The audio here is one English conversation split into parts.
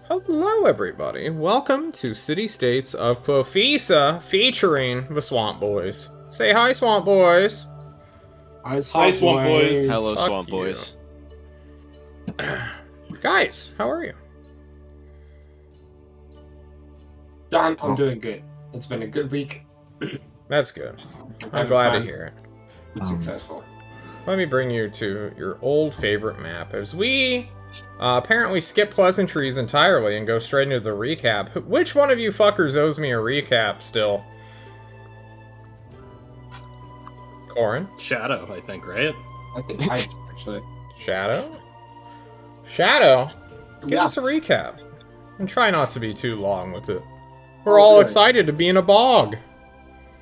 Hello, everybody. Welcome to City States of Klovisa, featuring the Swamp Boys. Say hi, Swamp Boys. Hi, Swamp Boys. Hello, Fuck Swamp you. Boys. Guys, how are you? John, I'm doing good. It's been a good week. That's good. I'm Having glad to fun. hear it. It's successful. Let me bring you to your old favorite map as we apparently skip pleasantries entirely and go straight into the recap. Which one of you fuckers owes me a recap still? Corin? Shadow, I think, right? I think I actually. Shadow? Shadow? Give Yeah. us a recap. And try not to be too long with it. We're all good. excited to be in a bog.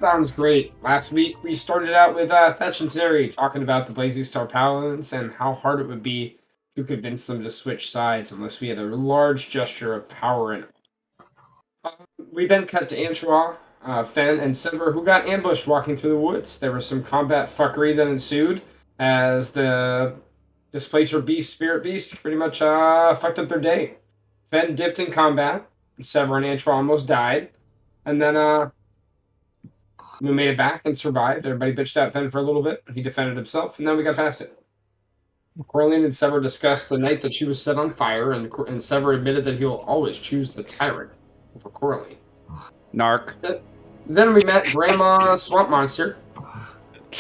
Sounds great. Last week we started out with Thatch and Terry talking about the Blazing Star Paladins and how hard it would be to convince them to switch sides unless we had a large gesture of power in it. We then cut to Antois, Fen, and Sever, who got ambushed walking through the woods. There was some combat fuckery that ensued as the Displacer Beast, Spirit Beast, pretty much fucked up their day. Fen dipped in combat. Sever and Antois almost died. And then we made it back and survived. Everybody bitched out Fen for a little bit. He defended himself, and then we got past it. Coraline and Sever discussed the night that she was set on fire, and Sever admitted that he'll always choose the tyrant over Coraline. Narc. Then we met Grandma Swamp Monster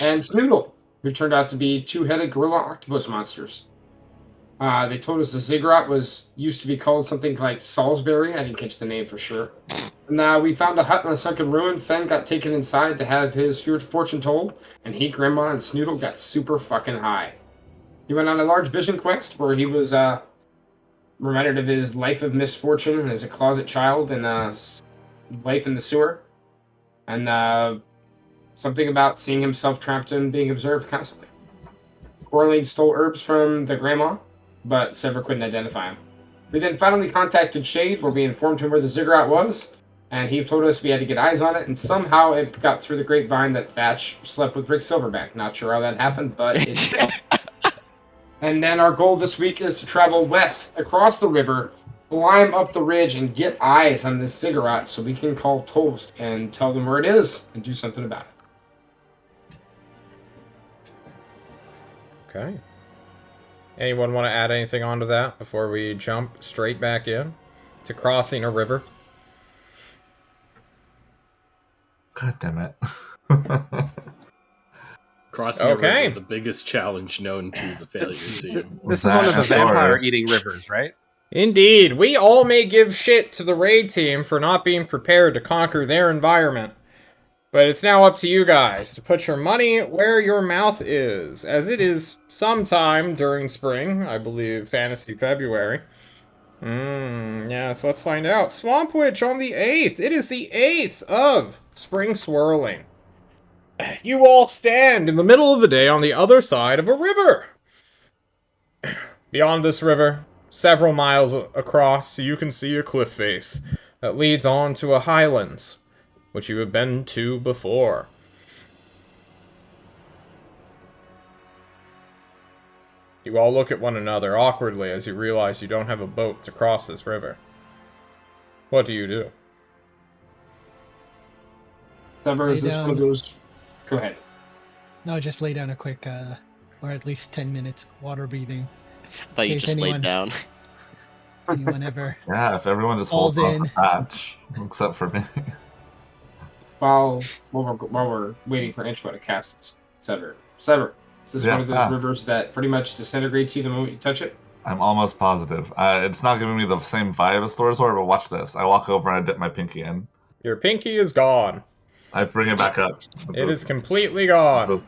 and Snoodle, who turned out to be two-headed gorilla octopus monsters. They told us the ziggurat used to be called something like Salisbury. I didn't catch the name for sure. And we found a hut in a sunken ruin. Fen got taken inside to have his fortune told, and he, Grandma, and Snoodle got super fucking high. He went on a large vision quest where he was reminded of his life of misfortune as a closet child and life in the sewer. And something about seeing himself trapped and being observed constantly. Coraline stole herbs from the grandma, but Sever couldn't identify him. We then finally contacted Shade, where we informed him where the ziggurat was, and he told us we had to get eyes on it, and somehow it got through the grapevine that Thatch slept with Rick Silverback. Not sure how that happened, but it did. And then our goal this week is to travel west across the river, climb up the ridge, and get eyes on this ziggurat so we can call Toast and tell them where it is and do something about it. Okay. Anyone want to add anything onto that before we jump straight back in to crossing a river? God damn it. Crossing Okay. a river, the biggest challenge known to the failure team. Was This is one of the that vampire yours? eating rivers, right? Indeed, we all may give shit to the raid team for not being prepared to conquer their environment. But it's now up to you guys to put your money where your mouth is, as it is sometime during spring, I believe Fantasy February. Yes, let's find out. Swamp Witch on the 8th. It is the 8th of Spring Swirling. You all stand in the middle of the day on the other side of a river. Beyond this river, several miles across, you can see a cliff face that leads on to a highlands, which you have been to before. You all look at one another awkwardly as you realize you don't have a boat to cross this river. What do you do? Sever, is Lay this one of down. those... Go ahead. No, just lay down a quick, or at least 10 minutes water breathing. Thought you Case just laid anyone- down. Anyone ever Yeah, if everyone just Falls holds on in. the patch, except for me. While we're waiting for Antoine to cast this. Sever, is this one of those Yeah. rivers that pretty much disintegrates you the moment you touch it? I'm almost positive. It's not giving me the same vibe as Thorazor, but watch this. I walk over and I dip my pinky in. Your pinky is gone. I bring it back up. It is completely gone.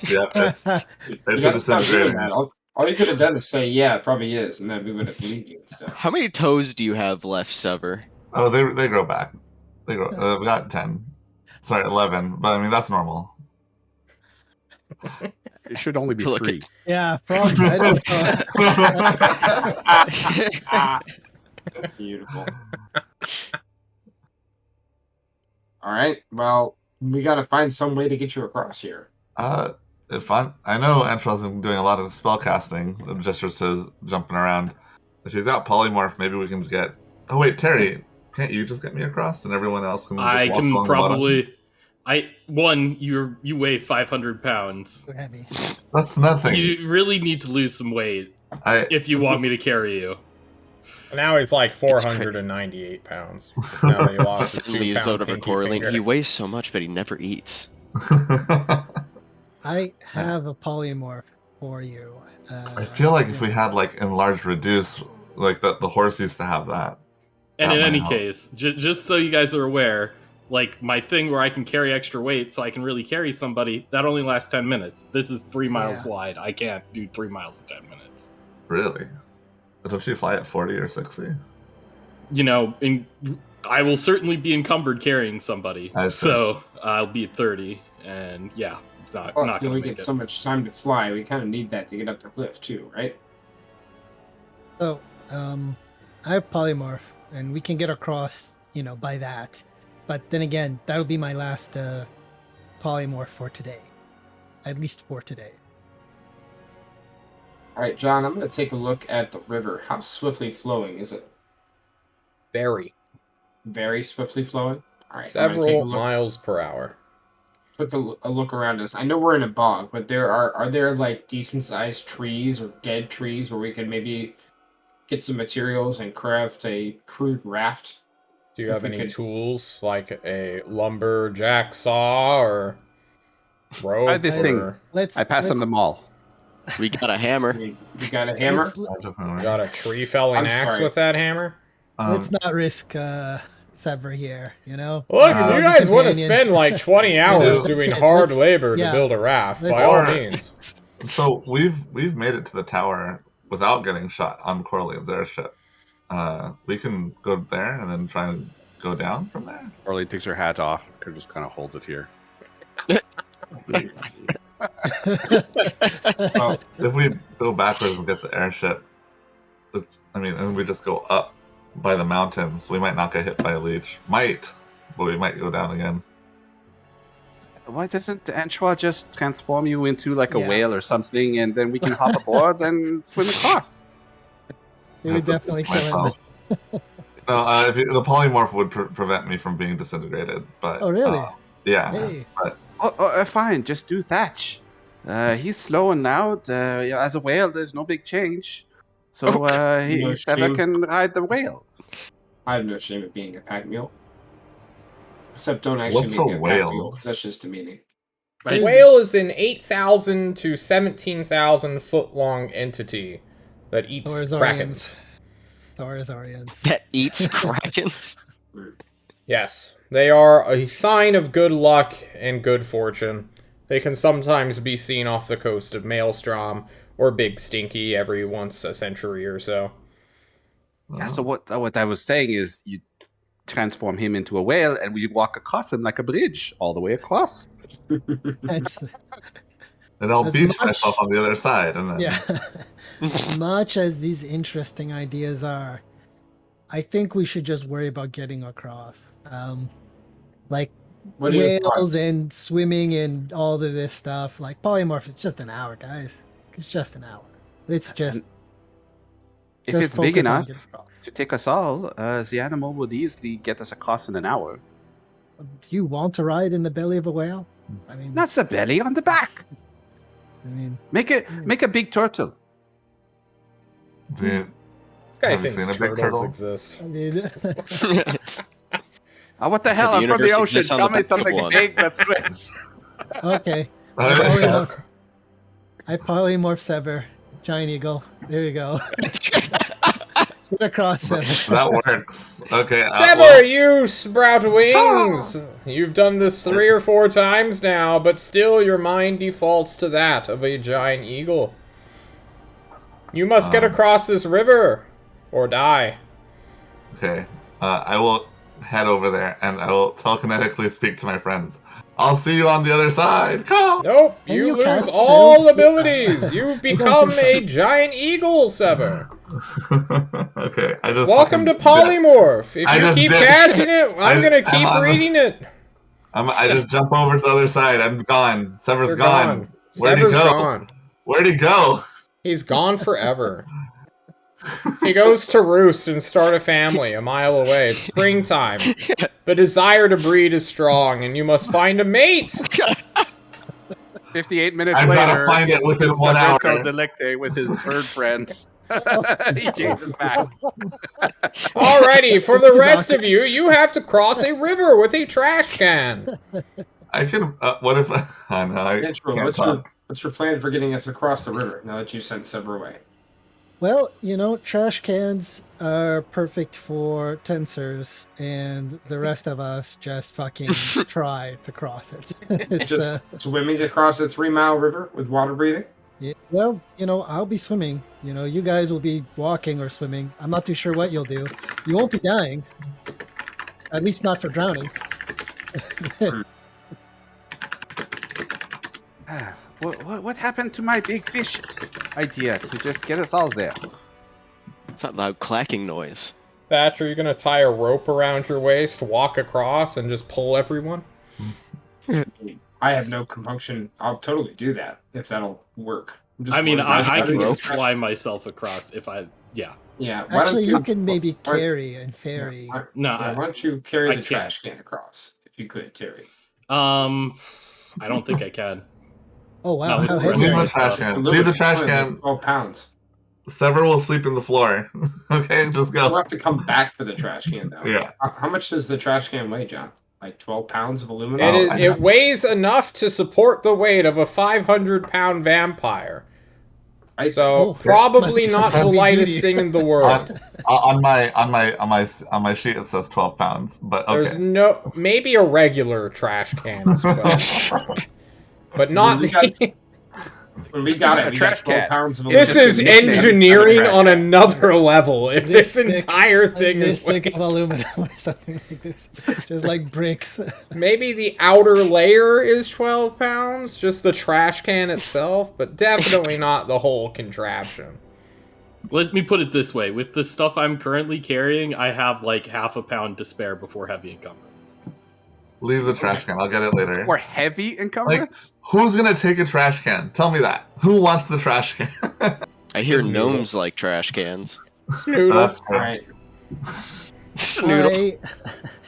Yeah, it's You a gotta stop doing disintegrating. that. All you could have done is say, yeah, it probably is, and then we would have believed you and stuff. How many toes do you have left, Sever? Oh, they grow back. They grow. We got 10. Sorry, 11. But I mean that's normal. It should only be Look 3. Yeah, frogs. I don't know. Beautiful. All right. Well, we got to find some way to get you across here. If I know Antra's been doing a lot of spell casting, just jumping around. If she's got polymorph, maybe we can get Oh wait, Terry, can't you just get me across and everyone else can just I walk can along the bottom? probably. You weigh 500 pounds. Too heavy. That's nothing. You really need to lose some weight I if you want me to carry you. Now he's like It's 498 pounds. Now that he lost his Leaves out 2-pound of a pinky correlate. finger. He weighs so much, but he never eats. I have a polymorph for you. I feel like if we had like enlarged reduce, like the horse used to have that. And That in might any help. case, just so you guys are aware, like my thing where I can carry extra weight so I can really carry somebody, that only lasts 10 minutes. This is 3 miles Yeah. wide. I can't do 3 miles in 10 minutes. Really? But don't you fly at 40 or 60? You know, I will certainly be encumbered carrying somebody. I see. So I'll be at 30, and yeah, it's not Well, not if going we to make get it. so much time to fly, we kind of need that to get up the cliff too, right? So, I have polymorph, and we can get across, by that. But then again, that'll be my last polymorph for today. At least for today. All right, John, I'm going to take a look at the river. How swiftly flowing is it? Very. Very swiftly flowing. All right, I'm going to take a Several look. miles per hour. Took a look around us. I know we're in a bog, but are there like decent sized trees or dead trees where we can maybe get some materials and craft a crude raft? Do you If have we any could- tools like a lumberjack saw or rope? this or... thing. Let's. I pass on let's- them all. We got a hammer. We got a hammer. Let's, Got a tree felling I'm axe sorry. with that hammer? let's not risk Sever here. Look, if Uh, you guys want to companion. spend like 20 hours That's doing it. hard Let's- labor to yeah. build a raft, by Let's- all Or- means. So we've made it to the tower without getting shot on Corleone's airship. We can go there and then try and go down from there. Orly takes her hat off. Could just kind of hold it here. Well, If we go backwards and get the airship, and we just go up by the mountains, we might not get hit by a leech. Might, but we might go down again. Why doesn't Anchois just transform you into like a Yeah. whale or something, and then we can hop aboard and swim across? It would definitely kill him. Myself. No, the polymorph would prevent me from being disintegrated. But Oh, really? yeah. Hey, Fine, just do Thatch. He's slow and loud. As a whale, there's no big change. So No Sever shame. can ride the whale. I have no shame at being a pack mule. Except don't actually What's make a me a whale? pack mule, because that's just demeaning. A whale is an 8,000 to 17,000 foot long entity that eats krakens. Thorazarians. That eats krakens. Yes, they are a sign of good luck and good fortune. They can sometimes be seen off the coast of Maelstrom or Big Stinky every once a century or so. Yeah, so what I was saying is you transform him into a whale and we walk across him like a bridge all the way across. That's And I'll As beach much- myself on the other side, and then yeah. As much as these interesting ideas are, I think we should just worry about getting across. Like What are your whales thoughts? and swimming and all of this stuff. Like polymorph, it's just an hour, guys. It's just an hour. It's just. If just it's big focus on enough getting across. to take us all, the animal would easily get us across in an hour. Do you want to ride in the belly of a whale? I mean, Not the belly, on the back. I mean, Make a big turtle. do you- This guy Have you thinks seen a big turtles turtle? exist. I mean, What the hell? The I'm from the universe ocean. exists on Tell the me back of something one. big that swims. okay. Oh, I polymorph Sever, giant eagle. There you go. Get across Sever. that works. Okay. Sever, you sprout wings! You've done this 3 or 4 times now, but still your mind defaults to that of a giant eagle. You must get across this river, or die. Okay. I will head over there, and I will telekinetically speak to my friends. I'll see you on the other side. Come. Nope, And you you lose cast all spells. abilities. You become a giant eagle, Sever. Okay. I just Welcome to fucking did it. polymorph. If I you just keep did it. casting it, I'm gonna I'm keep on the- reading it. I just jump over to the other side. I'm gone. Sever's You're gone. gone. Where'd he Sever's go? gone. Where'd he go? He's gone forever. He goes to roost and start a family a mile away. It's springtime. The desire to breed is strong, and you must find a mate. 58 minutes I've later, gotta find it within 1 hour. Sargento Delicte with his bird friends. He changes back. Alrighty, for This the is rest awkward. of you, you have to cross a river with a trash can. I can. What if? I know. I Andrew, can't what's talk. your plan for getting us across the river now that you sent Sever away? Well, trash cans are perfect for tensors, and the rest of us just fucking try to cross it. It's Just swimming across a 3-mile river with water breathing? yeah, well, I'll be swimming. You guys will be walking or swimming. I'm not too sure what you'll do. You won't be dying, at least not for drowning. What happened to my big fish idea to just get us all there? It's that loud clacking noise. Thatcher, you gonna tie a rope around your waist, walk across, and just pull everyone? I have no compunction. I'll totally do that if that'll work. I'm just I mean, worried about I how to can get just trash- fly myself across if I. Yeah. Yeah, why Actually, don't you can maybe why- carry and ferry. Why, No, yeah, why don't you carry I the can't. trash can across if you could, Terry? I don't think I can. Oh wow, with how the heavy rest Leave of are the you? trash stuff. can. Leave the trash can. 12 pounds. Sever will sleep in the floor. Okay, just We'll go. have to come back for the trash can, though. Yeah. How much does the trash can weigh, John? Like 12 pounds of aluminum? It weighs enough to support the weight of a 500-pound vampire. So Oh, probably must be not the heavy lightest duty. thing in the world. On my sheet it says 12 pounds, but There's okay. maybe a regular trash can is 12, but not We got- the. When we This got isn't it, a we trash got 12 can. pounds of This aluminum. is nickname is engineering trash on can. another level. If this thick- entire thing this is thick weighing- of aluminum or something like this, just like bricks. maybe the outer layer is 12 pounds, just the trash can itself, but definitely not the whole contraption. Let me put it this way: with the stuff I'm currently carrying, I have like half a pound to spare before heavy encumbrance. Leave the trash can. I'll get it later. Or heavy encumbrance? Who's gonna take a trash can? Tell me that. Who wants the trash can? I hear Just noodle. gnomes like trash cans. Snoodle. That's All good. right. Snoodle.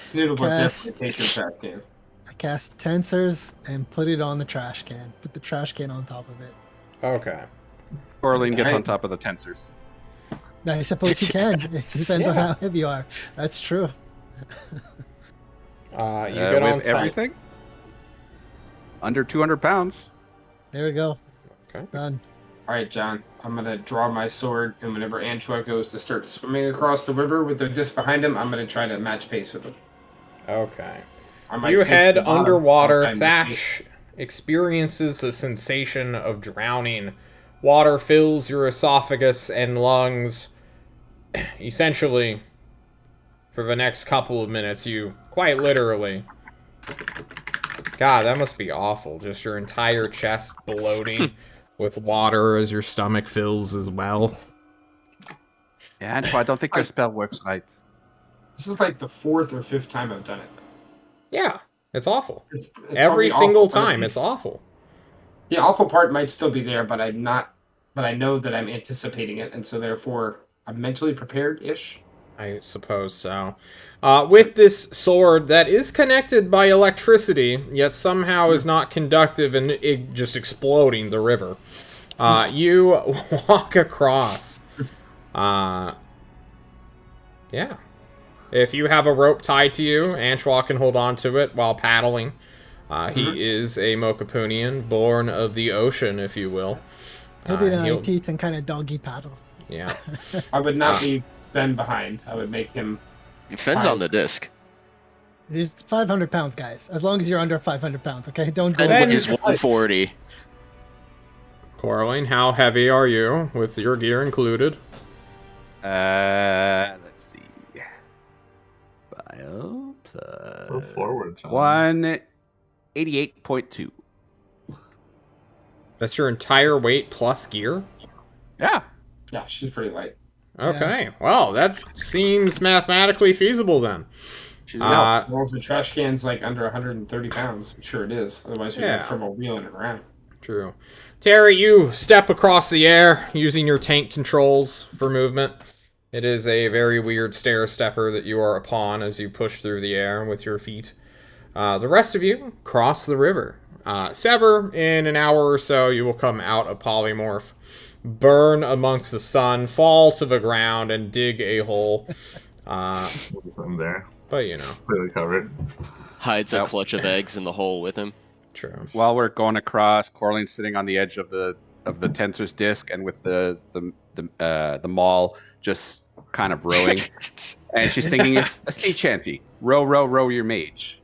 Snoodle will Cast- definitely take your trash can. I cast tensors and put it on the trash can. Put the trash can on top of it. Okay. Orlean gets Right. on top of the tensors. I suppose you can. It depends on how heavy you are. That's true. You get on with top. everything? Under 200 pounds. There we go. Okay. Done. All right, John. I'm going to draw my sword, and whenever Antoine goes to start swimming across the river with the disc behind him, I'm going to try to match pace with him. Okay. I might You sink to head the bottom underwater. sometime this week. Thatch experiences a sensation of drowning. Water fills your esophagus and lungs. Essentially, for the next couple of minutes, you quite literally. God, that must be awful. Just your entire chest bloating with water as your stomach fills as well. Yeah, Antoine, I don't think your spell works right. This is like the 4th or 5th time I've done it. Yeah, it's awful. It's Every probably single awful, but time, it's awful. the awful part might still be there, but I'm not. But I know that I'm anticipating it, and so therefore I'm mentally prepared-ish. I suppose so. With this sword that is connected by electricity, yet somehow is not conductive and just exploding the river, you walk across. Yeah. If you have a rope tied to you, Antoine can hold on to it while paddling. He is a Mokapunian, born of the ocean, if you will. He'll do he'll- teeth and kind of doggy paddle. Yeah. I would not leave Ben behind. I would make him. Fen's on the disc. There's 500 pounds, guys. As long as you're under 500 pounds, okay? Don't go. Ben over. Is 140. Coraline, how heavy are you with your gear included? Let's see. Bio Go forward, John. 188.2. That's your entire weight plus gear? Yeah. Yeah, she's pretty light. Okay. Well, that seems mathematically feasible then. She's an elf. As long as the trash can's like under 130 pounds, I'm sure it is. Otherwise, we'd Yeah. have trouble wheeling it around. True. Terry, you step across the air using your tank controls for movement. It is a very weird stair stepper that you are upon as you push through the air with your feet. The rest of you cross the river. Sever, in an hour or so, you will come out of Polymorph, burn amongst the sun, fall to the ground, and dig a hole. I'm there. But, you know. Clearly covered. Hides a Yep. clutch of eggs in the hole with him. True. While we're going across, Coraline's sitting on the edge of the tensor's disc, and with the maul just kind of rowing, and she's thinking it's a sea chanty. Row, row, row your mage.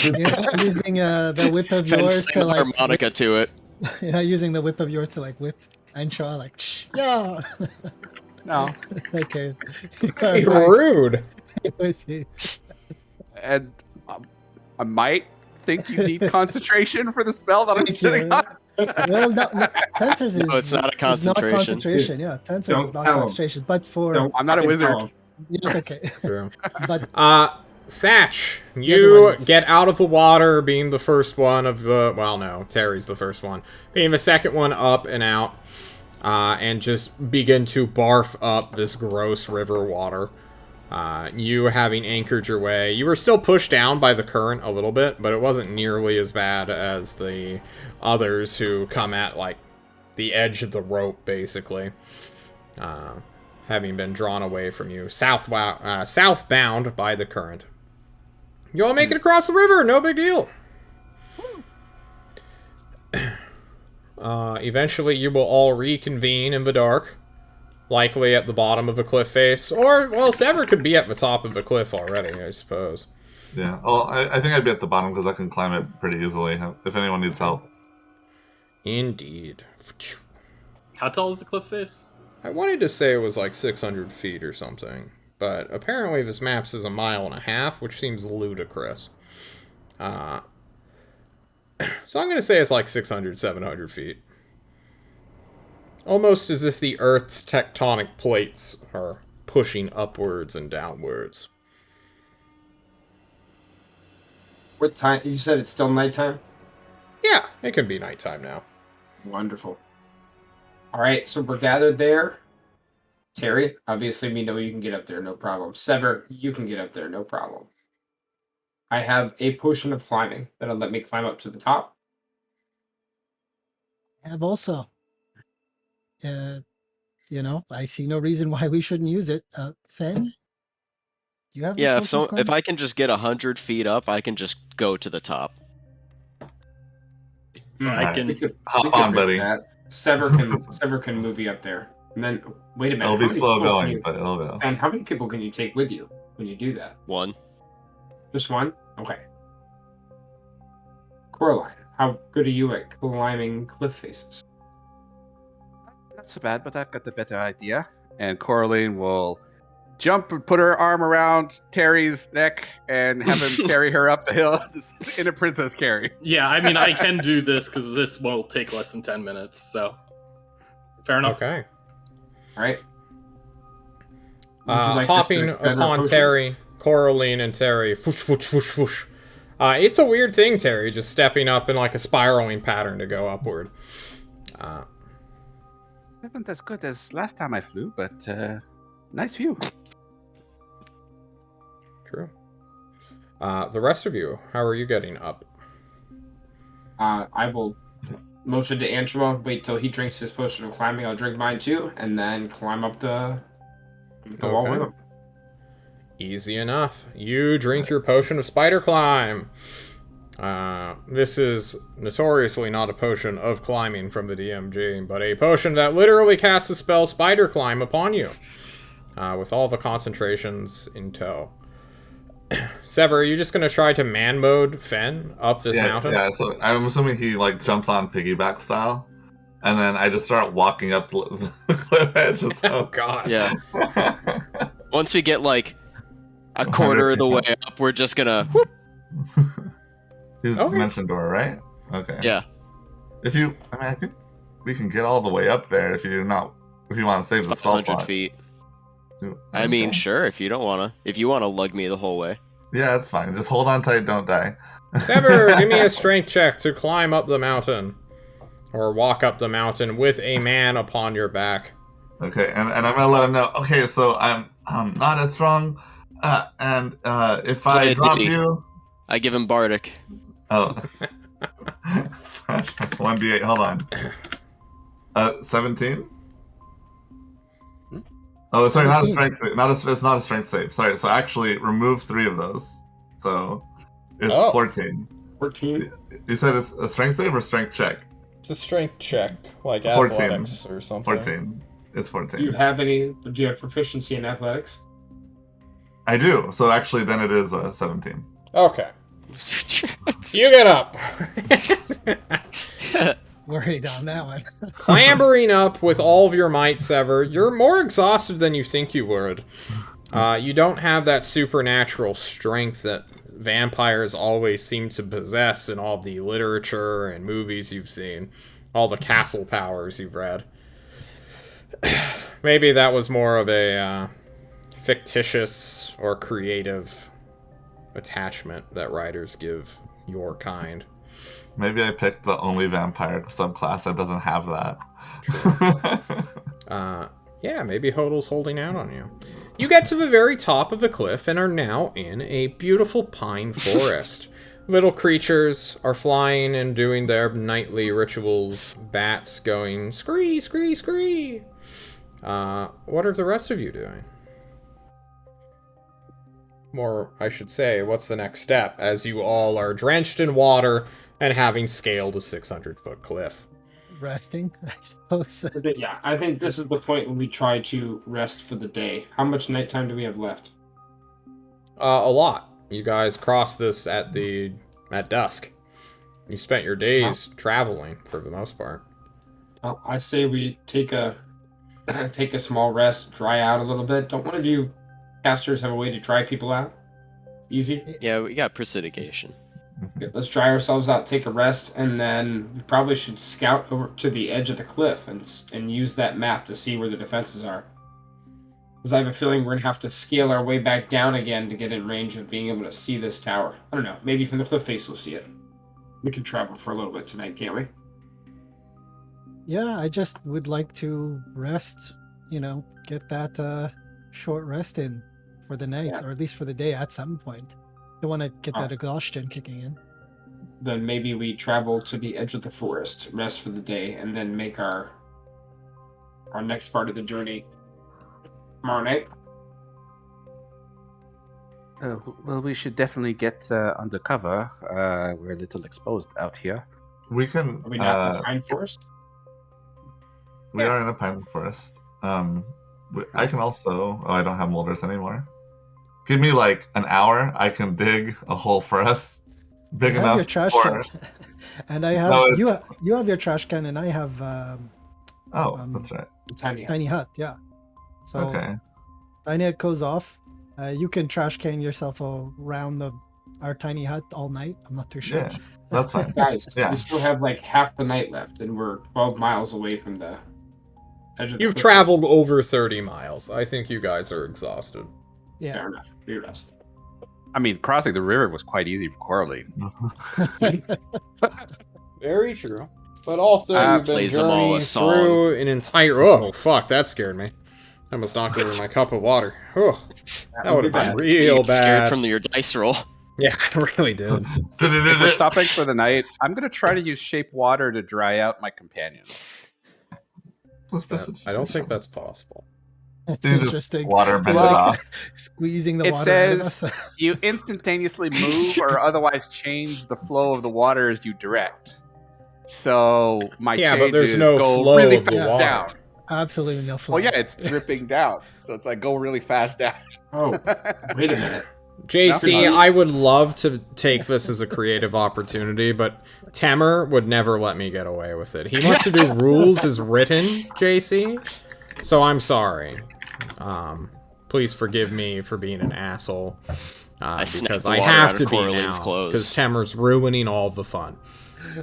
You're not using the whip of Fenn's yours playing to the like. harmonica to it. You're not using the whip of yours to like whip Anshaw like. Yeah. No, Okay. Hey, rude. and I might think you need concentration for the spell that I'm sitting on. Well, no, tensors is No, it's not a is not concentration. concentration. Yeah, tensors Don't is not tell 'em. concentration. But for Don't I'm not a fucking wizard. tell 'em. yes, okay. True. But Thatch, other you ones. get out of the water, being the first one of the... Well, no, Terry's the first one. Being the second one up and out, and just begin to barf up this gross river water. You having anchored your way. You were still pushed down by the current a little bit, but it wasn't nearly as bad as the others who come at, like, the edge of the rope, basically. Having been drawn away from you. Southbound by the current. You all make it across the river, no big deal. Eventually you will all reconvene in the dark. Likely at the bottom of a cliff face. Or, well, Sever could be at the top of the cliff already, I suppose. Yeah. Well, I think I'd be at the bottom because I can climb it pretty easily if anyone needs help. Indeed. How tall is the cliff face? I wanted to say it was like 600 feet or something. But apparently this map says 1.5 miles, which seems ludicrous. So I'm going to say it's like 600, 700 feet. Almost as if the Earth's tectonic plates are pushing upwards and downwards. What time? You said it's still nighttime? Yeah, it can be nighttime now. Wonderful. All right, so we're gathered there. Terry, obviously we know you can get up there, no problem. Sever, you can get up there, no problem. I have a potion of climbing that'll let me climb up to the top. I have also. I see no reason why we shouldn't use it. Fen, do you have? Yeah, a if potion of if climbing? I can just get 100 feet up, I can just go to the top. I Alright. can. We could Hop on, risk buddy. that. Sever can move you up there. And then wait a minute. It'll how be many slow people can going, you- but it'll go. And how many people can you take with you when you do that? One. Just one? Okay. Coraline, how good are you at climbing cliff faces? Not so bad, but I've got the better idea. And Coraline will jump and put her arm around Terry's neck and have him carry her up the hill in a princess carry. Yeah, I mean, I can do this because this will take less than 10 minutes, so. Fair enough. Okay. All right. Would you like us to Hopping expend our upon potions? Terry, Coraline, and Terry. Foosh, foosh, foosh, foosh. It's a weird thing, Terry, just stepping up in like a spiraling pattern to go upward. Wasn't as good as last time I flew, but nice view. True. The rest of you, how are you getting up? I will motion to Angela, wait till he drinks his potion of climbing. I'll drink mine too, and then climb up the wall Okay. with him. Easy enough. You drink your potion of spider climb. This is notoriously not a potion of climbing from the DMG, but a potion that literally casts the spell spider climb upon you, with all the concentrations in tow. Sever, are you just going to try to man mode Fen up this mountain? Yeah, so I'm assuming he like jumps on piggyback style, and then I just start walking up the cliff edge. Oh, So. God. Yeah. Once we get like a quarter of the way up, we're just gonna. Whoop. You Okay. mentioned Dora, right? Okay. Yeah. I think we can get all the way up there if you want to save the spell 500 slot. feet. Okay. I mean, sure, if you don't wanna. If you wanna lug me the whole way. Yeah, that's fine. Just hold on tight, don't die. Sever, give me a strength check to climb up the mountain. or walk up the mountain with a man upon your back. Okay, and I'm gonna let him know. Okay, so I'm not as strong, and if Play I a drop ditty. you, I give him Bardic. oh, 1d8. Hold on. 17. Oh, sorry, not a 17. strength save. It's not a strength save. Sorry. So actually, remove 3 of those. So it's Oh. 14. 14. You said it's a strength save or strength check? It's a strength check, like 14. athletics or something. 14. It's 14. Do you have proficiency in athletics? I do. So actually, then it is 17. Okay. You get up. Worried on that one. Clambering up with all of your might, Sever, you're more exhausted than you think you would. You don't have that supernatural strength that vampires always seem to possess in all the literature and movies you've seen. All the castle powers you've read. Maybe that was more of a fictitious or creative attachment that writers give your kind. Maybe I picked the only vampire subclass that doesn't have that. Yeah, maybe Hodl's holding out on you. You get to the very top of the cliff and are now in a beautiful pine forest. Little creatures are flying and doing their nightly rituals. Bats going scree, scree, scree. What are the rest of you doing? More, I should say, what's the next step, as you all are drenched in water and having scaled a 600-foot cliff? Resting, I suppose. Yeah, I think this is the point when we try to rest for the day. How much nighttime do we have left? A lot. You guys crossed this at dusk. You spent your days traveling for the most part. Well, I say we take a small rest, dry out a little bit. Don't one of you casters have a way to dry people out? Easy. Yeah, we got precipitation. Okay, let's dry ourselves out, take a rest, and then we probably should scout over to the edge of the cliff and use that map to see where the defenses are. Because I have a feeling we're going to have to scale our way back down again to get in range of being able to see this tower. I don't know, maybe from the cliff face we'll see it. We can travel for a little bit tonight, can't we? Yeah, I just would like to rest, get that short rest in for the night, or at least for the day at some point. Don't want to get that exhaustion kicking in. Then maybe we travel to the edge of the forest, rest for the day, and then make our next part of the journey tomorrow night. Well, we should definitely get under cover. We're a little exposed out here. We can. Are we not in the pine forest? We are in a pine forest. I can also. Oh, I don't have molders anymore. Give me like an hour. I can dig a hole for us, big I have enough your trash for. can, and I have you have your trash can, and I have That's right. Tiny hut. Yeah. So Okay. tiny hut goes off. You can trash can yourself around our tiny hut all night. I'm not too sure. Yeah, that's fine. Guys, Yeah. we still have like half the night left, and we're 12 miles away from the edge of the You've cliff. traveled over 30 miles. I think you guys are exhausted. Yeah. Fair enough. We rest. I mean, crossing the river was quite easy for Coraline. Very true. But also, you've been Plays them all journeying a song. through an entire... Oh, fuck, that scared me. I almost knocked over my cup of water. Oh, that would have been real Scared bad. from your dice roll. Yeah, I really did. If we're stopping for the night, I'm going to try to use shape water to dry out my companions. I don't think that's possible. That's You just interesting. water bend it Well, off. Squeezing the It water out of says us. you instantaneously move or otherwise change the flow of the water as you direct. So my Yeah, but changes there's no go flow really of the fast water. down. Absolutely no flow. Well, yeah, it's dripping down, so it's like go really fast down. Oh, wait a minute. JC, No. I would love to take this as a creative opportunity, but Temer would never let me get away with it. He wants to do rules as written, JC. So I'm sorry. Please forgive me for being an asshole. snapped Because the I water have out to of be Coraline's now. clothes. Because Temer's ruining all the fun.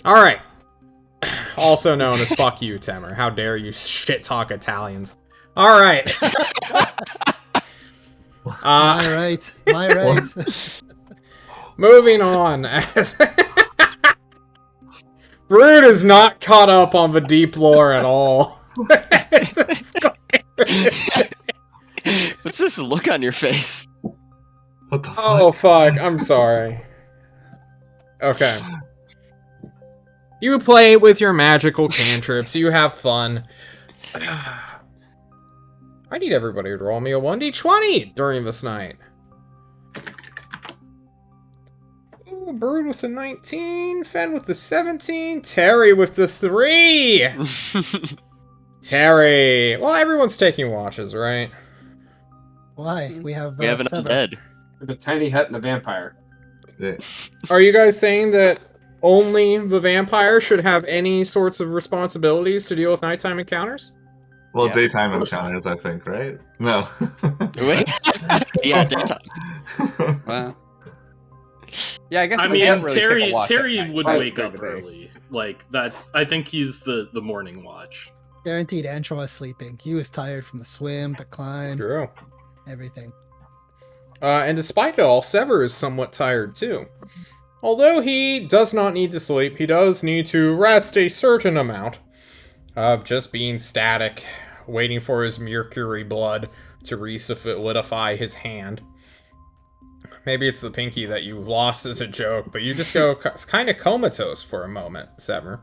Alright. Also known as fuck you, Temer. How dare you shit talk Italians. Alright. My right. Moving on. Brood is not caught up on the deep lore at all. What's this look on your face? What the fuck? Oh, fuck. I'm sorry. Okay. You play with your magical cantrips. You have fun. I need everybody to roll me a 1d20 during this night. Ooh, Brood with the 19, Fen with the 17, Terry with the 3. Terry. Well, everyone's taking watches, right? Why? We have We have an 7. undead. A tiny hut and a vampire. Yeah. Are you guys saying that only the vampire should have any sorts of responsibilities to deal with nighttime encounters? Well, Yes. daytime encounters, I think, right? No. Wait. Yeah, daytime. Well, yeah, I guess. I we mean, can't really take a Terry watch at Terry night, would right, wake during up the day. early. Like that's. I think he's the morning watch. Guaranteed Antro was sleeping. He was tired from the swim, the climb, True. everything. And despite it all, Sever is somewhat tired too. Although he does not need to sleep, he does need to rest a certain amount of just being static, waiting for his mercury blood to re-solidify his hand. Maybe it's the pinky that you lost as a joke, but you just go kind of comatose for a moment, Sever.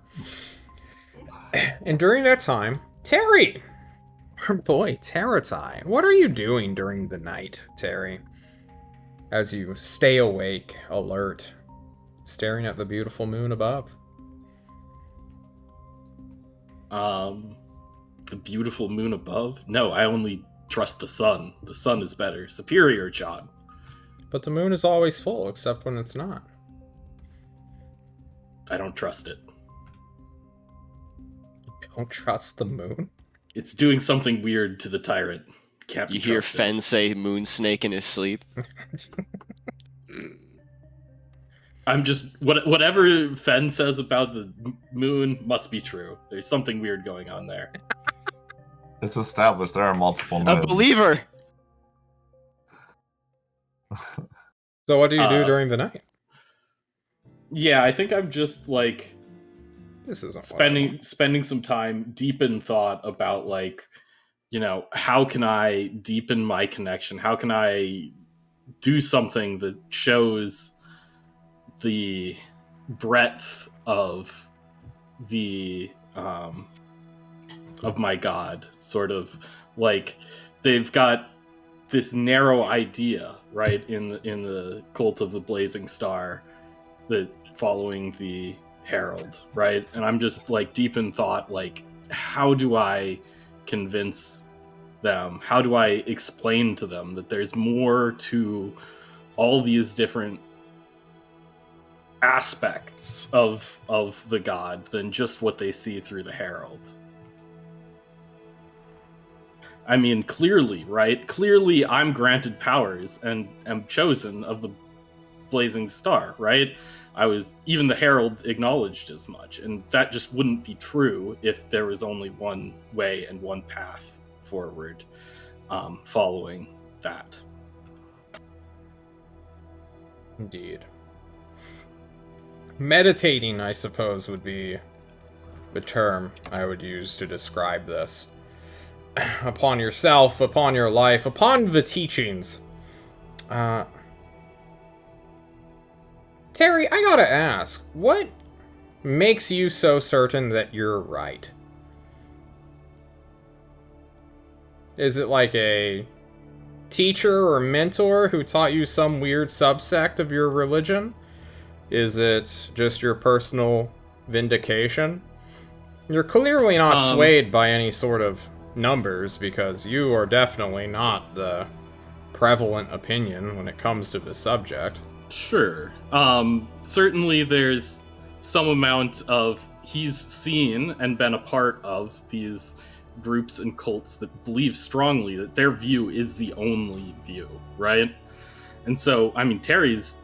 And during that time, Terry! Our boy, Teratai. What are you doing during the night, Terry? As you stay awake, alert, staring at the beautiful moon above. The beautiful moon above? No, I only trust the sun. The sun is better. Superior, John. But the moon is always full, except when it's not. I don't trust it. Don't trust the moon? It's doing something weird to the tyrant. Can't be You hear trusted. Fen say moon snake in his sleep. I'm just whatever Fen says about the moon must be true. There's something weird going on there. It's established there are multiple A moons. believer! So what do you do during the night? Yeah, I think I'm just like This isn't what I want. spending some time deep in thought about like, how can I deepen my connection? How can I do something that shows the breadth of the of my god, sort of like they've got this narrow idea, right, in the cult of the blazing star, that following the herald, right? And I'm just like deep in thought, like, how do I convince them? How do I explain to them that there's more to all these different aspects of the god than just what they see through the herald? I mean, clearly, right? Clearly, I'm granted powers and am chosen of the blazing star, right? Even the herald acknowledged as much, and that just wouldn't be true if there was only one way and one path forward, following that. Indeed. Meditating, I suppose, would be the term I would use to describe this. Upon yourself, upon your life, upon the teachings. Terry, I gotta ask, what makes you so certain that you're right? Is it like a teacher or mentor who taught you some weird subsect of your religion? Is it just your personal vindication? You're clearly not swayed by any sort of numbers, because you are definitely not the prevalent opinion when it comes to the subject. Sure. Certainly there's some amount of he's seen and been a part of these groups and cults that believe strongly that their view is the only view, right? And so, I mean, Terry's,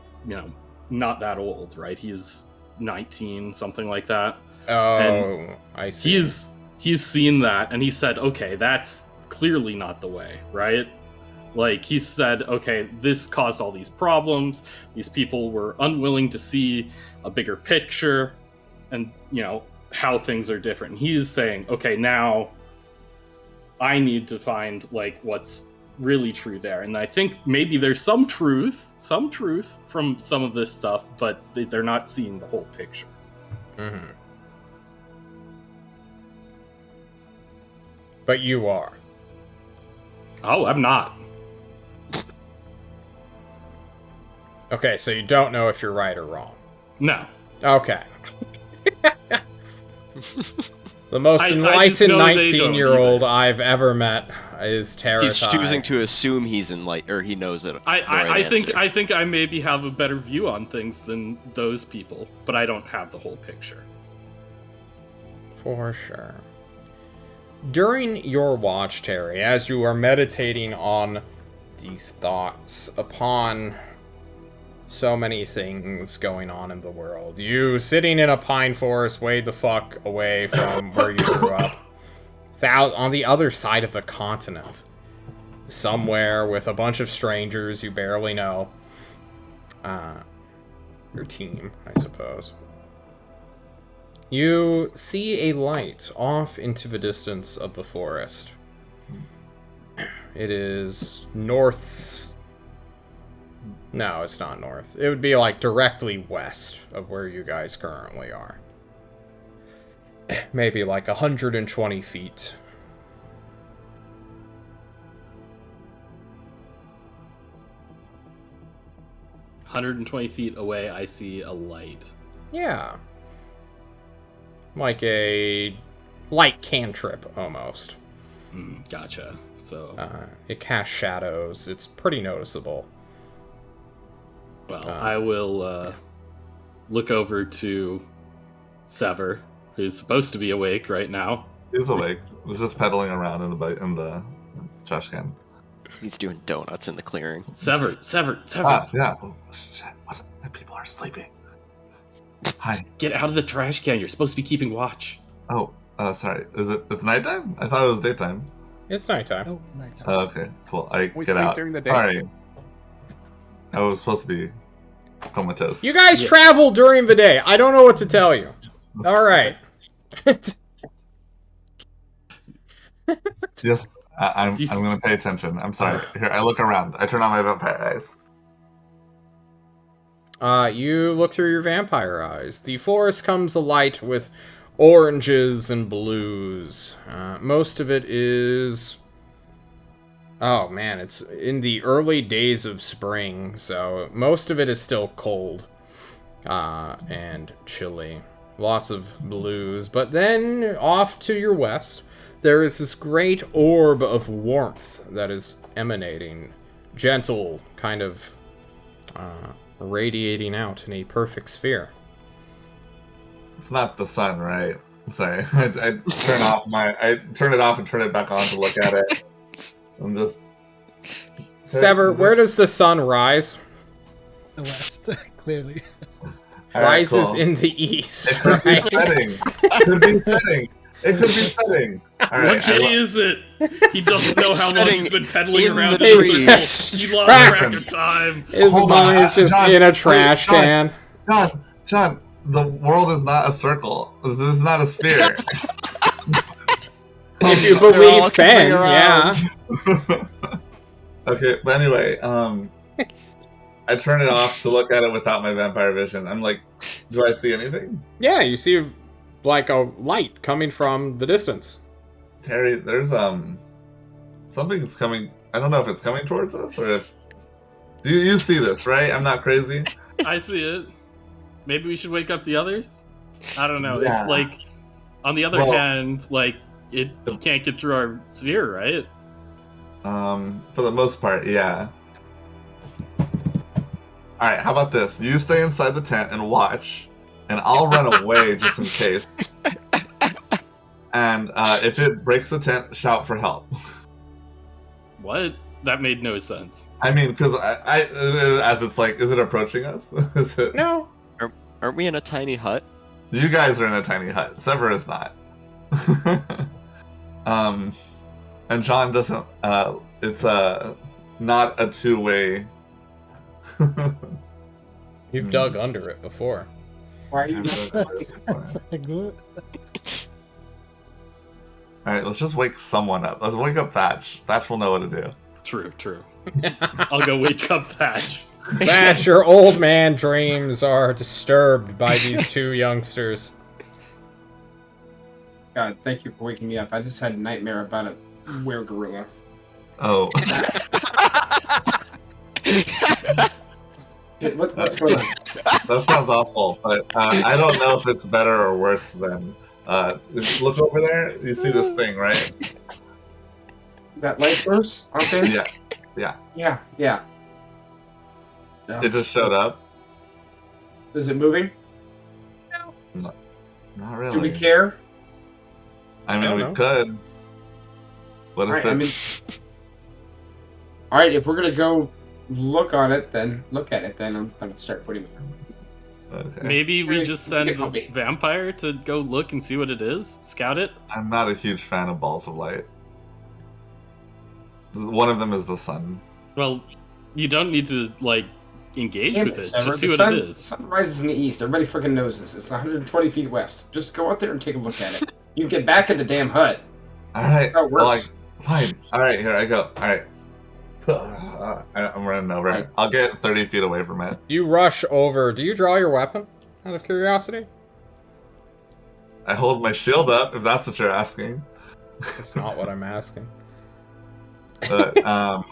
not that old, right? He's 19, something like that. Oh, And I see. He's seen that, and he said, okay, that's clearly not the way, right? Like, he said, okay, this caused all these problems. These people were unwilling to see a bigger picture. and how things are different. And he's saying, okay, now I need to find like what's really true there. And I think maybe there's some truth from some of this stuff, but they're not seeing the whole picture. Mm-hmm. But you are. Oh, I'm not. Okay, so you don't know if you're right or wrong. No. Okay. The most I just enlightened know they don't 19-year-old either. I've ever met is Tara. He's choosing to assume he's or he knows it. I think I maybe have a better view on things than those people, but I don't have the whole picture. For sure. During your watch, Terry, as you are meditating on these thoughts upon so many things going on in the world, you sitting in a pine forest way the fuck away from where you grew up, on the other side of the continent, somewhere with a bunch of strangers you barely know, your team, I suppose. You see a light off into the distance of the forest. It is north. No, it's not north. It would be like directly west of where you guys currently are. Maybe like 120 feet. "120 feet away, I see a light." Yeah. Like a light cantrip, almost. Gotcha. So, It casts shadows. It's pretty noticeable. well, I will look over to Sever, who's supposed to be awake right now. He's awake. He's just pedaling around in the trash can. He's doing donuts in the clearing. Sever. Ah, yeah. Oh, shit. The people are sleeping. Hi. Get out of the trash can. You're supposed to be keeping watch. Oh, sorry. It's nighttime? I thought it was daytime. It's nighttime. Oh, nighttime. Oh, okay. Cool. I We get sleep out. during the day. Sorry. I was supposed to be comatose. You guys travel during the day. I don't know what to tell you. All right. Yes, I'm going to pay attention. I'm sorry. Here, I look around. I turn on my vampire eyes. You look through your vampire eyes. The forest comes alight with oranges and blues. Most of it is... Oh, man, it's in the early days of spring, so most of it is still cold and chilly. Lots of blues. But then, off to your west, there is this great orb of warmth that is emanating. Gentle, kind of radiating out in a perfect sphere. It's not the sun, right? Sorry. I turn it off and turn it back on to look at it. So I'm just... Sever, where does the sun rise? The west, clearly. All right, Rises cool. in the east, It could right? be setting. It could be setting. It could be setting. All right, What day is it? He doesn't know how long Setting he's been pedaling in around the in trees. circles. He lost Track. track of time. His Hold on, mind is just John, in a wait, trash John. can. John, the world is not a circle. This is not a sphere. If you They're believe all Fen, coming yeah. around. Okay, but anyway, I turn it off to look at it without my vampire vision. I'm like, do I see anything? Yeah, you see like a light coming from the distance. Terry, there's something's coming. I don't know if it's coming towards us or if you see this, right? I'm not crazy. I see it. Maybe we should wake up the others? I don't know. Yeah. Like, on the other Well- hand, like, you can't get through our sphere, right? For the most part, yeah. Alright, how about this? You stay inside the tent and watch, and I'll run away just in case. And if it breaks the tent, shout for help. What? That made no sense. I mean, because I as it's like, is it approaching us? Is it... No. Aren't we in a tiny hut? You guys are in a tiny hut. Sever is not. And John doesn't. It's not a two-way. You've dug under it before. Why are you not? It's like, what? Alright, let's just wake someone up. Let's wake up Thatch. Thatch will know what to do. True. I'll go wake up Thatch. Thatch, your old man dreams are disturbed by these two youngsters. God, thank you for waking me up. I just had a nightmare about a werewolf. Oh. What's going on? That sounds awful, but I don't know if it's better or worse than. Look over there. You see this thing, right? That light source out there? Yeah. Yeah. It just showed up. Is it moving? Not really. Do we care? I mean, I don't we know. could. What if Alright, it's... Alright, if we're gonna go look at it, then I'm gonna start putting it. Okay. Maybe we just send Help the me. vampire to go look and see what it is? Scout it? I'm not a huge fan of balls of light. One of them is the sun. Well, you don't need to, like, engage Damn with it, it. Sever. Just see The what it sun is. rises in the east. Everybody freaking knows this. It's 120 feet west. Just go out there and take a look at it. You can get back in the damn hut. Alright. That works. Fine. Alright, here I go. Alright. I'm running over. Right. I'll get 30 feet away from it. You rush over. Do you draw your weapon? Out of curiosity? I hold my shield up, if that's what you're asking. That's not what I'm asking. But, Are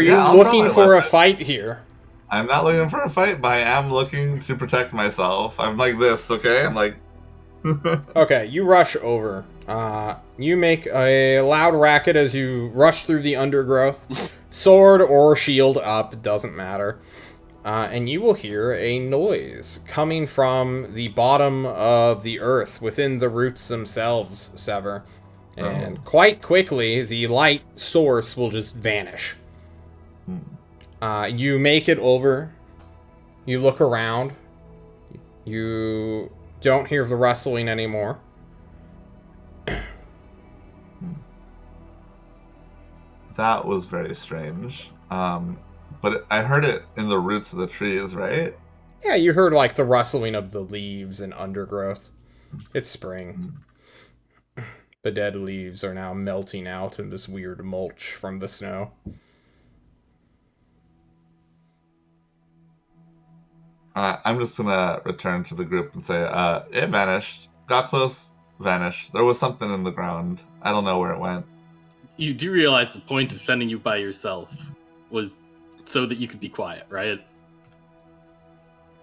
you Yeah, I'll draw looking my for a weapon. fight here? I'm not looking for a fight, but I am looking to protect myself. I'm like this, okay? I'm like... Okay, you rush over. You make a loud racket as you rush through the undergrowth. Sword or shield up, doesn't matter. And you will hear a noise coming from the bottom of the earth, within the roots themselves, Sever. And quite quickly, the light source will just vanish. You make it over. You look around. You don't hear the rustling anymore. That was very strange. But I heard it in the roots of the trees, right? Yeah, you heard like the rustling of the leaves and undergrowth. It's spring. The dead leaves are now melting out in this weird mulch from the snow. I'm just gonna return to the group and say, it vanished. Got close, vanished. There was something in the ground. I don't know where it went. You do realize the point of sending you by yourself was so that you could be quiet, right?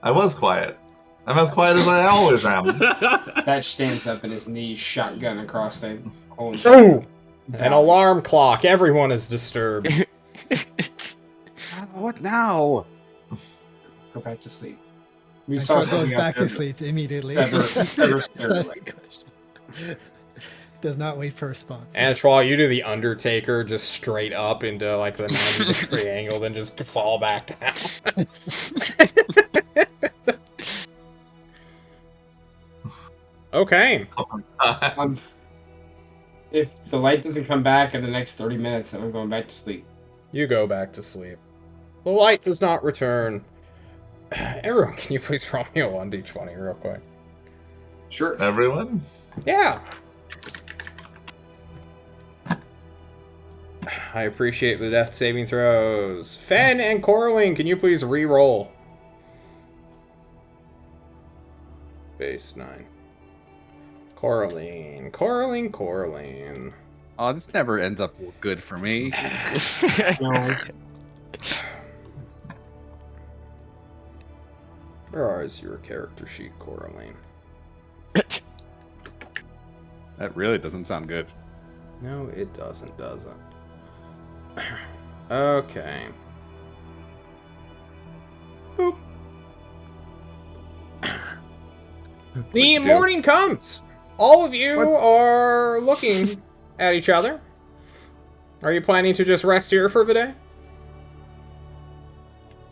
I was quiet. I'm as quiet as I always am. Thatch stands up and his knees shotgun across the whole. Ooh! An alarm clock. Everyone is disturbed. What now? Go back to sleep. I We saw goes something back out there. to sleep immediately. Never It's scared not away. a question. Does not wait for a response. Antoine, you do the Undertaker just straight up into like the 90-degree angle, then just fall back down. Okay. If the light doesn't come back in the next 30 minutes, then I'm going back to sleep. You go back to sleep. The light does not return. Everyone, can you please roll me a 1d20 real quick? Sure. Everyone? Yeah. I appreciate the death saving throws. Fen and Coraline, can you please re-roll? Base 9. Coraline. Oh, this never ends up good for me. No. Where is your character sheet, Coraline? That really doesn't sound good. No, it doesn't, does it? Okay. Boop. The you do? morning comes. All of you are looking at each other. Are you planning to just rest here for the day?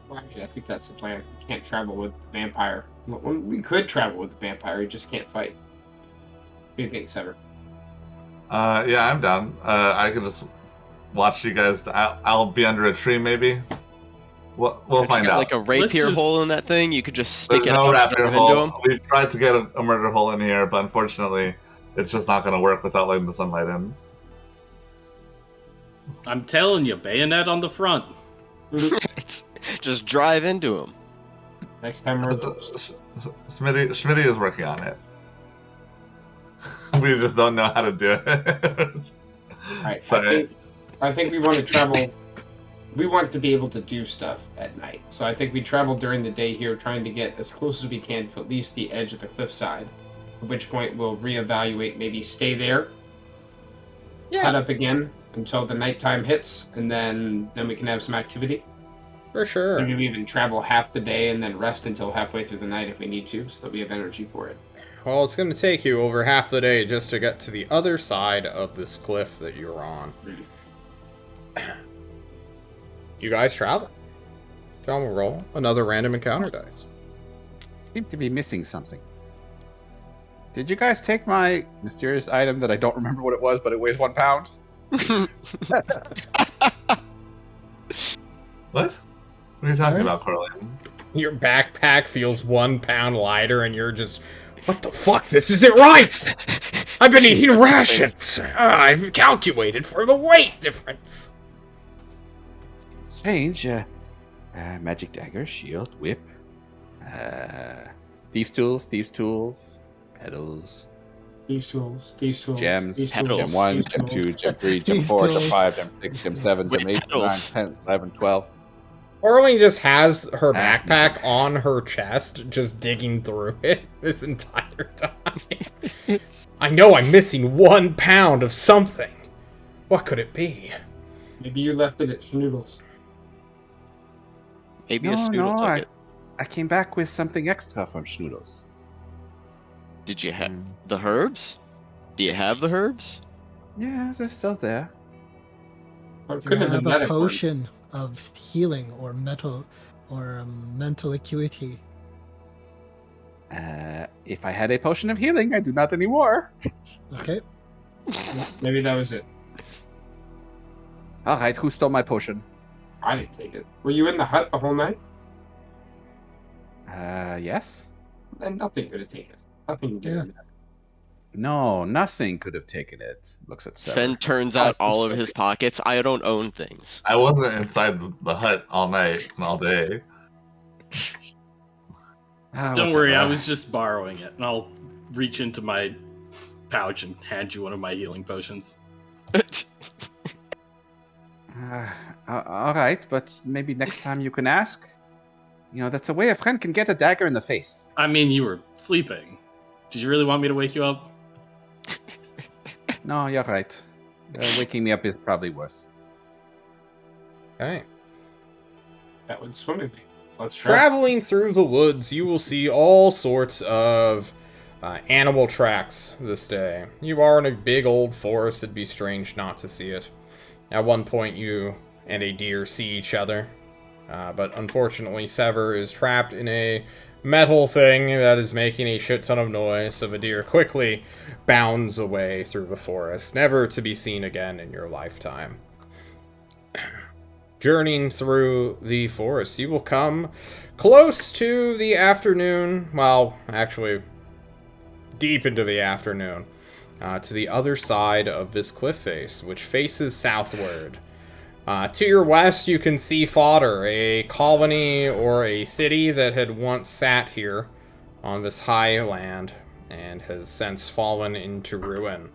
Well, actually, I think that's the plan. We can't travel with the vampire. Well, we could travel with the vampire, you just can't fight. What do you think, Sever? Yeah, I'm down. I can just watch you guys. I'll be under a tree, maybe. We'll Don't you find got out. like a rapier just- hole in that thing? You could just stick There's it no out and rapier drive into hole. him. We've tried to get a murder hole in here, but unfortunately, it's just not going to work without letting the sunlight in. I'm telling you, bayonet on the front. It's just drive into him. Next time we're toast. Schmitty is working on it. We just don't know how to do it. Alright, Sorry. I think we want to travel. We want to be able to do stuff at night. So I think we travel during the day here, trying to get as close as we can to at least the edge of the cliffside. At which point we'll reevaluate, maybe stay there, head up again until the nighttime hits, and then we can have some activity. For sure. Maybe we even travel half the day and then rest until halfway through the night if we need to, so that we have energy for it. Well, it's going to take you over half the day just to get to the other side of this cliff that you're on. You guys travel. John will roll another random encounter dice. Seem to be missing something. Did you guys take my mysterious item that I don't remember what it was, but it weighs 1 pound? What? What are you Sorry? talking about, Corlin? Your backpack feels 1 pound lighter, and you're just, what the fuck? This isn't right! I've been She's eating got rations! I've calculated for the weight difference! Strange. Magic dagger, shield, whip. Thieves' tools, pedals, These tools, gems, these gem Pedals. 1, these gem 2, tools. gem 3, gem These 4, gem tools. 5, gem 6, gem 7, With gem 8, gem 9, pedals. 10, 11, 12. Orling just has her Ah, backpack on her chest, just digging through it this entire time. I know I'm missing 1 pound of something. What could it be? Maybe you left it at Schnoodles. Maybe a No, Snoodle took it. I came back with something extra from Schnoodles. Did you have the herbs? Do you have the herbs? Yeah, they're still there. Or it You couldn't have have been that a important. potion of healing or mental acuity. If I had a potion of healing, I do not anymore. Okay. Maybe that was it. All right, who stole my potion? I didn't take it. Were you in the hut the whole night? Yes. Then nothing could have taken it. Nothing could Yeah. have yeah. No, nothing could have taken it. Looks at Sever. Fen turns out all of his pockets. I don't own things. I wasn't inside the hut all night and all day. Don't worry, I was just borrowing it, and I'll reach into my pouch and hand you one of my healing potions. All right, but maybe next time you can ask. You know, that's a way a friend can get a dagger in the face. I mean, you were sleeping. Did you really want me to wake you up? No, you're right. Waking me up is probably worse. Okay. That would swimmingly. Let's try. Traveling through the woods, you will see all sorts of animal tracks this day. You are in a big old forest. It'd be strange not to see it. At one point, you and a deer see each other. But unfortunately, Sever is trapped in a metal thing that is making a shit ton of noise, so the deer quickly bounds away through the forest, never to be seen again in your lifetime. Journeying through the forest, you will come close to the afternoon, well, actually, deep into the afternoon, to the other side of this cliff face, which faces southward. To your west, you can see Fodder, a colony or a city that had once sat here on this high land and has since fallen into ruin.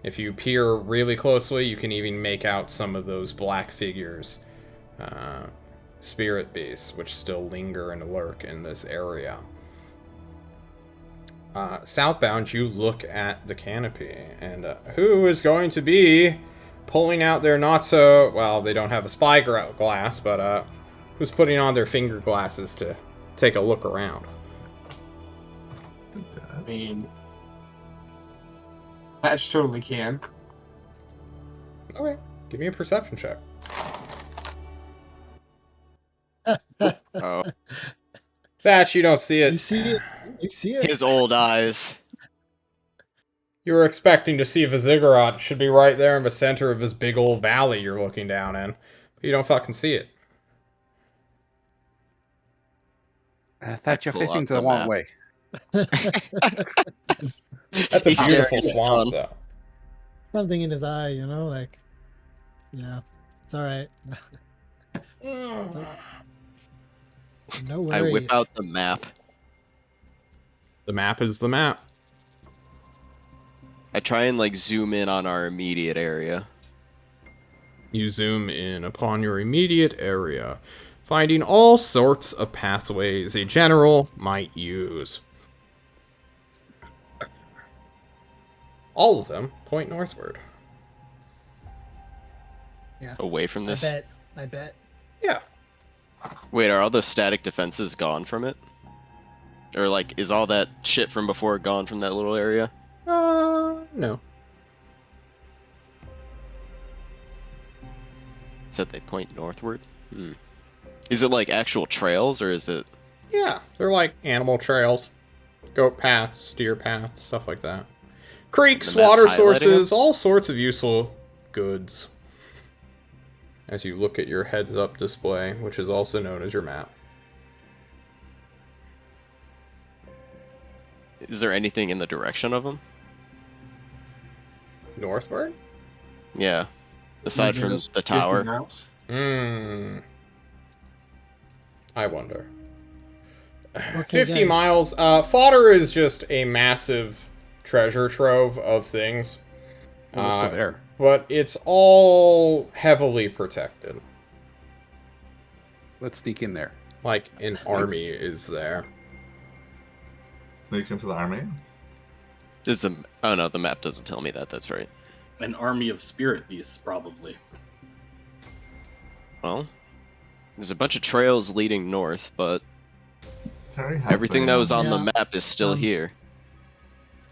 If you peer really closely, you can even make out some of those black figures, spirit beasts, which still linger and lurk in this area. Southbound, you look at the canopy, and who is going to be pulling out their not so, well, they don't have a spy glass, but who's putting on their finger glasses to take a look around? I mean, Patch totally can. Okay, give me a perception check. Oh, Thatch, you don't see You it. see it? You see it? his old eyes. You were expecting to see the ziggurat. It should be right there in the center of this big old valley you're looking down in. But you don't fucking see it. That you're pull fishing out the the wrong map. way. That's a He's beautiful staring at swamp, sun. though. Something in his eye, like, yeah, it's all right. No I whip worries. out the map. The map is the map. I try and like zoom in on our immediate area. You zoom in upon your immediate area, finding all sorts of pathways a general might use. All of them point northward. Yeah, Away from this. I bet. Yeah. Wait, are all the static defenses gone from it? Or like, is all that shit from before gone from that little area? No. Said they point northward? Is it like actual trails or is it... Yeah, they're like animal trails, goat paths, deer paths, stuff like that. Creeks, The map's water highlighting sources, them? all sorts of useful goods. As you look at your heads-up display, which is also known as your map. Is there anything in the direction of them? Northward? Yeah. Aside Maybe from those the 50 tower. miles. I wonder. Okay, 50 guys. miles. Fodder is just a massive treasure trove of things. Well, let's go there. But it's all heavily protected. Let's sneak in there. Like an army is there. Sneak into the army. Does the... Oh no, the map doesn't tell me that, that's right. An army of spirit beasts, probably. Well, there's a bunch of trails leading north, but Terry has everything that was on Yeah. the map is still here.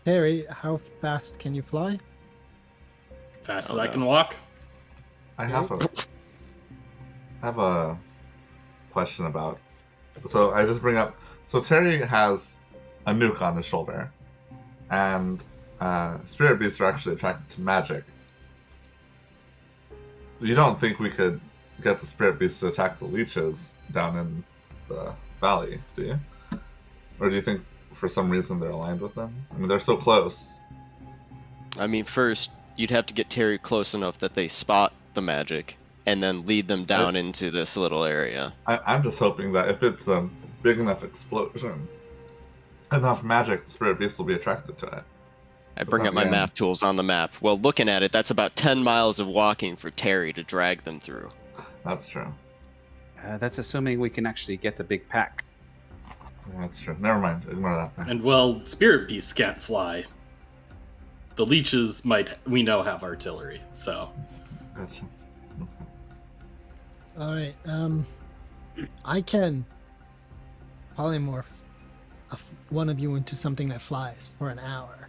Terry, how fast can you fly? Fast Oh, as I no. can walk. I have a question about. So I just bring up. So Terry has a nuke on his shoulder, and spirit beasts are actually attracted to magic. You don't think we could get the spirit beasts to attack the leeches down in the valley, do you? Or do you think for some reason they're aligned with them? I mean, they're so close. I mean, first, you'd have to get Terry close enough that they spot the magic, and then lead them down into this little area. I'm just hoping that if it's a big enough explosion, enough magic, the spirit beast will be attracted to it. I bring up my Yeah. map tools on the map. Well, looking at it, that's about 10 miles of walking for Terry to drag them through. That's true. That's assuming we can actually get the big pack. Yeah, that's true. Never mind. Ignore that. And well, spirit beasts can't fly. The leeches we know, have artillery, so. Gotcha. All right. I can polymorph one of you into something that flies for an hour,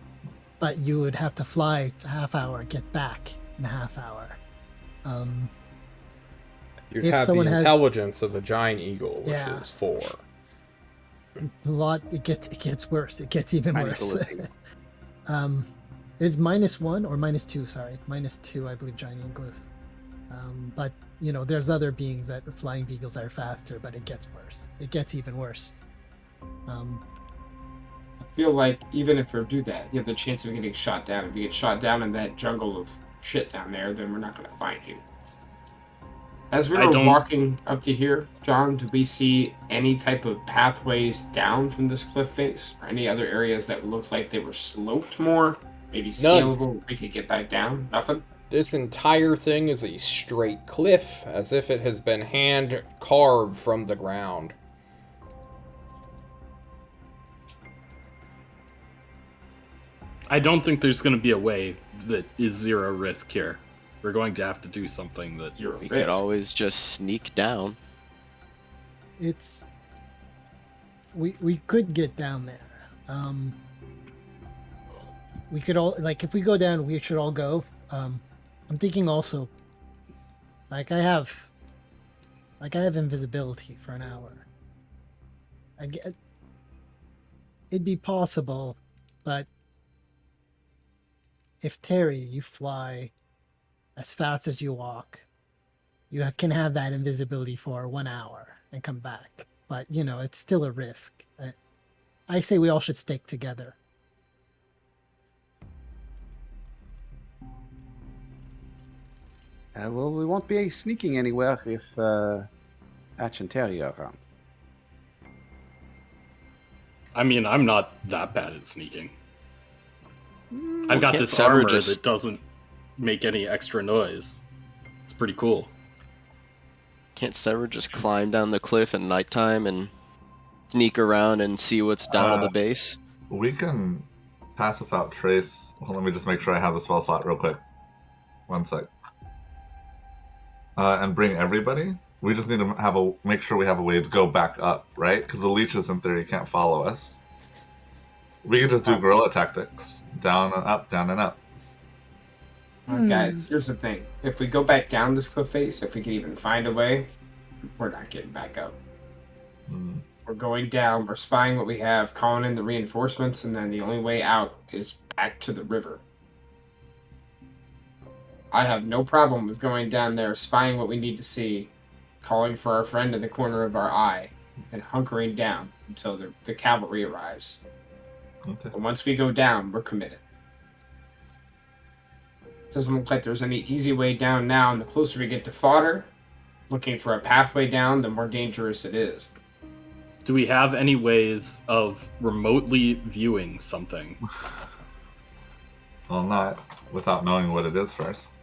but you would have to fly a half hour, get back in a half hour. You'd If have the someone has- intelligence of a giant eagle, which Yeah. is 4. A lot. It gets worse. It gets even Tiny worse. little thing. It's -1 or -2. Sorry, -2. I believe giant eagle is. But there's other beings that flying beagles that are faster, but it gets worse. It gets even worse. I feel like even if we do that, you have the chance of getting shot down. If you get shot down in that jungle of shit down there, then we're not going to find you. As we I were don't- walking up to here, John, do we see any type of pathways down from this cliff face? Or any other areas that looked like they were sloped more? Maybe scalable, we could get back down? Nothing? This entire thing is a straight cliff, as if it has been hand carved from the ground. I don't think there's going to be a way that is zero risk here. We're going to have to do something that... Zero We risk. could always just sneak down. It's we could get down there. We could all if we go down, we should all go. I'm thinking also, I have invisibility for an hour. It'd be possible, but if Terry, you fly as fast as you walk, you can have that invisibility for 1 hour and come back. but it's still a risk. I say we all should stick together. Well, we won't be sneaking anywhere if Atch and Terry are around. I mean, I'm not that bad at sneaking. I've Well, got can't this Sever armor just- that doesn't make any extra noise. It's pretty cool. Can't Sever just climb down the cliff at nighttime and sneak around and see what's down at the base? We can pass without trace. Well, let me just make sure I have the spell slot real quick. One sec. And bring everybody. We just need to make sure we have a way to go back up, right? Because the leeches in theory can't follow us. We can just do guerrilla tactics. Down and up, down and up. Guys, here's the thing. If we go back down this cliff face, if we can even find a way, we're not getting back up. Hmm. We're going down, we're spying what we have, calling in the reinforcements, and then the only way out is back to the river. I have no problem with going down there, spying what we need to see, calling for our friend in the corner of our eye, and hunkering down until the cavalry arrives. Okay. But once we go down, we're committed. Doesn't look like there's any easy way down now, and the closer we get to fodder, looking for a pathway down, the more dangerous it is. Do we have any ways of remotely viewing something? Well, not without knowing what it is first.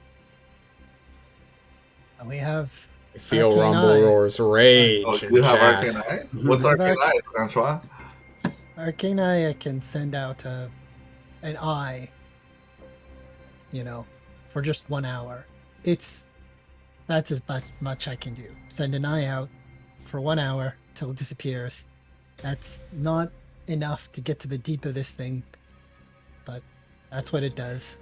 We have I feel Arcane Rumble Eye. Roar's rage Oh, in you have chat. Arcane Eye? What's We have Arcane Eye, Francois? Arcane Eye. I can send out an eye, for just 1 hour. That's as much I can do. Send an eye out for 1 hour till it disappears. That's not enough to get to the deep of this thing, but that's what it does.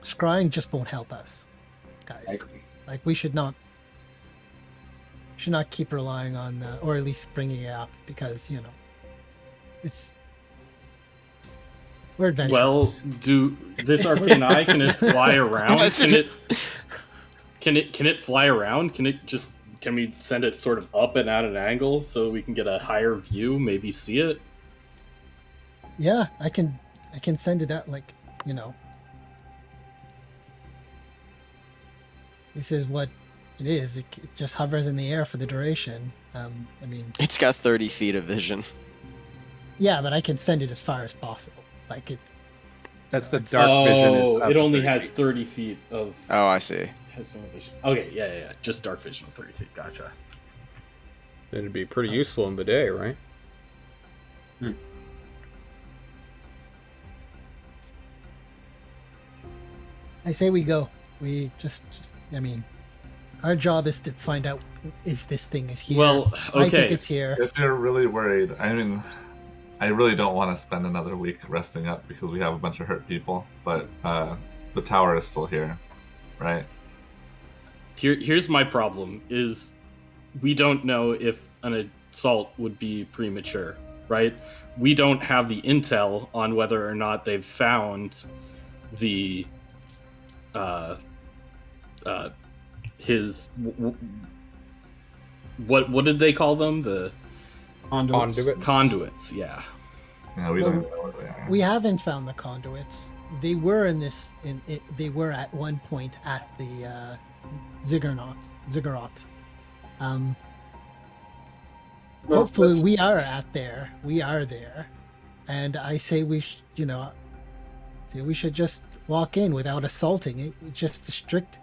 Scrying just won't help us, I guys. agree. Like, we should not keep relying on or at least bringing it up, because we're adventurous. Well, this arcane eye, can it fly around? That's Can it. it fly around? Can we send it sort of up and at an angle so we can get a higher view, maybe see it? Yeah, I can send it out, this is what it is. It just hovers in the air for the duration. I mean, It's got 30 feet of vision. yeah, but I can send it as far as possible. Like, it That's the It's- dark vision. Is up it to only 30 has feet. 30 feet of... Oh, I see. Has no vision. Okay, yeah. Just dark vision of 30 feet. Gotcha. It'd be pretty useful in the day, right? I say we go. We just I mean, our job is to find out if this thing is here. Well, okay. I think it's here. If you're really worried, I mean, I really don't want to spend another week resting up because we have a bunch of hurt people, but the tower is still here, right? Here's my problem, is we don't know if an assault would be premature, right? We don't have the intel on whether or not they've found the what did they call them? The Conduits. conduits, yeah. Yeah, we Well, don't even know what they are. We haven't found the conduits. They were they were at one point at the Ziggurat. Well, Hopefully let's- we are there. We are there, and I say we should just walk in without assaulting it. Just a strict,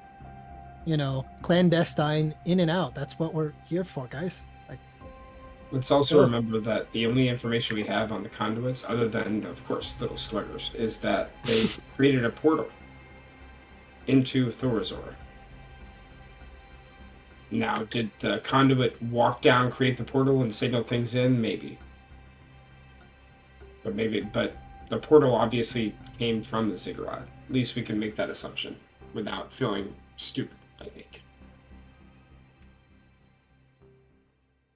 clandestine in and out. That's what we're here for, guys. Like, Let's also Yeah. remember that the only information we have on the conduits, other than, of course, little sluggers, is that they created a portal into Thorazor. Now, did the conduit walk down, create the portal, and signal things in? Maybe. But the portal obviously came from the ziggurat. At least we can make that assumption without feeling stupid, I think.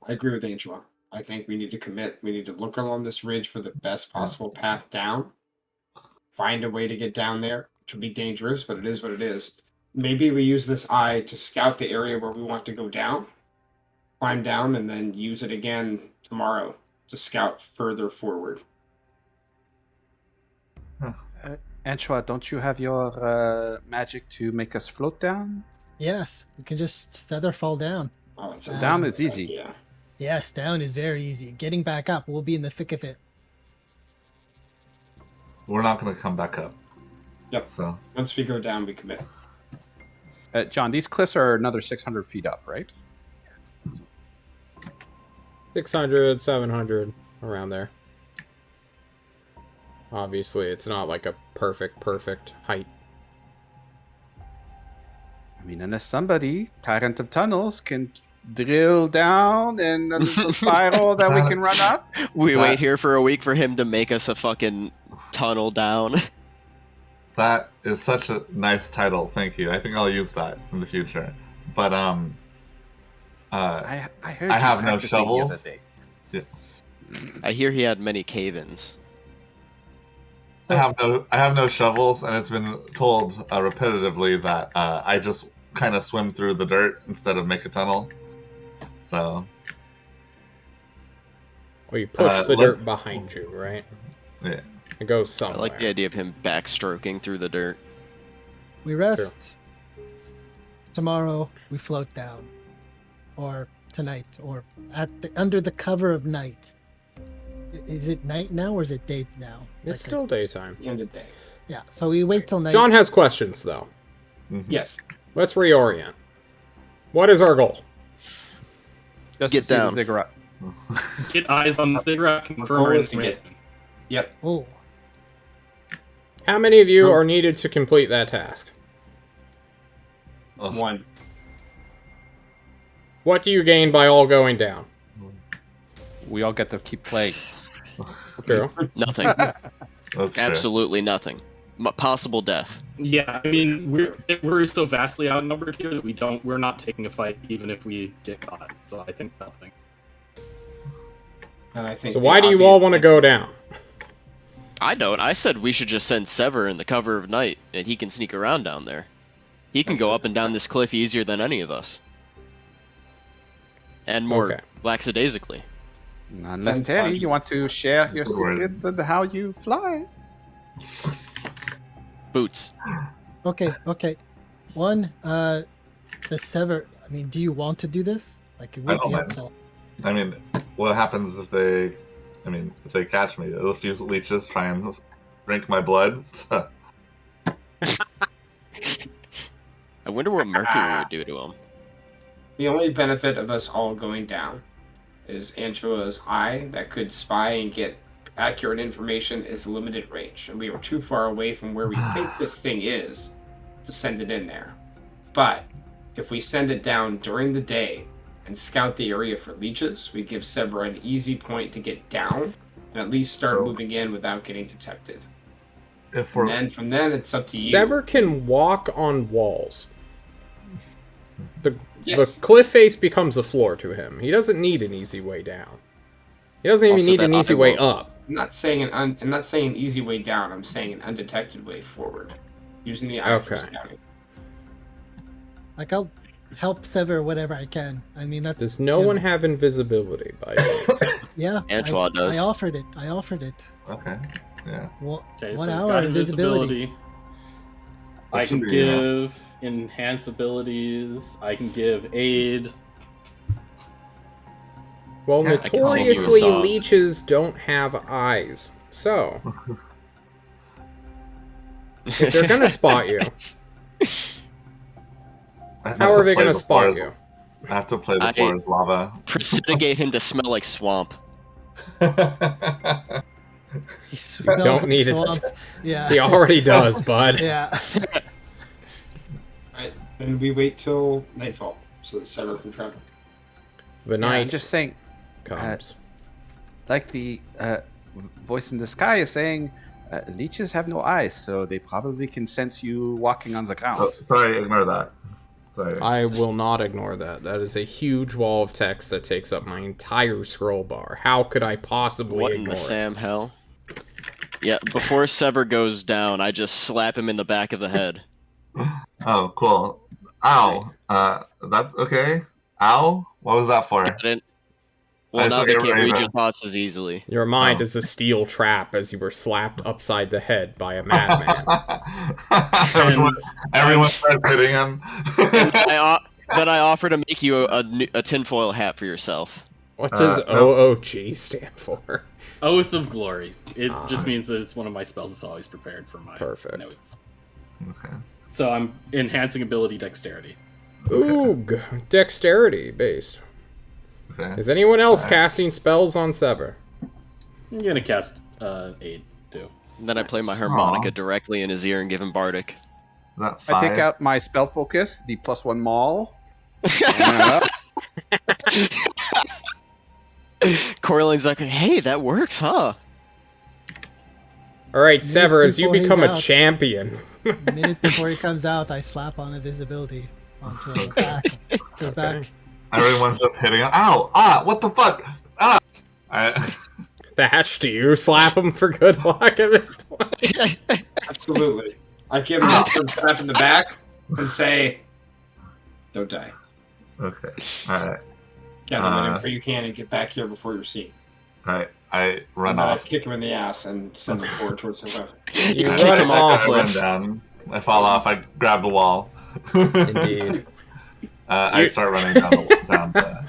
I agree with Angela. I think we need to commit. We need to look along this ridge for the best possible path down. Find a way to get down there, which will be dangerous, but it is what it is. Maybe we use this eye to scout the area where we want to go down. climb down and then use it again tomorrow to scout further forward. Anshua, don't you have your magic to make us float down? Yes, we can just feather fall down. Oh, it's Down is easy. Yeah. Yes, down is very easy. Getting back up, we'll be in the thick of it. We're not going to come back up. Yep. So Once we go down, we commit. John, these cliffs are another 600 feet up, right? 600, 700, around there. Obviously, it's not like a perfect height. I mean, unless somebody, Tyrant of Tunnels, can drill down and a little spiral that we can run up. We wait here for a week for him to make us a fucking tunnel down. that is such a nice title. Thank you. I think I'll use that in the future. But I heard I you have no practicing the other shovels. day. I hear he had many cave-ins. I have no shovels, and it's been told repetitively that I just kind of swim through the dirt instead of make a tunnel. So Well, you push the let's- dirt behind you, right? yeah, It goes I somewhere. like the idea of him backstroking through the dirt. We rest. Tomorrow we float down, or tonight, or under the cover of night. Is it night now or is it day now? It's still daytime. End of day. Yeah. So we wait till night. John has questions, though. Yes. Let's reorient. What is our goal? Just Get to see down. the ziggurat. Get eyes on the ziggurat, Our confirm goal our is to information. get. Yep. Oh, How many of you are needed to complete that task? Ugh. One. What do you gain by all going down? We all get to keep playing. True. Nothing. That's true. Absolutely nothing. Possible death. Yeah, I mean we're so vastly outnumbered here that we're not taking a fight even if we get caught. So I think nothing. And I think. So the why do you obvious- all want to go down? I don't. I said we should just send Sever in the cover of night, and he can sneak around down there. He can go up and down this cliff easier than any of us. And more Okay. lackadaisically. Unless, Depends Terry, on you want to share your Good word. secret on how you fly? Boots. okay. One, the sever. I mean, do you want to do this? Like, it I would don't be mind. helpful. I mean, what happens if they? I mean, if they catch me, a few leeches try and drink my blood. I wonder what Mercury would do to him. The only benefit of us all going down is Anchoa's eye that could spy and get accurate information is limited range, and we are too far away from where we think this thing is to send it in there. But if we send it down during the day and scout the area for leeches, we give Sever an easy point to get down and at least start moving in without getting detected. If And we're then from then it's up to you. Sever can walk on walls. Yes. The cliff face becomes the floor to him. He doesn't need an easy way down. He doesn't even Also, need an that easy eye way will- up. I'm not saying I'm not saying an easy way down. I'm saying an undetected way forward, using the eye for Okay. scouting. Like, I'll help sever whatever I can. I mean, that. Does no Yeah. one have invisibility by chance? Yeah. Antoine does. I offered it. okay, yeah. Well, Okay, 1 so hour got invisibility. I can should be, yeah. give enhance abilities. I can give aid. Well, Yeah, I can sing you a notoriously, song. leeches don't have eyes. So, if they're gonna spot you, I have how to are they play gonna the spot floor as- you? I have to play the I- floor as lava. Precipitate him to smell like swamp. He smells Don't like need it. swamp. Yeah. He already does, bud. Yeah. Right, and we wait till nightfall so that Sever can travel. The I'm night just saying, comes. like the voice in the sky is saying, leeches have no eyes, so they probably can sense you walking on the ground. Oh, sorry, ignore that. Sorry. I will not ignore that. That is a huge wall of text that takes up my entire scroll bar. How could I possibly What in ignore the it? Sam hell? Yeah, before Sever goes down, I just slap him in the back of the head. Oh, cool. Ow. That okay? Ow? What was that for? Got it? I Well, now still they get can't ready read to- your thoughts as easily. Your mind Oh. is a steel trap as you were slapped upside the head by a madman. Everyone starts hitting him. And then I offer to make you a tinfoil hat for yourself. What does No. OOG stand for? Oath of Glory. It just Ah. means that it's one of my spells that's always prepared for my Perfect. notes. Okay. So I'm enhancing ability dexterity. Oog. Dexterity based. Okay. Is anyone else Alright. casting spells on Sever? I'm gonna cast aid too. And then I play my harmonica Aw. directly in his ear and give him bardic. Is that I take 5? out my spell focus, the +1 maul. And, Coraline's like, hey, that works, huh? Alright, Sever, as you before he's become a out. champion. A minute before he comes out, I slap on invisibility onto the back. To the back. Everyone's just hitting him. Ow! Ah! What the fuck? Ah! Alright. Thatch, do you slap him for good luck at this point? Absolutely. I give him a third slap in the back and say, "Don't die. Okay. Alright. Gather whatever you can and get back here before you're seen." Alright. I run And then I off. kick him in the ass and send him forward towards the left. You I run kick off. I run down. I fall off. I grab the wall. Indeed. I start running down the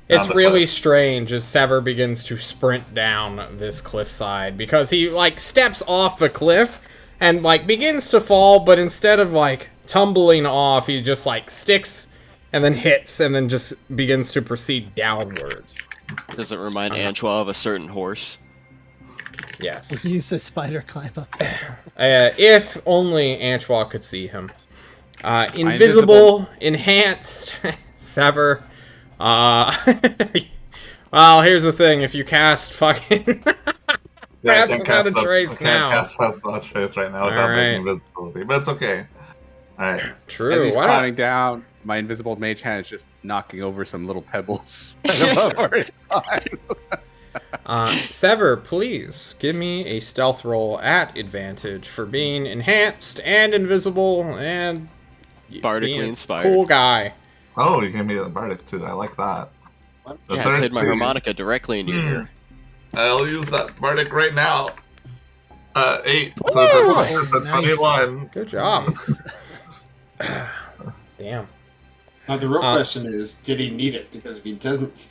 It's the really cliff. strange as Sever begins to sprint down this cliffside because he like steps off the cliff and like begins to fall, but instead of like tumbling off, he just like sticks and then hits and then just begins to proceed downwards. Does it remind Antoine of a certain horse? Yes. Use the spider climb up there. If only Antoine could see him. Invisible, enhanced, Sever. Well, here's the thing: if you cast fucking Yeah, I Pass can't without a cast trace I now. can't cast Pass without a trace right now without Alright. making invisibility, but it's okay. Alright. True. as he's Why don't- climbing down, my invisible mage hand is just knocking over some little pebbles right above where he's flying. Sever, please give me a stealth roll at advantage for being enhanced and invisible and Bardically being a inspired. cool guy. Oh, you gave me a bardic too. I like that. The Yeah, I third played my two. harmonica directly in your ear. I'll use that bardic right now. 8. So Woo! it's a Nice. 21. Good job. Nice. Damn. Now the real question is, did he need it? Because if he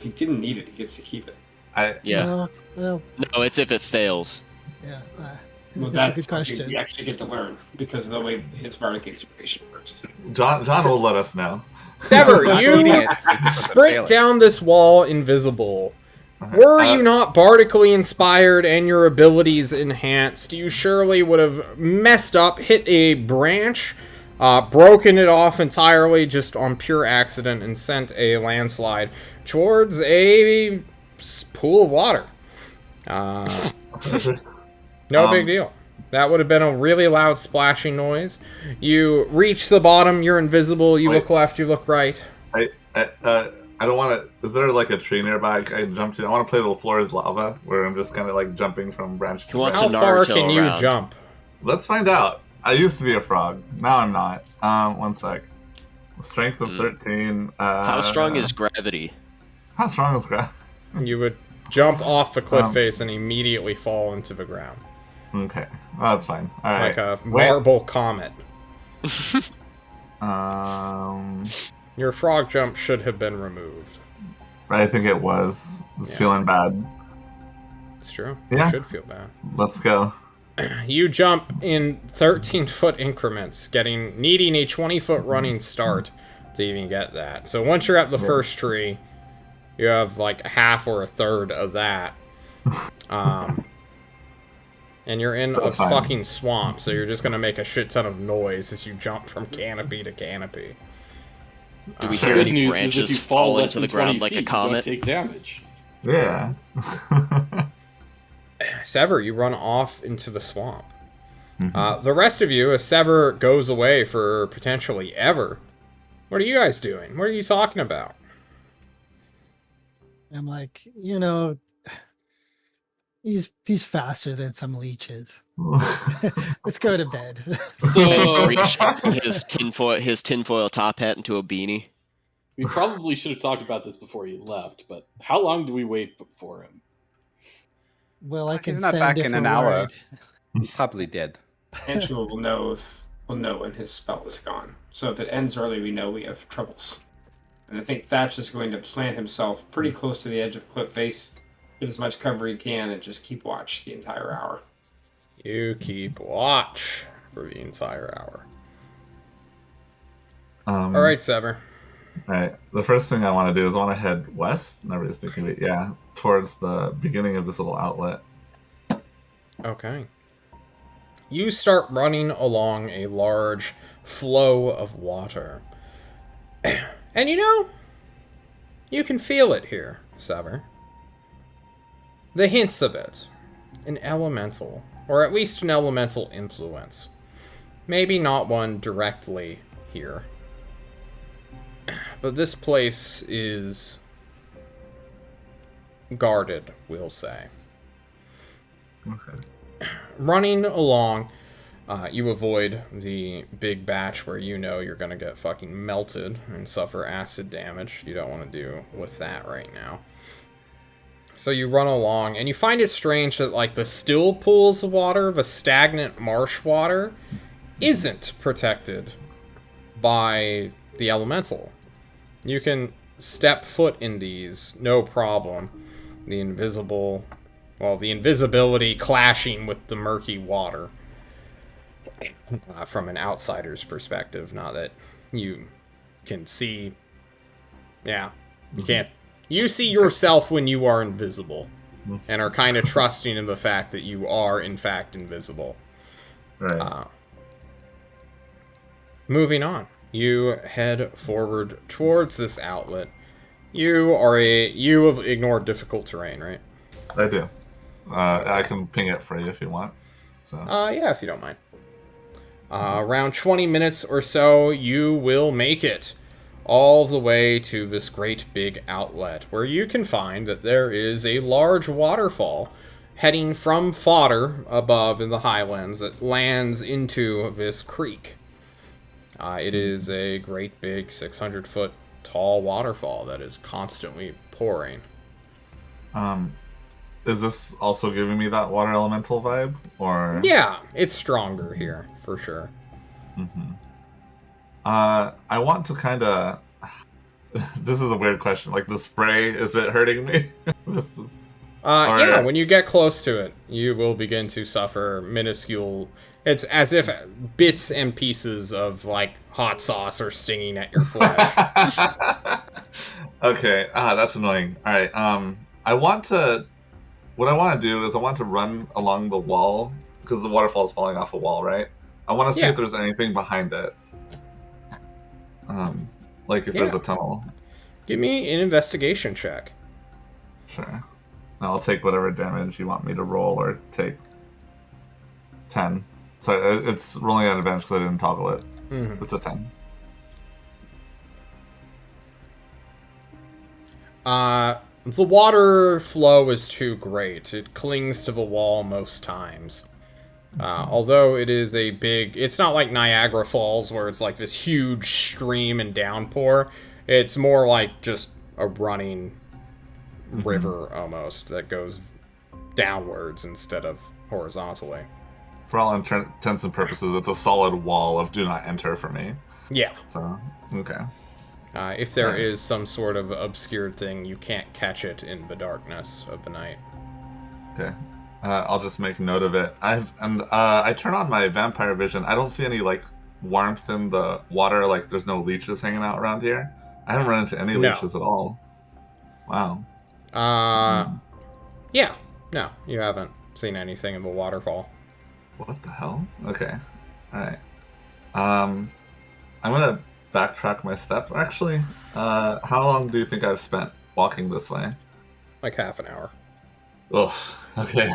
didn't need it, he gets to keep it. Yeah. Well, No, it's if it fails. yeah. Well, That's a good something question. we actually get to learn because of the way his bardic inspiration works. John will let us know. Sever, Not you needing it, it's just the sprint failing. down this wall invisible. Were you not bardically inspired and your abilities enhanced, you surely would have messed up, hit a branch, broken it off entirely just on pure accident, and sent a landslide towards a pool of water. No big deal. That would have been a really loud splashing noise. You reach the bottom, you're invisible, you Wait. look left, you look right. I don't want to. Is there like a tree nearby I can jump to? I want to play the floor is lava, where I'm just kind of like jumping from branch He to wants How branch. to far Naruto can you around. jump? Let's find out. I used to be a frog. Now I'm not. One sec. Strength of 13. How strong is gravity? How strong is grass? You would jump off the cliff Um, face and immediately fall into the ground. Okay, well, that's fine. All right. Like a Wait. marble comet. Um, Your frog jump should have been removed. I think it was. It's Yeah. feeling bad. It's true. Yeah. You should feel bad. Let's go. You jump in 13-foot increments, needing a 20-foot running start to even get that. So once you're at the first tree, you have like a half or a third of that. And you're in a That's fine. fucking swamp, so you're just gonna make a shit ton of noise as you jump from canopy to canopy. Do we Sure. hear Good any news is branches if you fall fall less into the than 20 ground like feet, a you don't comet? take damage. Yeah. Sever, you run off into the swamp. Mhm. The rest of you, as Sever goes away for potentially ever, what are you guys doing? What are you talking about? I'm like, he's faster than some leeches. Let's go to bed. He's So reshaping his tinfoil top hat into a beanie. We probably should have talked about this before you left, but how long do we wait for him? Well, I can He's not send back if in we're an hour. worried. He's probably dead. Angela will know when his spell is gone. So if it ends early, we know we have troubles. And I think Thatch is going to plant himself pretty close to the edge of the cliff face, get as much cover he can, and just keep watch the entire hour. You keep watch for the entire hour. All right, Sever. Alright, the first thing I want to do is I want to head west. And everybody's thinking, wait, yeah, towards the beginning of this little outlet. Okay. You start running along a large flow of water. And you know, you can feel it here, Sever. The hints of it. An elemental, or at least an elemental influence. Maybe not one directly here. But this place is guarded, we'll say. Okay. Running along, you avoid the big batch where you know you're going to get fucking melted and suffer acid damage. You don't want to do with that right now. So you run along, and you find it strange that, like, the still pools of water, the stagnant marsh water, isn't protected by the elemental. You can step foot in these, no problem. The invisibility clashing with the murky water. From an outsider's perspective, not that you can see. Yeah, you can't. You see yourself when you are invisible, and are kind of trusting in the fact that you are, in fact, invisible. Right. Moving on. You head forward towards this outlet. You have ignored difficult terrain, right? I do. I can ping it for you if you want. So. Yeah, if you don't mind. Around 20 minutes or so, you will make it all the way to this great big outlet, where you can find that there is a large waterfall heading from fodder above in the highlands that lands into this creek. It is a great big 600-foot tall waterfall that is constantly pouring. Is this also giving me that water elemental vibe, or? Yeah, it's stronger here for sure. Mm-hmm. I want to kind of. This is a weird question. Like the spray, is it hurting me? Yeah, when you get close to it, you will begin to suffer minuscule. It's as if bits and pieces of, like, hot sauce are stinging at your flesh. Okay, that's annoying. Alright, I want to... What I want to do is I want to run along the wall, because the waterfall is falling off a wall, right? I want to see if there's anything behind it. Like if there's a tunnel. Give me an investigation check. Sure. I'll take whatever damage you want me to roll, or take 10. So it's rolling at advantage because I didn't toggle it. Mm-hmm. It's a 10. The water flow is too great. It clings to the wall most times. Although it is a big... It's not like Niagara Falls where it's like this huge stream and downpour. It's more like just a running river almost that goes downwards instead of horizontally. For all intents and purposes, it's a solid wall of do not enter for me. Yeah. So, okay. If there is some sort of obscured thing, you can't catch it in the darkness of the night. Okay. I'll just make note of it. I turn on my vampire vision. I don't see any, like, warmth in the water. Like, there's no leeches hanging out around here. I haven't run into any leeches at all. Wow. Yeah. No, you haven't seen anything in the waterfall. What the hell? Okay. Alright. I'm gonna backtrack my step. Actually, how long do you think I've spent walking this way? Like half an hour. Ugh. Okay.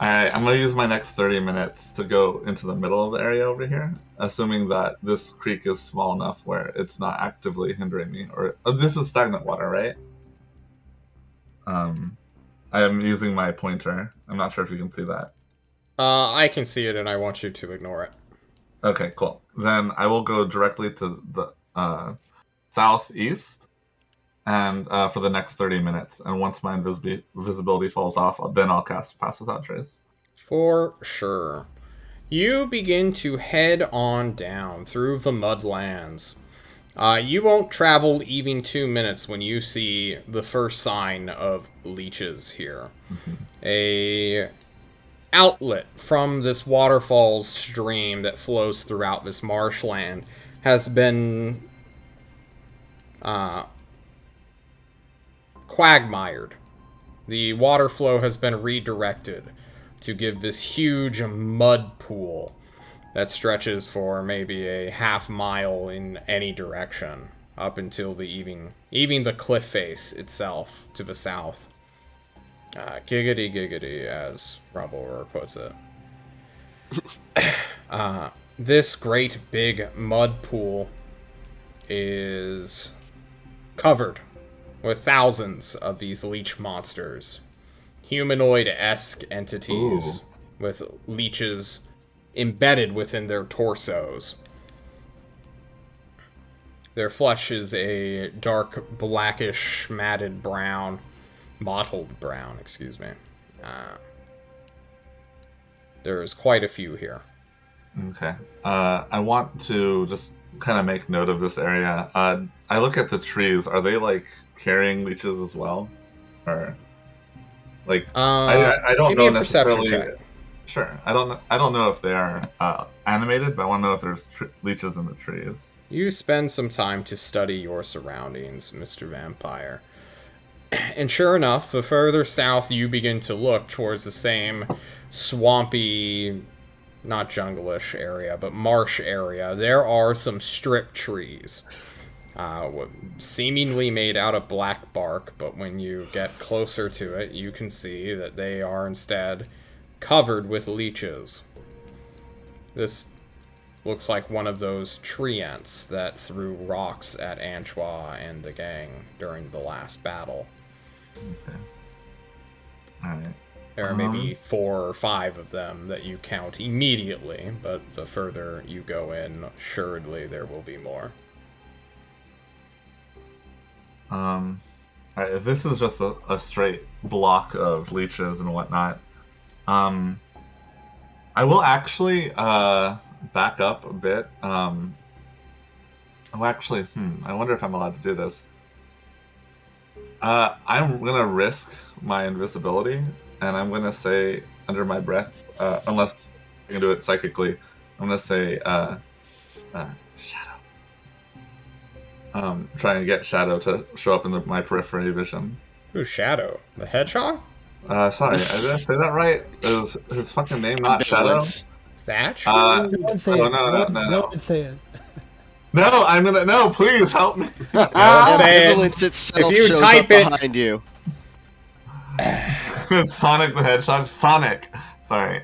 Alright, I'm gonna use my next 30 minutes to go into the middle of the area over here, assuming that this creek is small enough where it's not actively hindering me. Or this is stagnant water, right? I am using my pointer. I'm not sure if you can see that. I can see it, and I want you to ignore it. Okay, cool. Then I will go directly to the southeast, and for the next 30 minutes. And once my invisibility falls off, then I'll cast Pass Without Trace. For sure. You begin to head on down through the Mudlands. You won't travel even 2 minutes when you see the first sign of leeches here. A outlet from this waterfall's stream that flows throughout this marshland has been quagmired. The water flow has been redirected to give this huge mud pool that stretches for maybe a half mile in any direction up until even the cliff face itself to the south. Giggity giggity, as Rumbleroar puts it. This great big mud pool is covered with thousands of these leech monsters. Humanoid-esque entities with leeches embedded within their torsos. Their flesh is a dark, blackish, matted brown. Mottled brown, excuse me. There's quite a few here. Okay. I want to just kind of make note of this area. I look at the trees. Are they like carrying leeches as well, or like I don't give me know a perception necessarily. check. Sure. I don't know if they are animated, but I want to know if there's leeches in the trees. You spend some time to study your surroundings, Mr. Vampire. And sure enough, the further south you begin to look towards the same swampy, not jungle-ish area, but marsh area, there are some strip trees. Seemingly made out of black bark, but when you get closer to it, you can see that they are instead covered with leeches. This looks like one of those tree ants that threw rocks at Anchois and the gang during the last battle. Okay. Alright. There are maybe 4 or 5 of them that you count immediately, but the further you go in, assuredly there will be more. Alright, if this is just a straight block of leeches and whatnot, I will actually back up a bit. I wonder if I'm allowed to do this. I'm gonna risk my invisibility, and I'm gonna say under my breath, unless I can do it psychically, I'm gonna say Shadow. Trying to get Shadow to show up in my periphery vision. Who's Shadow? The hedgehog? Sorry, did I say that right? Is his fucking name not Shadow? Thatch? Don't say it. No. Don't say it. No, please help me. Ambivalence itself if you shows type up it- behind you. It's Sonic the Hedgehog. Sonic. Sorry.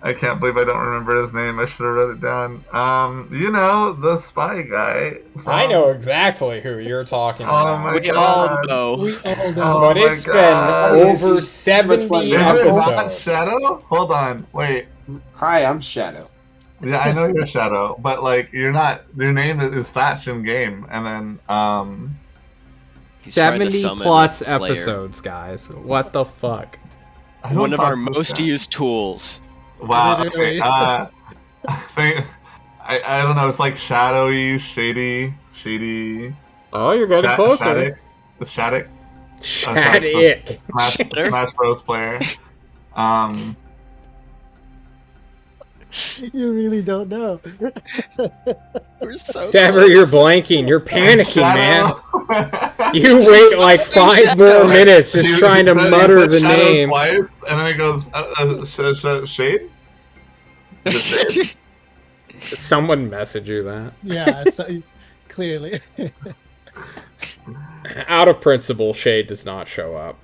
I can't believe I don't remember his name. I should have wrote it down. The spy guy. I know exactly who you're talking about. my We all God. know. We all know. Oh But my it's God. been This over is 70 much like- Is it not episodes. Shadow? Hold on. Wait. Hi, I'm Shadow. Yeah, I know you're Shadow, but like you're not. Your name is Thatch in game, and then He's trying to 70 summon plus a player. episodes, guys. What the fuck? I don't One of talk our to most Shadow. used tools. Wow. Literally. Okay. I don't know. It's like shadowy, shady. Oh, you're getting closer. Shattuck. The Shattuck. Shattuck. Smash Bros player. You really don't know. We're so Sever, close. you're blanking. You're panicking, man. man. You wait like Just say 5 Shadow. more minutes just trying to mutter the Shadow name. twice, and then it goes shade. Is it Shade? Did someone message you that? Yeah, so, clearly. Out of principle, Shade does not show up.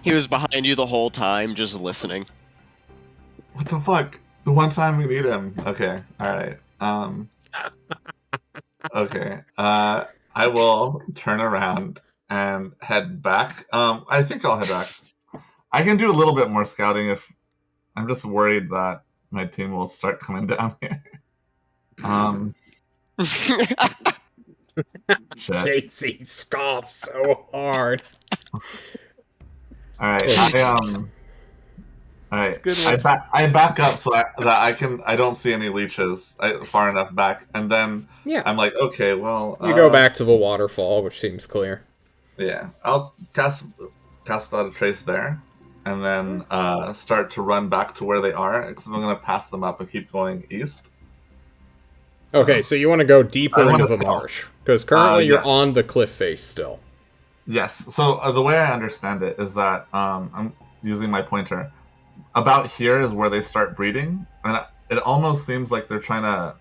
He was behind you the whole time, just listening. What the fuck? The one time we need him. Okay. All right. Okay. I will turn around and head back. I think I'll head back. I can do a little bit more scouting if I'm just worried that my team will start coming down here. Shit. JC scoffs so hard. All right, all right. good I one. back up so that I don't see any leeches far enough back, and then Yeah. I'm like, okay, well, You go back to the waterfall, which seems clear. Yeah, I'll cast out a trace there, and then start to run back to where they are. Because I'm gonna pass them up and keep going east. Okay, so you want to go deeper I into wanna the south. marsh. Because currently you're yes. on the cliff face still. Yes. So the way I understand it is that I'm using my pointer. About here is where they start breeding, and it almost seems like they're trying to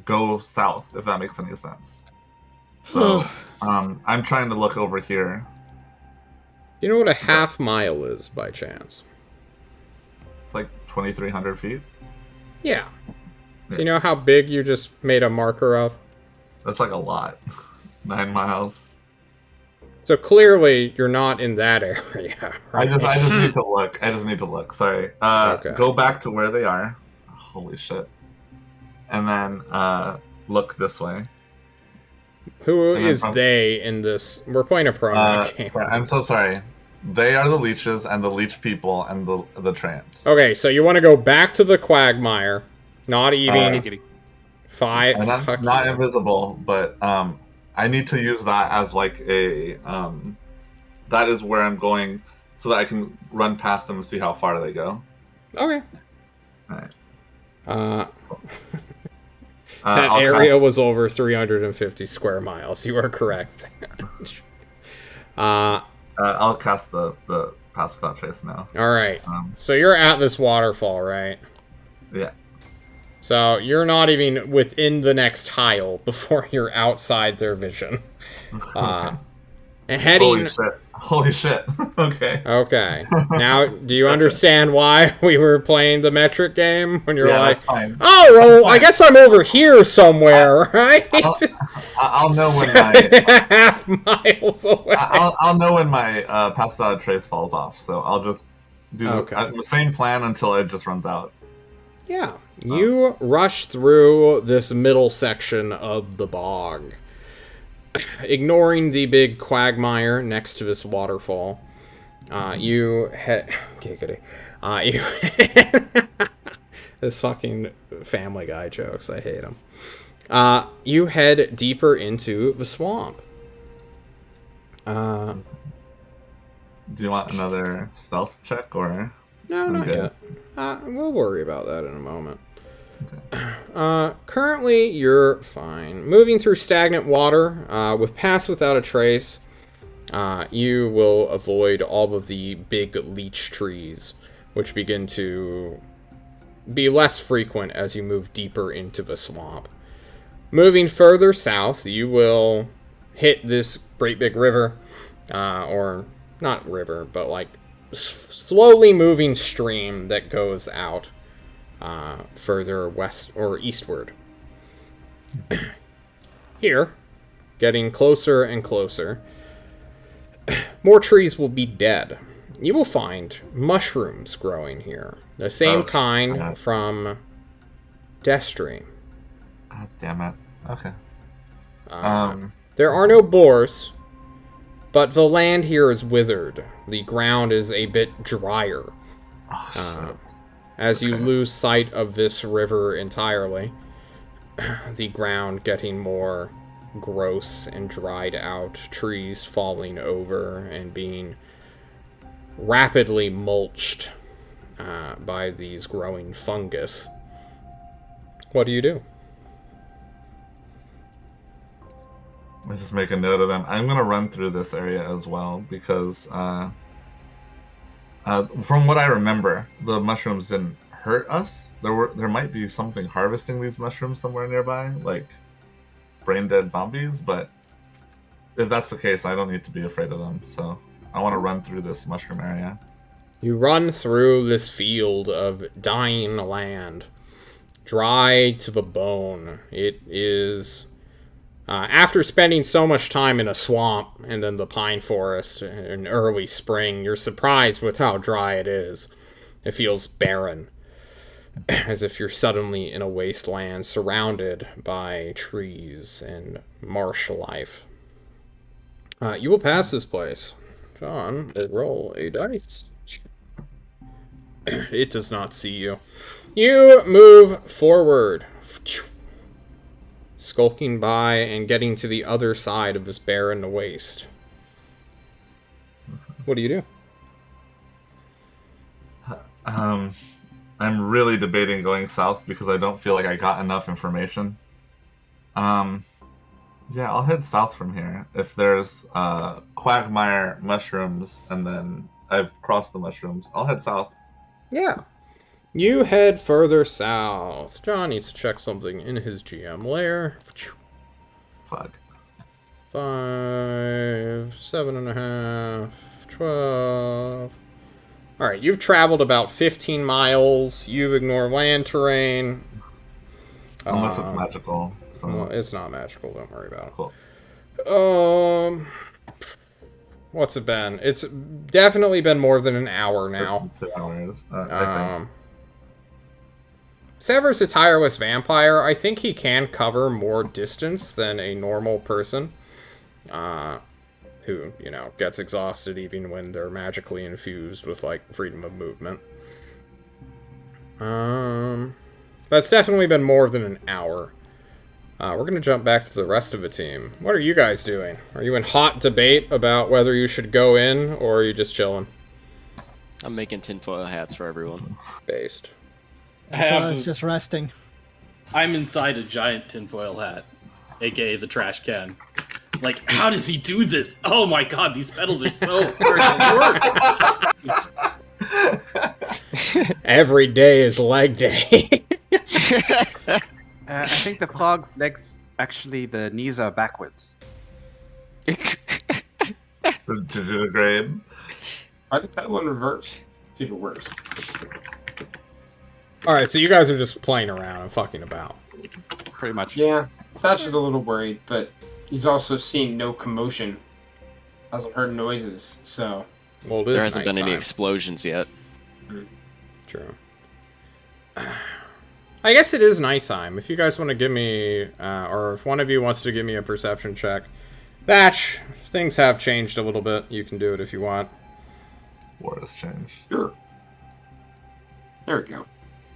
go south, if that makes any sense. So I'm trying to look over here. You know what a half mile is, by chance? It's like 2,300 feet. Yeah. Do you know how big you just made a marker of? That's like a lot. 9 miles. So clearly you're not in that area. Right? I just need to look. I just need to look. Sorry. Okay. Go back to where they are. Holy shit. And then look this way. Who And then is they in this? We're playing a promo game. I'm so sorry. They are the leeches and the leech people and the trans. Okay, so you want to go back to the quagmire. Not even Kidding. 5. And I'm Fuck not you. invisible, but I need to use that as like a that is where I'm going so that I can run past them and see how far they go. Okay. Alright. That I'll area cast- was over 350 square miles. You are correct. I'll cast the pass without trace now. All right. Um, So you're at this waterfall, right? Yeah. So you're not even within the next tile before you're outside their vision. And heading. Holy shit. Okay. Okay. Now, do you understand why we were playing the metric game? When you're Yeah, like, that's fine. oh, well, I fine. guess I'm over here somewhere, right? I'll know when 7.5 miles away. I'll know when my pass without trace falls off. So I'll just do the same plan until it just runs out. Yeah. You rush through this middle section of the bog, ignoring the big quagmire next to this waterfall. You head... you... This fucking Family Guy jokes. I hate them. You head deeper into the swamp. Do you want another stealth check or? No, not Okay. yet. We'll worry about that in a moment. Currently, you're fine. Moving through stagnant water, with Pass Without a Trace, you will avoid all of the big leech trees, which begin to be less frequent as you move deeper into the swamp. Moving further south, you will hit this great big river, or not river, but like slowly moving stream that goes out further west or eastward. Here, getting closer and closer, more trees will be dead. You will find mushrooms growing here, the same kind from Destry. God damn it. Okay. There are no boars, but the land here is withered. The ground is a bit drier. As you lose sight of this river entirely, the ground getting more gross and dried out, trees falling over and being rapidly mulched by these growing fungus. What do you do? Let me just make a note of them. I'm gonna run through this area as well because from what I remember, the mushrooms didn't hurt us. There might be something harvesting these mushrooms somewhere nearby, like brain dead zombies. But if that's the case, I don't need to be afraid of them. So I want to run through this mushroom area. You run through this field of dying land, dry to the bone. It is... after spending so much time in a swamp and then the pine forest in early spring, you're surprised with how dry it is. It feels barren. as if you're suddenly in a wasteland surrounded by trees and marsh life. You will pass this place. John, roll a dice. It does not see you. You move forward, skulking by and getting to the other side of this barren waste. What do you do? I'm really debating going south because I don't feel like I got enough information. Yeah, I'll head south from here. If there's quagmire mushrooms and then I've crossed the mushrooms, I'll head south. Yeah. You head further south. John needs to check something in his GM lair. Fuck. 5, 7.5, 12. Alright, you've traveled about 15 miles. You ignore land terrain. Unless it's magical. So. Well, it's not magical, don't worry about it. Cool. What's it been? It's definitely been more than an hour now. 2 hours, I think. Sever's a tireless vampire. I think he can cover more distance than a normal person. Who, gets exhausted even when they're magically infused with, freedom of movement. That's definitely been more than an hour. We're going to jump back to the rest of the team. What are you guys doing? Are you in hot debate about whether you should go in, or are you just chilling? I'm making tinfoil hats for everyone. Based. I was just resting. I'm inside a giant tinfoil hat, aka the trash can. Like, how does he do this? Oh my god, these pedals are so hard to work. Every day is leg day. I think the frog's legs, actually, the knees are backwards. Did you agree? Try the pedal in reverse. See if it works. Alright, so you guys are just playing around and fucking about. Pretty much. Yeah, Thatch is a little worried, but he's also seeing no commotion. Hasn't heard noises, so... Well, it is There hasn't been any nighttime. explosions yet. True. I guess it is nighttime. If you guys want to give me, or if one of you wants to give me a perception check. Thatch, things have changed a little bit. You can do it if you want. War has changed. Sure. There we go.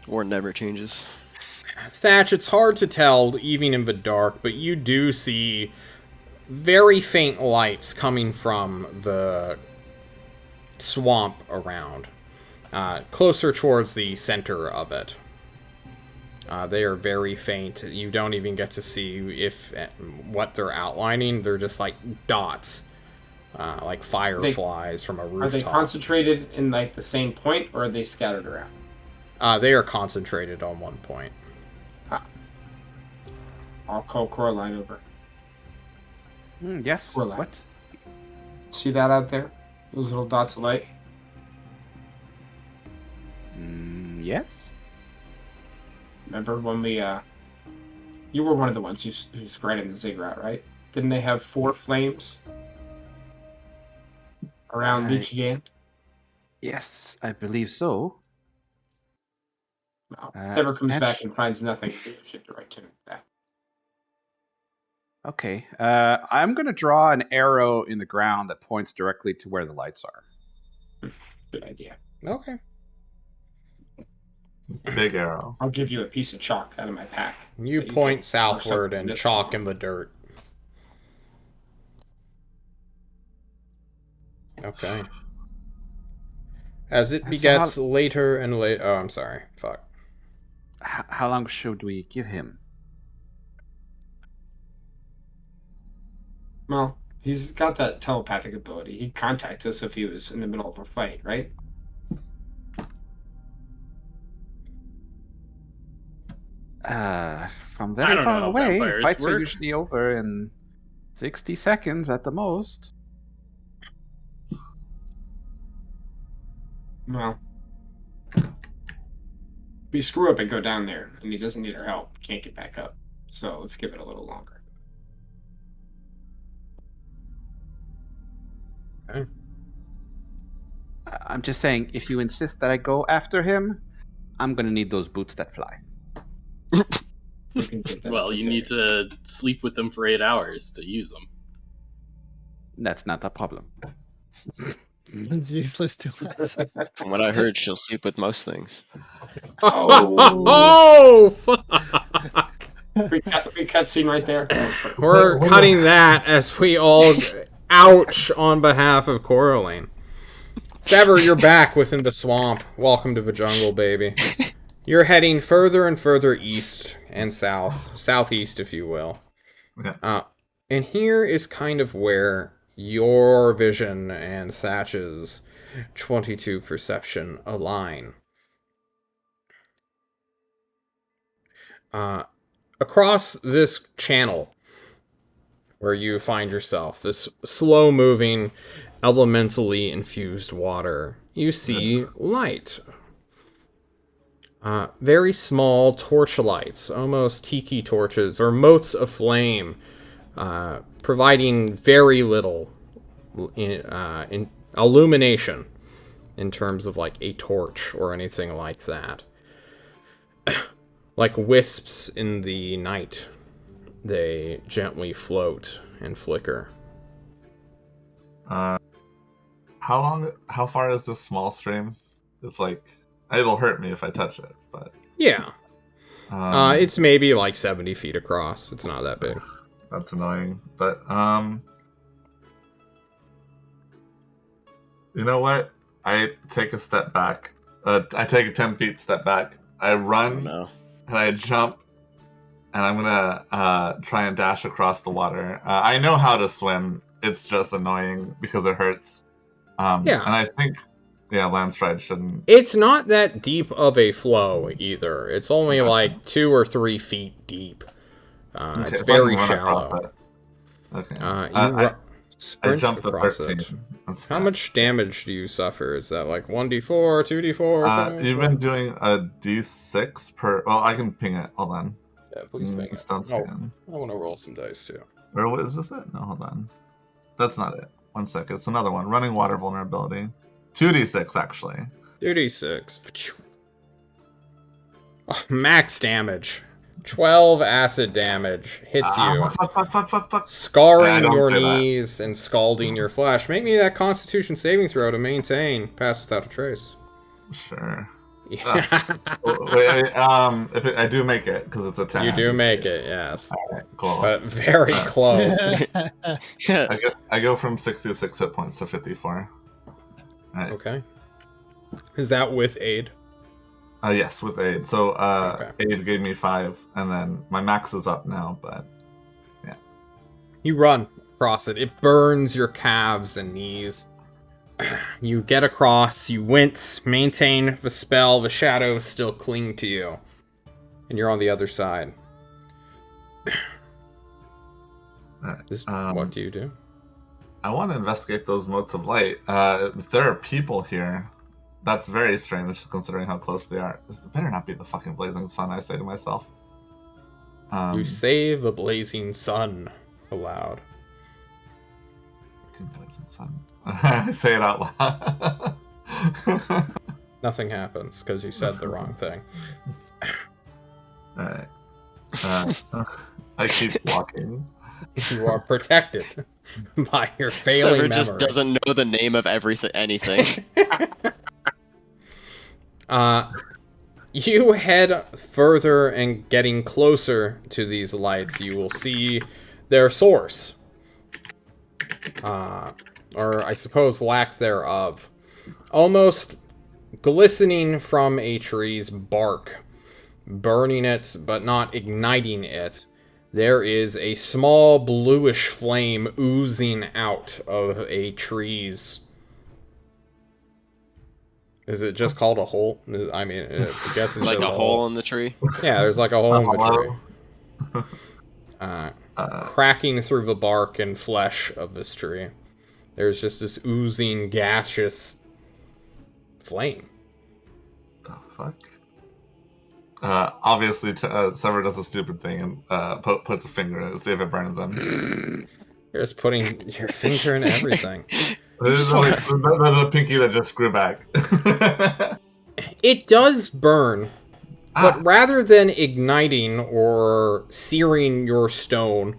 Or never changes. Thatch, it's hard to tell even in the dark, but you do see very faint lights coming from the swamp around. Closer towards the center of it. They are very faint. You don't even get to see what they're outlining. They're just like dots, like fireflies from a rooftop. Are they concentrated in the same point, or are they scattered around? They are concentrated on one point. I'll call Coraline over. Yes. Coraline. What? See that out there? Those little dots of light? Yes. Remember when we, you were one of the ones who scratched the ziggurat, right? Didn't they have 4 flames around Michigan? Yes, I believe so. No. Sever comes and back and finds nothing. You should direct him back. Okay. I'm going to draw an arrow in the ground that points directly to where the lights are. Good idea. Okay. Big arrow. I'll give you a piece of chalk out of my pack. You so point can southward mark and this chalk one. in the dirt. Okay. As it So begets later and later. Oh, I'm sorry. Fuck. How long should we give him? Well, he's got that telepathic ability. He'd contact us if he was in the middle of a fight, right? From I very don't far know how away, vampires fights are work. usually over in 60 seconds at the most. Well, if we screw up and go down there, and he doesn't need our help, can't get back up. So let's give it a little longer. I'm just saying, if you insist that I go after him, I'm gonna need those boots that fly. We can take that Well, you need to sleep with them for 8 hours to use them. That's not a problem. It's useless to us. From what I heard, she'll sleep with most things. Oh, fuck. Big cutscene right there. We're cutting that as we all ouch on behalf of Coraline. Sever, you're back within the swamp. Welcome to the jungle, baby. You're heading further and further east and southeast, if you will. Okay. And here is kind of where your vision and Thatch's 22 perception align. Across this channel where you find yourself, this slow-moving, elementally infused water, you see light. Very small torchlights, almost tiki torches, or motes of flame, providing very little in illumination in terms of like a torch or anything like that. Like wisps in the night, they gently float and flicker. How far is this small stream? It's like, it'll hurt me if I touch it, but... Yeah. It's maybe like 70 feet across. It's not that big. That's annoying, but, you know what? I take a step back. I take a 10 feet step back. I run, No. and I jump, and I'm gonna try and dash across the water. I know how to swim. It's just annoying because it hurts. Yeah. And I think, Landstride shouldn't... It's not that deep of a flow either. It's only like 2 or 3 feet deep. Okay, It's so I can very run across shallow. it. Okay. I sprint jumped to across 13. it. That's How fine. much damage do you suffer? Is that like 1d4, 2d4, or something? You've been doing a d6 per... Well, I can ping it. Hold on. Yeah, please ping it. Stone scan. I want to roll some dice too. Or what is this it? No, hold on. That's not it. 1 second. It's another one. Running water vulnerability. 2d6, actually. 2d6. Oh, max damage. 12 acid damage hits you, Fuck. scarring I don't your say that. knees and scalding your flesh. Make me that Constitution saving throw to maintain. Pass without a trace. Sure. Yeah. I do make it, because it's a 10. You do make it, yes. Alright, cool. But very close. I go from 66 hit points to 54. Alright. Okay. Is that with aid? Yes, with aid. So, Okay. aid gave me 5, and then my max is up now, but... You run across it. It burns your calves and knees. You get across, you wince, maintain the spell, the shadows still cling to you. And you're on the other side. Alright, What do you do? I want to investigate those motes of light. If there are people here, that's very strange considering how close they are. This better not be the fucking blazing sun, I say to myself. You say the blazing sun aloud. Fucking blazing sun. I say it out loud. Nothing happens because you said the wrong thing. Alright. I keep walking. You are protected by your failing Sever memory. just doesn't know the name of anything. You head further and getting closer to these lights, you will see their source. Or I suppose lack thereof. Almost glistening from a tree's bark. Burning it, but not igniting it. There is a small bluish flame oozing out of a tree's... Is it just called a hole? I mean, I guess it's Like just a hole in the tree. Yeah, there's like a hole in the tree. Cracking through the bark and flesh of this tree. There's just this oozing, gaseous flame. The fuck? Obviously, Sever does a stupid thing and puts a finger in it to see if it burns him. You're just putting your finger in everything. There's the pinky that just grew back. It does burn, but Ah. rather than igniting or searing your stone,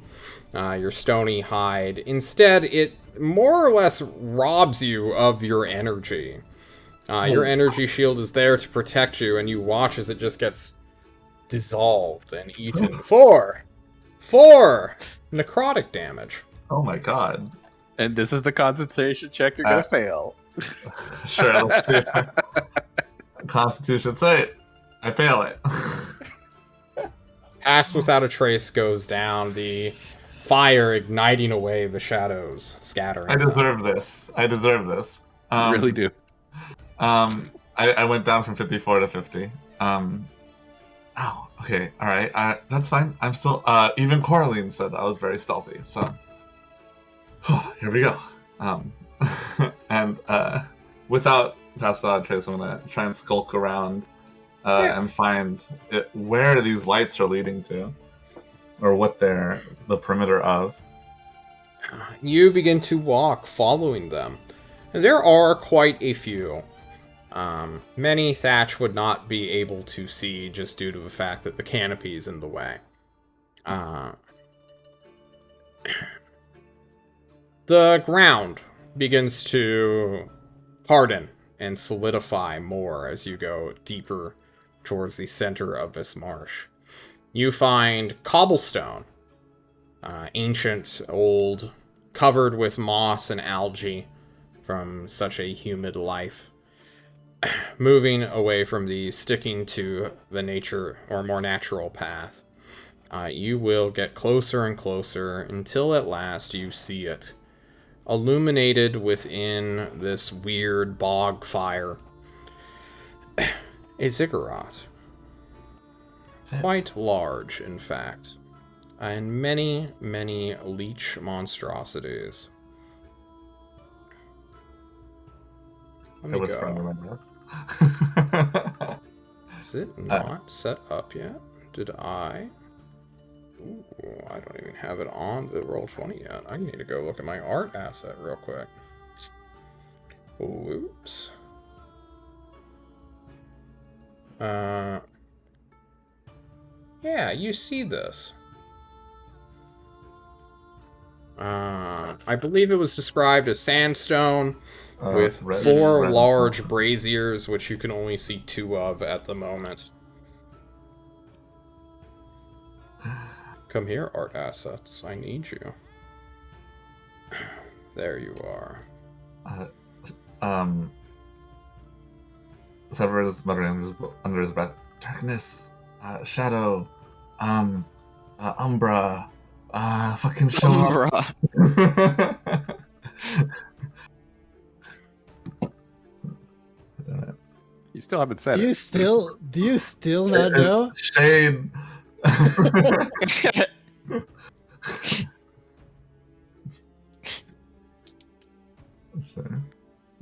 your stony hide, instead it more or less robs you of your energy. Your energy shield is there to protect you, and you watch as it just gets dissolved and eaten. Four necrotic damage. Oh my god. And this is the concentration check you're gonna fail. Sure, let's see if Constitution save. I fail it. Pass without a trace goes down, the fire igniting away the shadows, scattering. I deserve this. I deserve this. You really do. I went down from 54 to 50. Oh, okay, alright. That's fine. I'm still, even Coraline said I was very stealthy, so. Here we go. And, without Pass Without a Trace, I'm gonna try and skulk around, and find where these lights are leading to. Or what they're the perimeter of. You begin to walk, following them. And there are quite a few. Many Thatch would not be able to see just due to the fact that the canopy is in the way. The ground begins to harden and solidify more as you go deeper towards the center of this marsh. You find cobblestone, ancient, old, covered with moss and algae from such a humid life. Moving away from the sticking to the nature or more natural path, you will get closer and closer until at last you see it. Illuminated within this weird bog fire, a ziggurat. Quite large, in fact, and many, many leech monstrosities. Let me go. Is it not set up yet? Did I? Ooh, I don't even have it on the Roll20 yet. I need to go look at my art asset real quick. Whoops. Yeah, you see this. I believe it was described as sandstone with four large braziers, which you can only see 2 of at the moment. Come here, art assets. I need you. There you are. Severus muttering under his breath. Darkness, shadow, umbra, fucking show up. You still haven't said Do it. you still not know? Shade.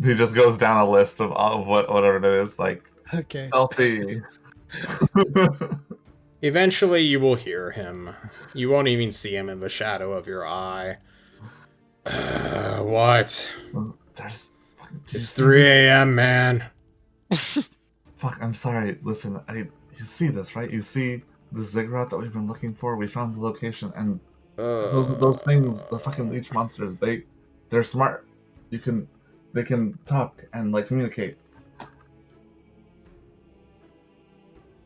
He just goes down a list of whatever it is, like Okay. healthy. Eventually you will hear him. You won't even see him in the shadow of your eye. What? It's 3 a.m., man. Fuck, I'm sorry. Listen, you see this, right? You see the ziggurat that we've been looking for? We found the location, and those things, the fucking leech monsters, they're smart. They can talk and, like, communicate.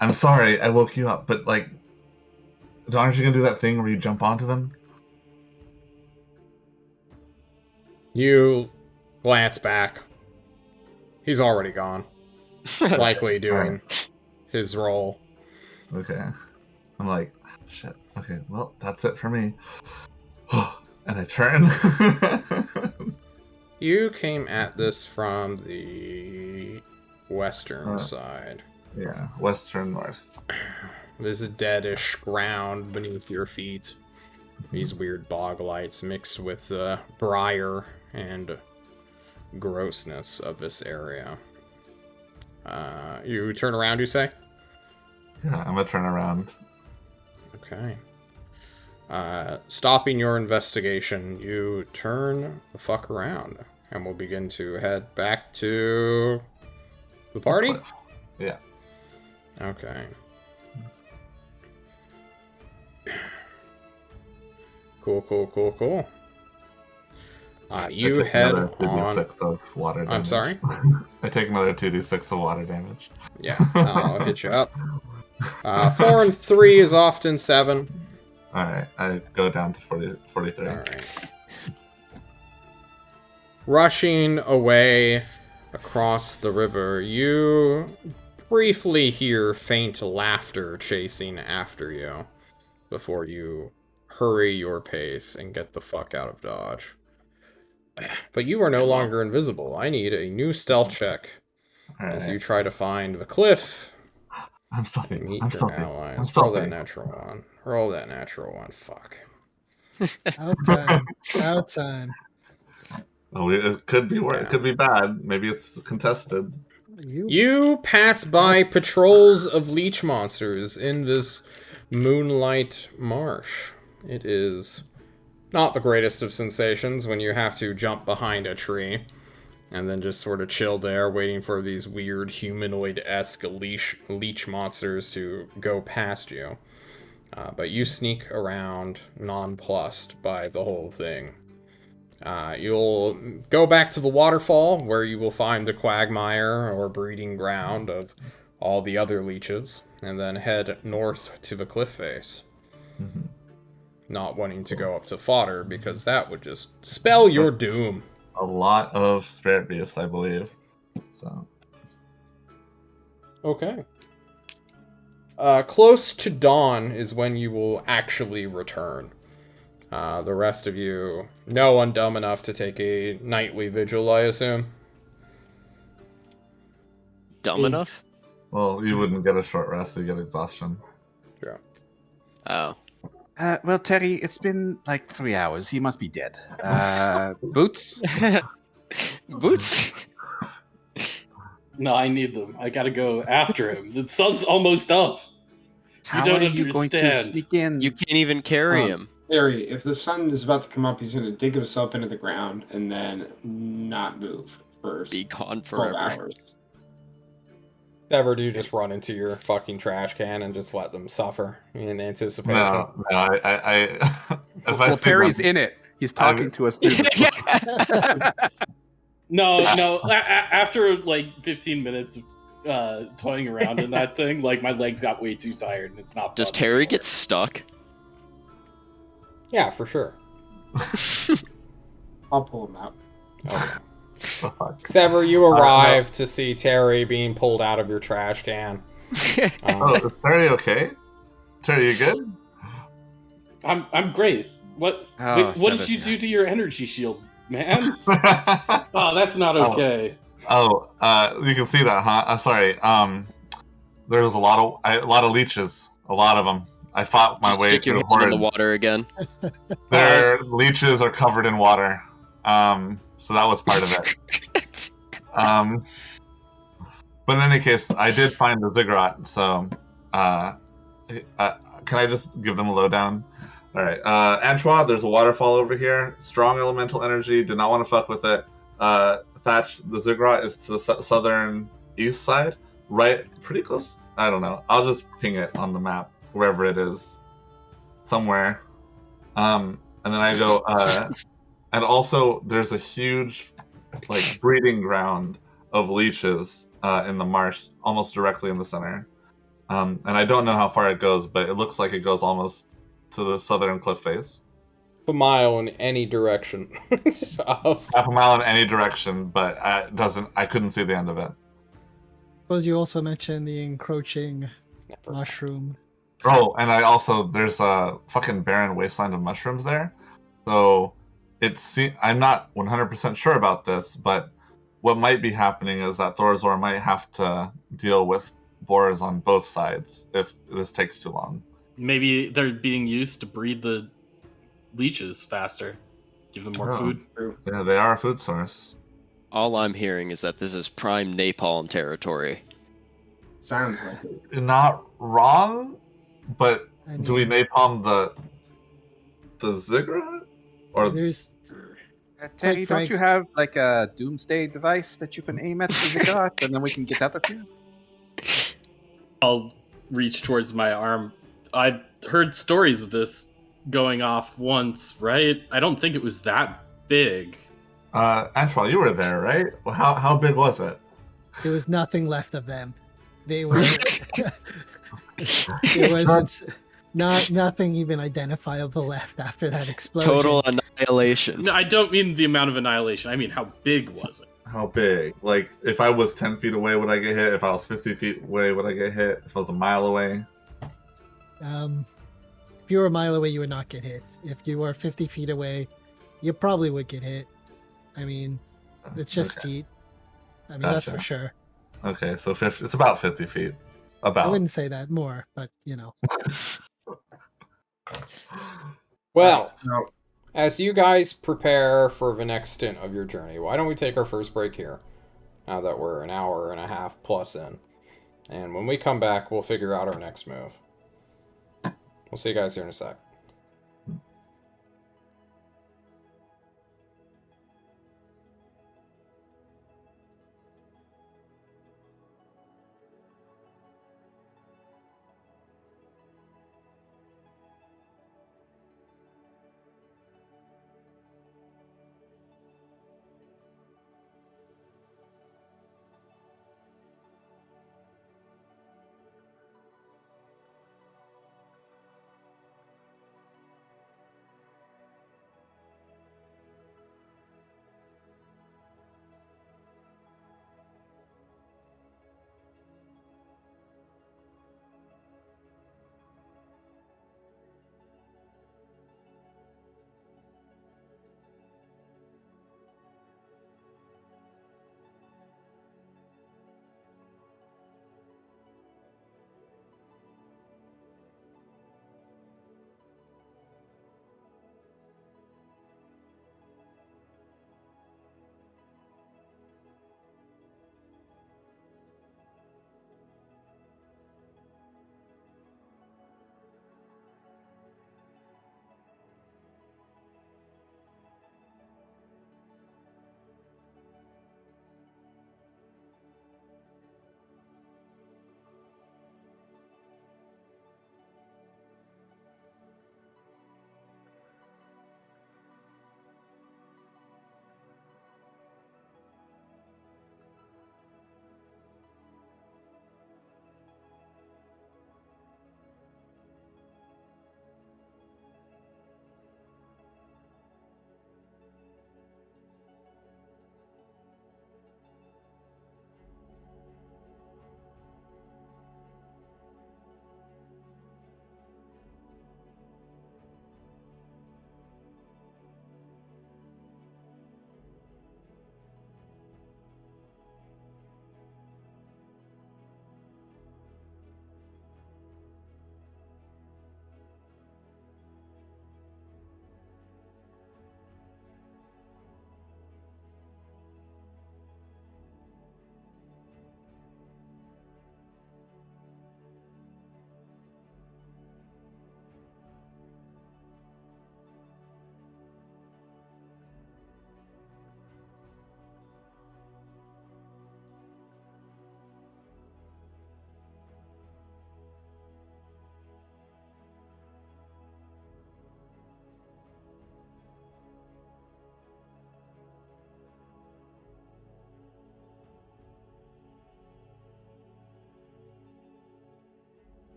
I'm sorry I woke you up, but, like, aren't you gonna do that thing where you jump onto them? You glance back. He's already gone. Likely doing his role. Okay. I'm like, shit. Okay, well, that's it for me. And I turn. You came at this from the western side. Yeah, western north. There's a deadish ground beneath your feet. These weird bog lights mixed with the briar and grossness of this area. You turn around, you say? Yeah, I'm gonna turn around. Okay. Stopping your investigation, you turn the fuck around, and we'll begin to head back to the party. Yeah. Okay. Cool. You take head another on. 2d6 of water damage. I'm sorry? I take another 2d6 of water damage. Yeah, I'll hit you up. 4 and 3 is often 7. Alright, I go down to 43. Alright. Rushing away across the river, you briefly hear faint laughter chasing after you before you hurry your pace and get the fuck out of Dodge. But you are no longer invisible. I need a new stealth check as you try to find the cliff I'm stealthy. and meet I'm your stealthy. allies. I'm Roll stealthy. that natural one. Roll that natural one. Fuck. Out time. Oh, it could be worse. Yeah. It could be bad. Maybe it's contested. You pass by patrols of leech monsters in this moonlight marsh. It is not the greatest of sensations when you have to jump behind a tree and then just sort of chill there waiting for these weird humanoid-esque leech monsters to go past you. But you sneak around nonplussed by the whole thing. You'll go back to the waterfall, where you will find the quagmire or breeding ground of all the other leeches, and then head north to the cliff face. Mm-hmm. Not wanting to go up to fodder, because that would just spell your doom. A lot of spirit beasts, I believe. So. Okay. Close to dawn is when you will actually return. The rest of you, no one dumb enough to take a nightly vigil, I assume. Dumb enough? Well, you wouldn't get a short rest, you get exhaustion. Yeah. Oh. Well, Terry, it's been like 3 hours. He must be dead. Boots? Boots? No, I need them. I gotta go after him. The sun's almost up. How don't are you going to understand. sneak in? You can't even carry him. Harry, if the sun is about to come up, he's going to dig himself into the ground and then not move for Be gone 12 forever. hours. Ever do you just run into your fucking trash can and just let them suffer in anticipation? No, I if I Well, see Terry's them, in it. He's talking to us through the No. After like 15 minutes of toying around in that thing, like my legs got way too tired, and it's not. Does fun Terry anymore. get stuck? Yeah, for sure. I'll pull him out. Okay. oh, fuck. Sever, you arrive to see Terry being pulled out of your trash can. Oh, is Terry okay? Terry, you good? I'm great. What? Oh, what did Seven, you yeah. do to your energy shield, man? Oh, that's not okay. You can see that, huh? Sorry. There's a lot of leeches. A lot of them. I fought my Just way stick your through hand in the horde. water again. Their leeches are covered in water. So that was part of it. But in any case, I did find the ziggurat. So, can I just give them a lowdown? All right, Antoine, there's a waterfall over here. Strong elemental energy. Did not want to fuck with it. Thatch, the ziggurat is to the southern east side, right? Pretty close. I don't know. I'll just ping it on the map wherever it is, somewhere. And then I go. And also, there's a huge, like, breeding ground of leeches in the marsh, almost directly in the center. And I don't know how far it goes, but it looks like it goes almost to the southern cliff face. A mile in any direction. Half a mile in any direction, but I couldn't see the end of it. Suppose you also mentioned the encroaching mushroom. Oh, and there's a fucking barren wasteland of mushrooms there. So I'm not 100% sure about this, but what might be happening is that Thorazor might have to deal with boars on both sides if this takes too long. Maybe they're being used to breed the leeches faster. Give them more Oh. food. Yeah, they are a food source. All I'm hearing is that this is prime napalm territory. Sounds like it. You're not wrong, but I do we mean, napalm the ziggurat? Or There's Terry, Quite don't frank- you have like a doomsday device that you can aim at the ziggurat, and then we can get out of here? I'll reach towards my arm. I heard stories of this going off once, right? I don't think it was that big. Antwal, you were there, right? Well, how big was it? There was nothing left of them. They were. There was nothing even identifiable left after that explosion. Total annihilation. No, I don't mean the amount of annihilation. I mean, how big was it? How big? Like, if I was 10 feet away, would I get hit? If I was 50 feet away, would I get hit? If I was a mile away? If you were a mile away, you would not get hit. If you were 50 feet away, you probably would get hit. I mean, it's just Okay. feet. I mean, that's Gotcha. for sure. Okay, so it's about 50 feet. About. I wouldn't say that more, but Well, No. as you guys prepare for the next stint of your journey, why don't we take our first break here? Now that we're an hour and a half plus in. And when we come back, we'll figure out our next move. We'll see you guys here in a sec.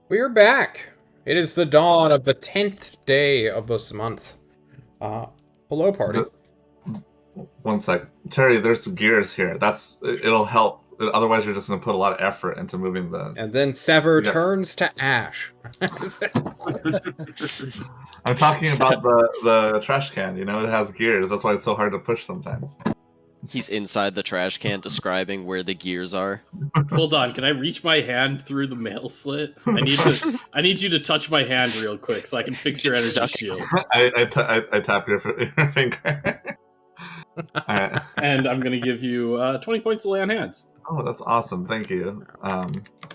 We're back. It is the dawn of the 10th day of this month. Hello, party. One sec, Terry. There's gears here. It'll help. Otherwise, you're just gonna put a lot of effort into moving the. And then Sever Yeah. turns to ash. I'm talking about the trash can. It has gears. That's why it's so hard to push sometimes. He's inside the trash can describing where the gears are. Hold on, can I reach my hand through the mail slit? I need you to touch my hand real quick so I can fix your energy Stuck. shield. I tap your finger. All right. And I'm gonna give you 20 points to lay on hands. Oh, that's awesome. Thank you.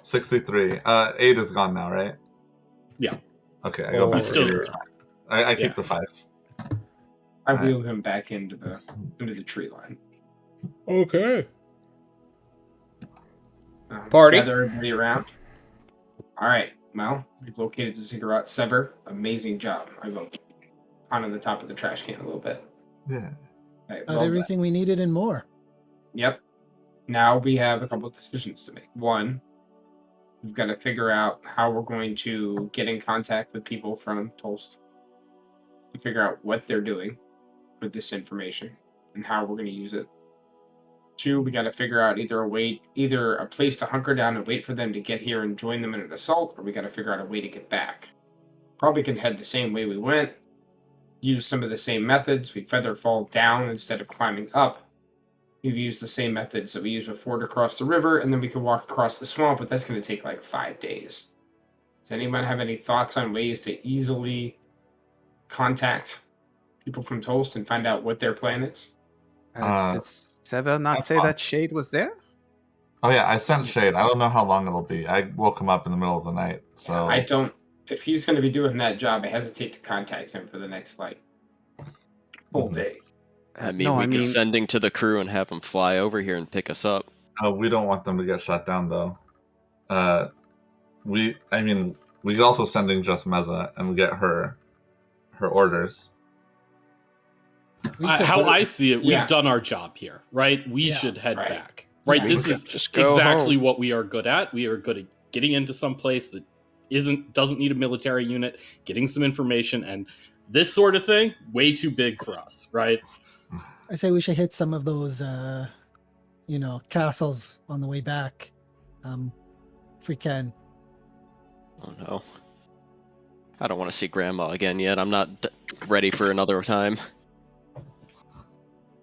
63. 8 is gone now, right? Yeah. Okay, I go back He's still to there. I keep Yeah. the 5. I wheel him back into the tree line. Okay. Party. Gather everybody around. All right, Mal, we've located the cigarette. Sever, amazing job. I go on the top of the trash can a little bit. Yeah. Right, Got well everything we needed and more. done. Yep. Now we have a couple of decisions to make. One, we've got to figure out how we're going to get in contact with people from Toast to figure out what they're doing with this information and how we're going to use it. 2, we got to figure out either a place to hunker down and wait for them to get here and join them in an assault, or we got to figure out a way to get back. Probably can head the same way we went, use some of the same methods. We feather fall down instead of climbing up. We've used the same methods that we used before to cross the river, and then we could walk across the swamp, but that's going to take like 5 days. Does anyone have any thoughts on ways to easily contact people from Toast and find out what their plan is? Did Sever not that's say fine. that Shade was there? Oh yeah, I sent Shade. I don't know how long it'll be. I woke him up in the middle of the night. So I don't. If he's going to be doing that job, I hesitate to contact him for the next whole Mhm. day. I mean, we could sending to the crew and have them fly over here and pick us up. we don't want them to get shut down though. We could also sending just Meza and get her orders. How I see it, Yeah. we've done our job here, right? We Yeah. should head Right. back. Right? Yeah. This We is could just go exactly home. what we are good at. We are good at getting into some place that doesn't need a military unit, getting some information, and this sort of thing, way too big for us, right? I say we should hit some of those, castles on the way back, if we can. Oh no. I don't want to see Grandma again yet. I'm not ready for another time.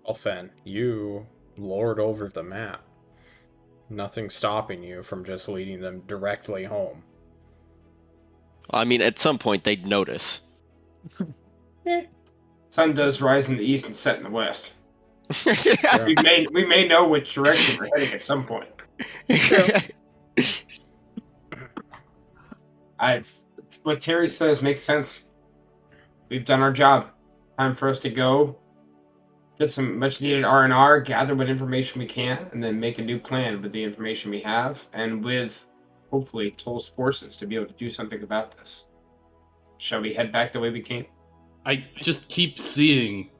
Elfen, you lord over the map. Nothing stopping you from just leading them directly home. I mean, at some point they'd notice. Sun does rise in the east and set in the west. Yeah. We may know which direction we're heading at some point. What Terry says makes sense. We've done our job. Time for us to go get some much needed R&R, gather what information we can, and then make a new plan with the information we have, and with hopefully Toll's forces to be able to do something about this. Shall we head back the way we came? I just keep seeing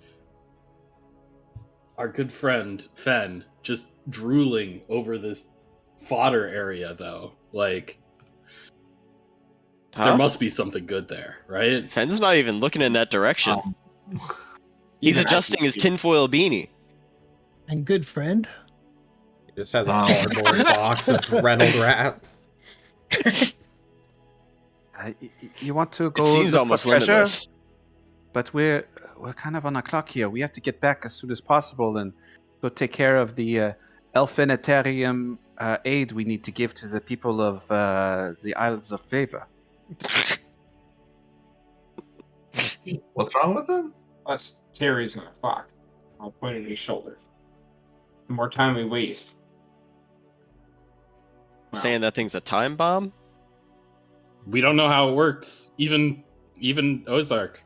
our good friend Fen just drooling over this fodder area, though. Like, there must be something good there, right? Fenn's not even looking in that direction. He's Even I adjusting can his see. tinfoil beanie. And good friend. He just has a cardboard box of Reynolds Rat. You want to go It seems look almost for treasure? limitless. But we're kind of on a clock here. We have to get back as soon as possible and go take care of the Elfinitarium aid we need to give to the people of the Isles of Favor. What's wrong with him? Plus, Terry's on the clock. I'll point at his shoulder. The more time we waste. Wow. Saying that thing's a time bomb? We don't know how it works. Even Ozark.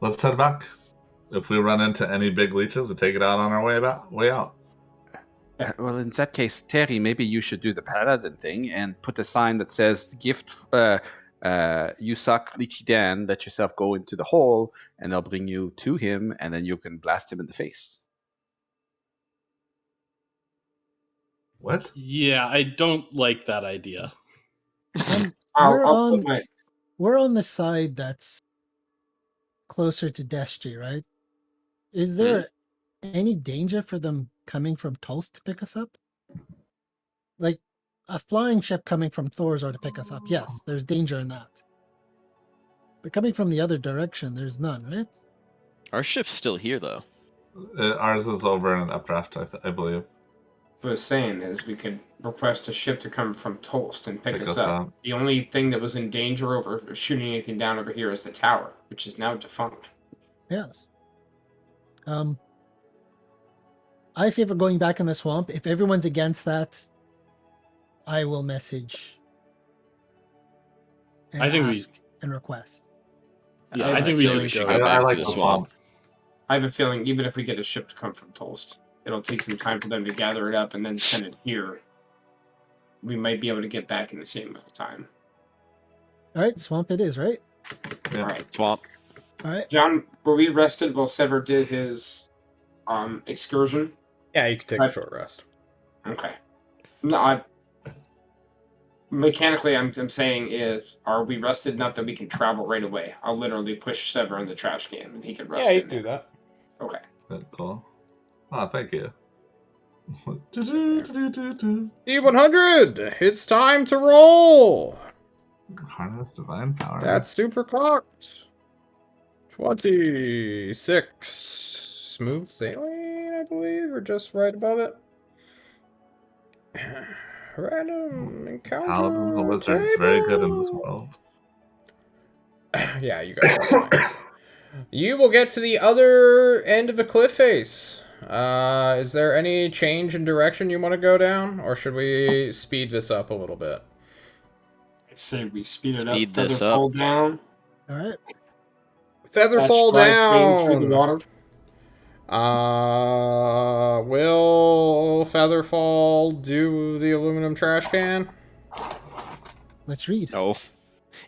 Let's head back. If we run into any big leeches, we take it out on our way out. Well, in that case, Terry, maybe you should do the paladin thing and put a sign that says "Gift, you suck, Leechy Dan. Let yourself go into the hole, and they'll bring you to him, and then you can blast him in the face." What? Yeah, I don't like that idea. I'll put my We're on the side that's closer to Destry, right? Is there any danger for them coming from Tulst to pick us up? Like a flying ship coming from Thorzor to pick us up, yes, there's danger in that. But coming from the other direction, there's none, right? Our ship's still here, though. Ours is over in an updraft, I believe. what I was saying is we could request a ship to come from Tolst and pick Pick us us up. up. The only thing that was in danger over shooting anything down over here is the tower, which is now defunct. Yes. I favor going back in the swamp. If everyone's against that, I will message and I think ask and request. Yeah, I I think we feel just we should go. go I back like to the the swamp. I have a feeling even if we get a ship to come from Tolst, it'll take some time for them to gather it up and then send it here. We might be able to get back in the same amount of time. All right, swamp it is, right? Yeah. All right. Swamp. All right. John, were we rested while Sever did his excursion? Yeah, you can take a short rest. Okay. No, mechanically, I'm saying are we rested enough that we can travel right away? I'll literally push Sever in the trash can and he can rest Yeah, you in can do there. that. Okay. Good, cool. Oh, thank you. Do-do-do-do-do-do. D100! It's time to roll! Harness divine power. That's super cocked. 26. Smooth sailing, I believe, or just right above it. Random encounter. Paladins and wizards very good in this world. Yeah, you guys are fine. You will get to the other end of the cliff face. Is there any change in direction you want to go down, or should we speed this up a little bit? I'd say we speed it Speed up. this Feather up. fall down. All right. Feather Catch fall drive trains through the down. water. Will Featherfall do the aluminum trash can? Let's read. No.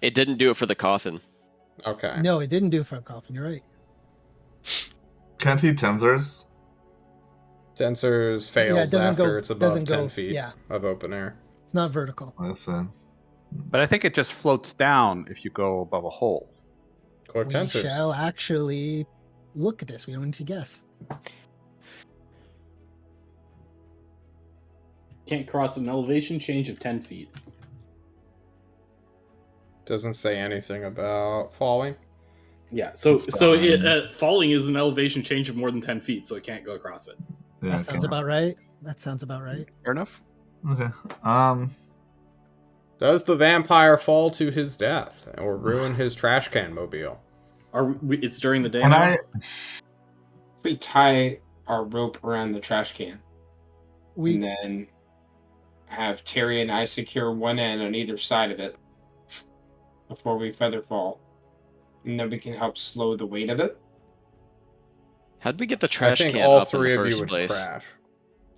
It didn't do it for the coffin. Okay. No, it didn't do for a coffin. You're right. Can't he tensors? Tensors Yeah, fails it doesn't after go- it's above doesn't 10 go- feet yeah. of open air. It's not vertical. Listen. But I think it just floats down if you go above a hole. Quick We tensors. shall actually look at this. We don't need to guess. Can't cross an elevation change of 10 feet. Doesn't say anything about falling. Yeah, so falling is an elevation change of more than 10 feet, so it can't go across it. Yeah, That sounds okay. about right. That sounds about right. Fair enough. Okay. Does the vampire fall to his death or ruin his trash can mobile? It's during the day Can now? I? If we tie our rope around the trash can and We then have Terry and I secure one end on either side of it before we feather fall, and then we can help slow the weight of it. How'd we get the I trash think can all up in three the of you first would place? crash.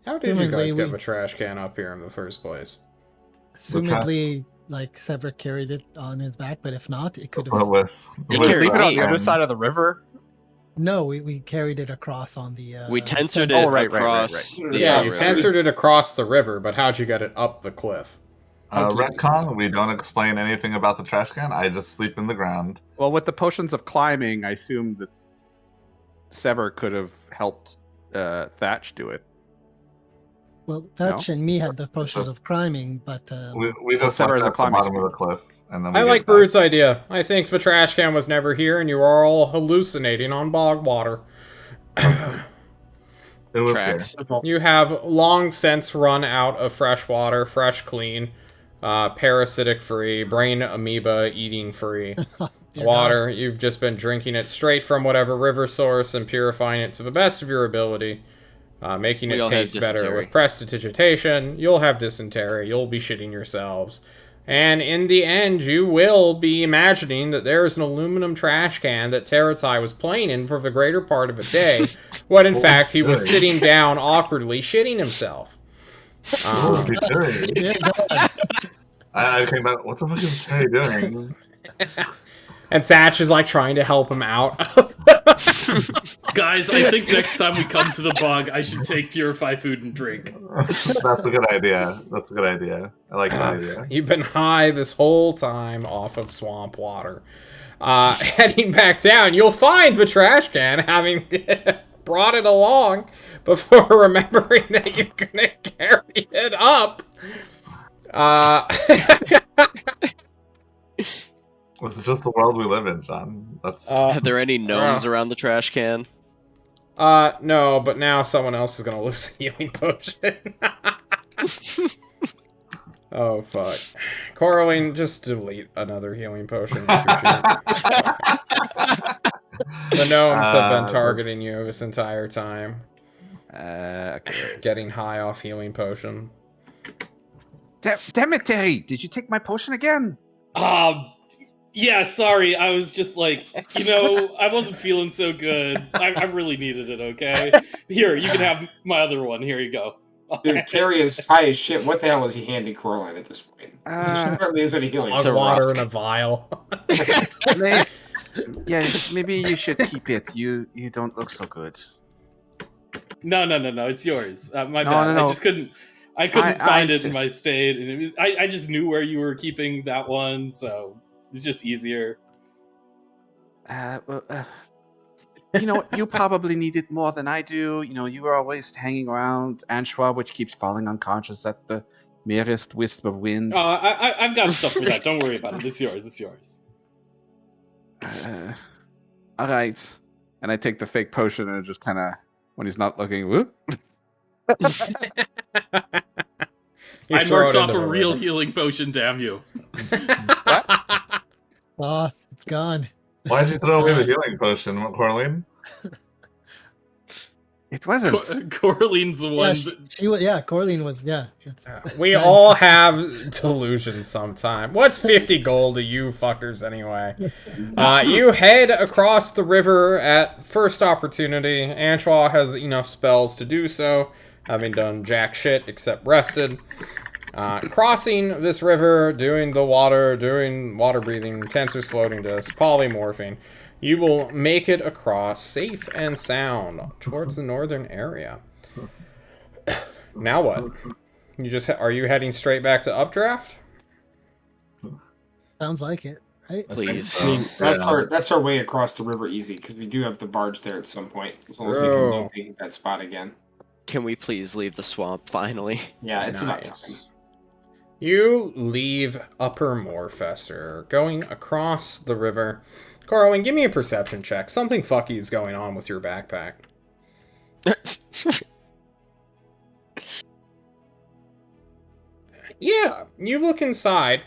How did you Presumably guys get we- the trash can up here in the first place? assumedly like Sever carried it on his back, but if not, it could But have. with He Would you carried leave it on the me. other side of the river? No, we carried it across on the. We tensored tensor. it Oh, right, across right. the Yeah, you river. tensored it across the river, but how'd you get it up the cliff? retcon, we don't explain anything about the trash can. I just sleep in the ground. Well, with the potions of climbing, I assume that Sever could have helped Thatch do it. Well, Thatch and me had the potions of climbing, but We just Sever left is it a at the climbing bottom of the speed. cliff, and then we I get like back. Brood's idea. I think the trash can was never here and you are all hallucinating on bog water. It was Tracks. You have long since run out of fresh water, fresh, clean, parasitic free, brain amoeba eating free dear water. You've just been drinking it straight from whatever river source and purifying it to the best of your ability, making We it all have taste better. dysentery. With prestidigitation, you'll have dysentery, you'll be shitting yourselves. And in the end, you will be imagining that there's an aluminum trash can that Teratai was playing in for the greater part of a day, when in fact he was sitting down awkwardly shitting himself. Oh, Terry. Dear God. I came back. What the fuck is Terry doing? And Thatch is like trying to help him out. Guys, I think next time we come to the bog, I should take Purify Food and Drink. That's a good idea. That's a good idea. I like that idea. You've been high this whole time off of swamp water. Heading back down, you'll find the trash can having brought it along before remembering that you're gonna carry it up. This is just the world we live in, John. That's Are there any gnomes around the trash can? No, but now someone else is gonna lose a healing potion. Oh, fuck. Coraline, just delete another healing potion. If you're shooting. The gnomes have been targeting you this entire time. Okay. Getting high off healing potion. Damn it, Terry! Did you take my potion again? Yeah, sorry. I was just like, I wasn't feeling so good. I really needed it, okay? Here, you can have my other one. Here you go. Dude, Terry is high as shit. What the hell is he handing Coraline at this point? He certainly isn't a healing. Of water in a vial. Maybe you should keep it. You don't look so good. No. It's yours. My No, bad. no. I just couldn't. I couldn't find it in insist. my state, and it was. I just knew where you were keeping that one, so it's just easier. You probably need it more than I do. You are always hanging around Anchois, which keeps falling unconscious at the merest wisp of wind. I've got stuff for that. Don't worry about it. It's yours. It's yours. All right. And I take the fake potion and just kind of, when he's not looking, whoop. I marked off a real healing potion. Damn you! Oh, it's gone. Why'd you throw away the healing potion, Coraline? It wasn't. Coraline's the one. Coraline was, We all have delusions sometime. What's 50 gold to you fuckers anyway? You head across the river at first opportunity. Antoine has enough spells to do so, having done jack shit except rested. Crossing this river, doing water breathing, tensors floating disc, polymorphing. You will make it across safe and sound towards the northern area. Now what? Are you heading straight back to Updraft? Sounds like it, right? Please. I mean, that's our way across the river easy, because we do have the barge there at some point. As long as we can locate that spot again. Can we please leave the swamp finally? Yeah, it's about time. You leave Upper Moorfester, going across the river. Carlin, give me a perception check. Something fucky is going on with your backpack. Yeah, you look inside,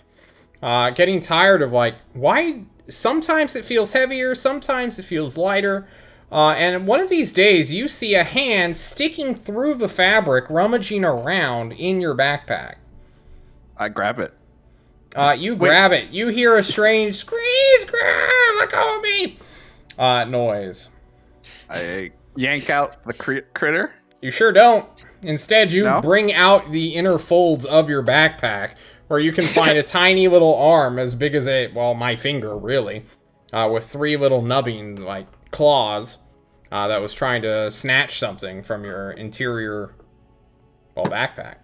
getting tired of why sometimes it feels heavier, sometimes it feels lighter. And one of these days, you see a hand sticking through the fabric, rummaging around in your backpack. I grab it. You grab it. You hear a strange squeeze, let go of me noise. I yank out the critter. You sure don't. Instead, you bring out the inner folds of your backpack, where you can find a tiny little arm as big as my finger, really, with 3 little nubbing, claws, that was trying to snatch something from your interior, backpack,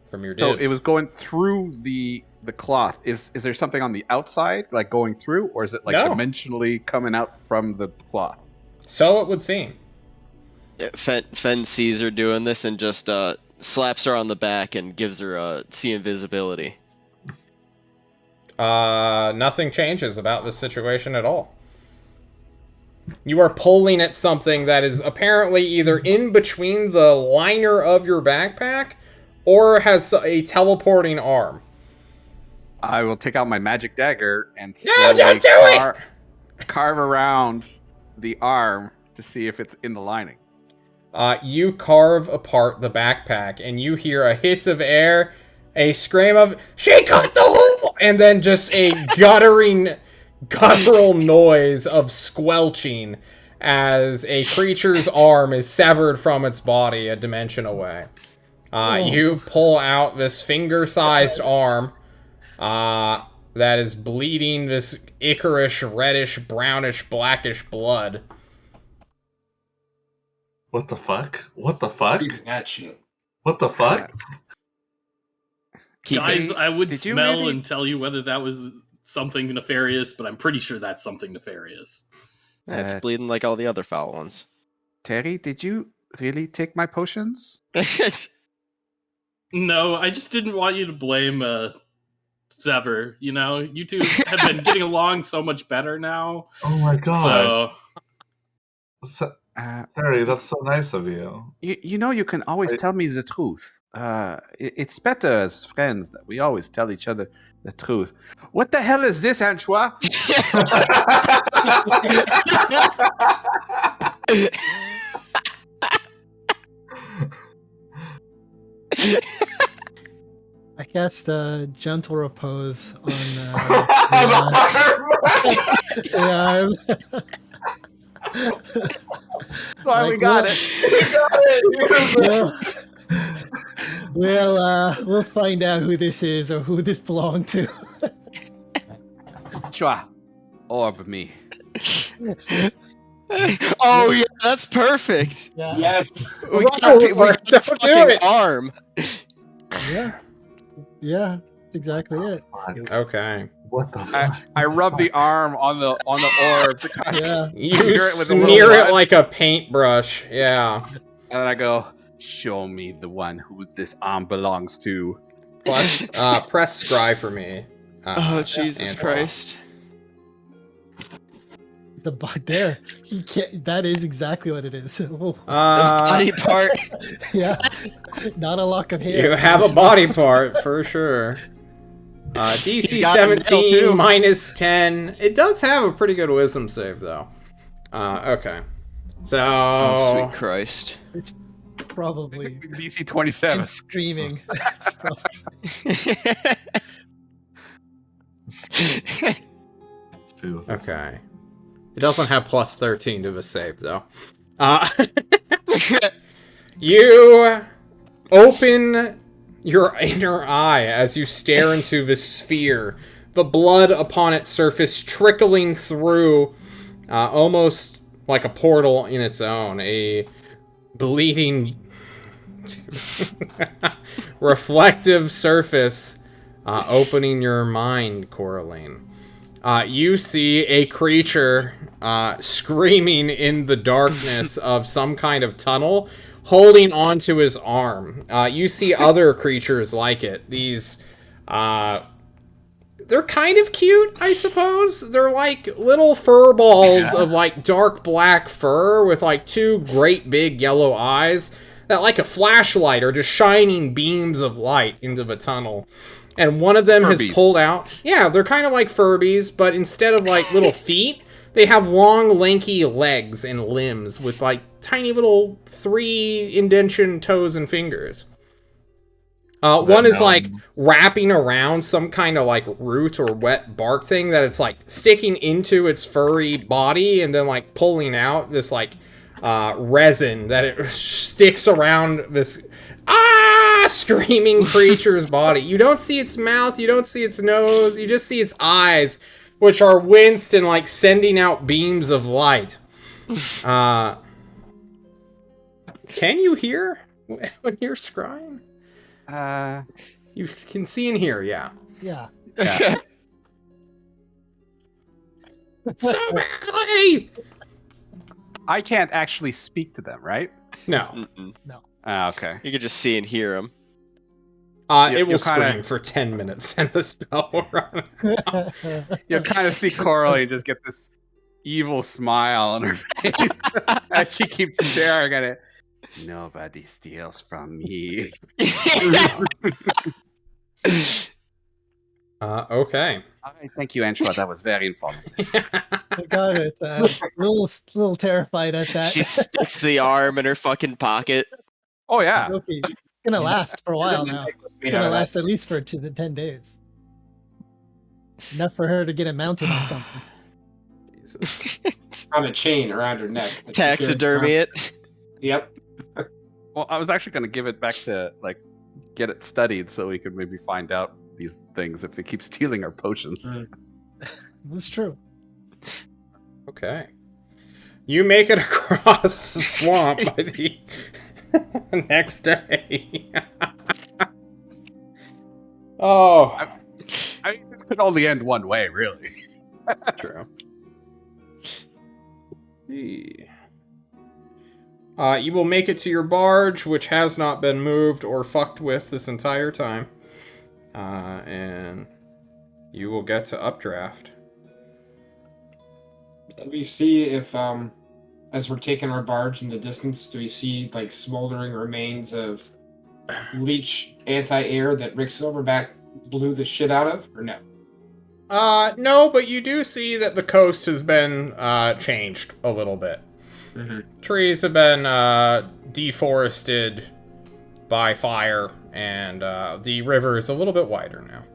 from your dibs. So it was going through the cloth. Is there something on the outside, going through, or is it dimensionally coming out from the cloth? So it would seem. Yeah, Fen sees her doing this and just slaps her on the back and gives her see invisibility. Nothing changes about this situation at all. You are pulling at something that is apparently either in between the liner of your backpack or has a teleporting arm. I will take out my magic dagger and don't do it! Carve around the arm to see if it's in the lining. You carve apart the backpack, and you hear a hiss of air, a scream of, "She cut the hole!" and then just a guttural noise of squelching as a creature's arm is severed from its body a dimension away. You pull out this finger-sized arm. that is bleeding this ichorish, reddish, brownish, blackish blood. What the fuck? What the fuck? Reading that shit. What the fuck? Guys, I would did you smell really- and tell you whether that was something nefarious, but I'm pretty sure that's something nefarious. It's bleeding like all the other foul ones. Terry, did you really take my potions? No, I just didn't want you to blame Sever. You know, you two have been getting along so much better now. Oh my god. So Harry, that's so nice of you. You know, you can always tell me the truth. It's better as friends that we always tell each other the truth. What the hell is this, Anchois? I cast gentle repose on the arm. Sorry, we got it. We'll find out who this is or who this belonged to. Anchois, orb me. Oh yeah, that's perfect. Yeah. Yes. We Don't got do his it. fucking arm. Yeah, that's exactly it. Okay. What the fuck? I rub the arm on the orb to kind of, You Smear it with a little smear it blood. like a paintbrush. Yeah. and then I go, show me the one who this arm belongs to. Plus, press scry for me. Oh Jesus Angela. Christ. It's a bug there. He can't. That is exactly what it is. Oh, Body part. yeah, not a lock of hair. you have a body part for sure. DC He's got a medal, 17 too. minus 10. It does have a pretty good wisdom save though. Okay. So Oh, sweet Christ. It's probably DC 27. it's screaming. It's probably, Jesus. okay. It doesn't have plus 13 to the save though. You open your inner eye as you stare into the sphere, the blood upon its surface trickling through, almost like a portal in its own, a bleeding, reflective surface, opening your mind, Coraline. You see a creature screaming in the darkness of some kind of tunnel, holding onto his arm. You see other creatures like it. These, they're kind of cute, I suppose. They're like little fur balls of like dark black fur with like two great big yellow eyes that, like a flashlight, are just shining beams of light into the tunnel. And one of them has Furbies. pulled out. Yeah, they're kind of like Furbies, but instead of like little feet, they have long, lanky legs and limbs with like tiny little 3 indention toes and fingers. One is like wrapping around some kind of like root or wet bark thing that it's like sticking into its furry body and then like pulling out this like resin that it sticks around this screaming creature's body. You don't see its mouth, you don't see its nose, you just see its eyes, which are winced and like sending out beams of light. Can you hear when you're scrying? You can see and hear, yeah. yeah. Yeah. So badly! I can't actually speak to them, right? No. Mm-mm. Okay. You can just see and hear him. It will you're kinda- scream for 10 minutes and the spell will run. You kind of see Coraline just get this evil smile on her face as she keeps staring at it. Nobody steals from me. Okay. All right, thank you, Anchois. That was very informative. I got it. Little terrified at that. She sticks the arm in her fucking pocket. Oh yeah. Trophy. It's gonna last for a while now. It's gonna last at least for 2 to 10 days. Enough for her to get it mounted on something. Jesus. On a chain around her neck. Taxidermy it. Yep. Well, I was actually going to give it back to like get it studied so we could maybe find out these things if they keep stealing our potions. That's true. Okay. You make it across the swamp by the next day. Oh. I mean, this could only end one way, really. True. You will make it to your barge, which has not been moved or fucked with this entire time. And you will get to updraft. Do we see if, as we're taking our barge in the distance, do we see, like, smoldering remains of leech anti-air that Rick Silverback blew the shit out of, or no? No, but you do see that the coast has been, changed a little bit. Mm-hmm. Trees have been, deforested by fire, and, the river is a little bit wider now.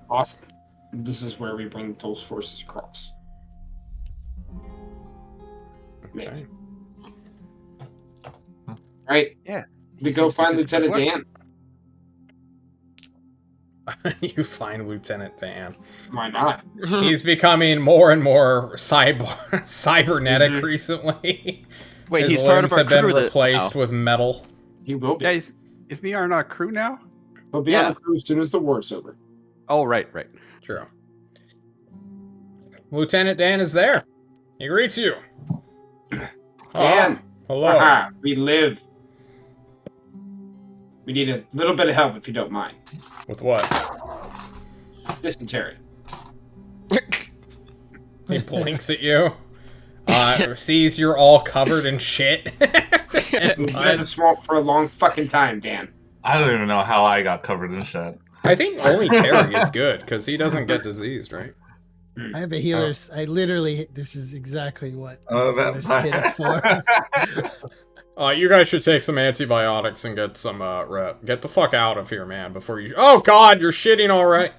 Awesome. This is where we bring those forces across. Okay. Right? Yeah. We go seems to find do good Lieutenant work. Dan. You find Lieutenant Dan. Why not? He's becoming more and more cybernetic recently. Wait, His he's part of limbs our have been crew. replaced with metal. He will be. Yeah, isn't he on our crew now? He'll be Yeah. on the crew as soon as the war's over. Oh, right. True. Lieutenant Dan is there. He greets you. Dan! Hello. Aha, we live. We need a little bit of help if you don't mind. With what? Dysentery. He blinks at you. Sees you're all covered in shit. And We've been in mud. the swamp for a long fucking time, Dan. I don't even know how I got covered in shit. I think only Terry is good because he doesn't get diseased, right? I have a healer's. I literally. This is exactly what Oh, healer's kit is for. You guys should take some antibiotics and get some get the fuck out of here, man, before you. Oh God, you're shitting already.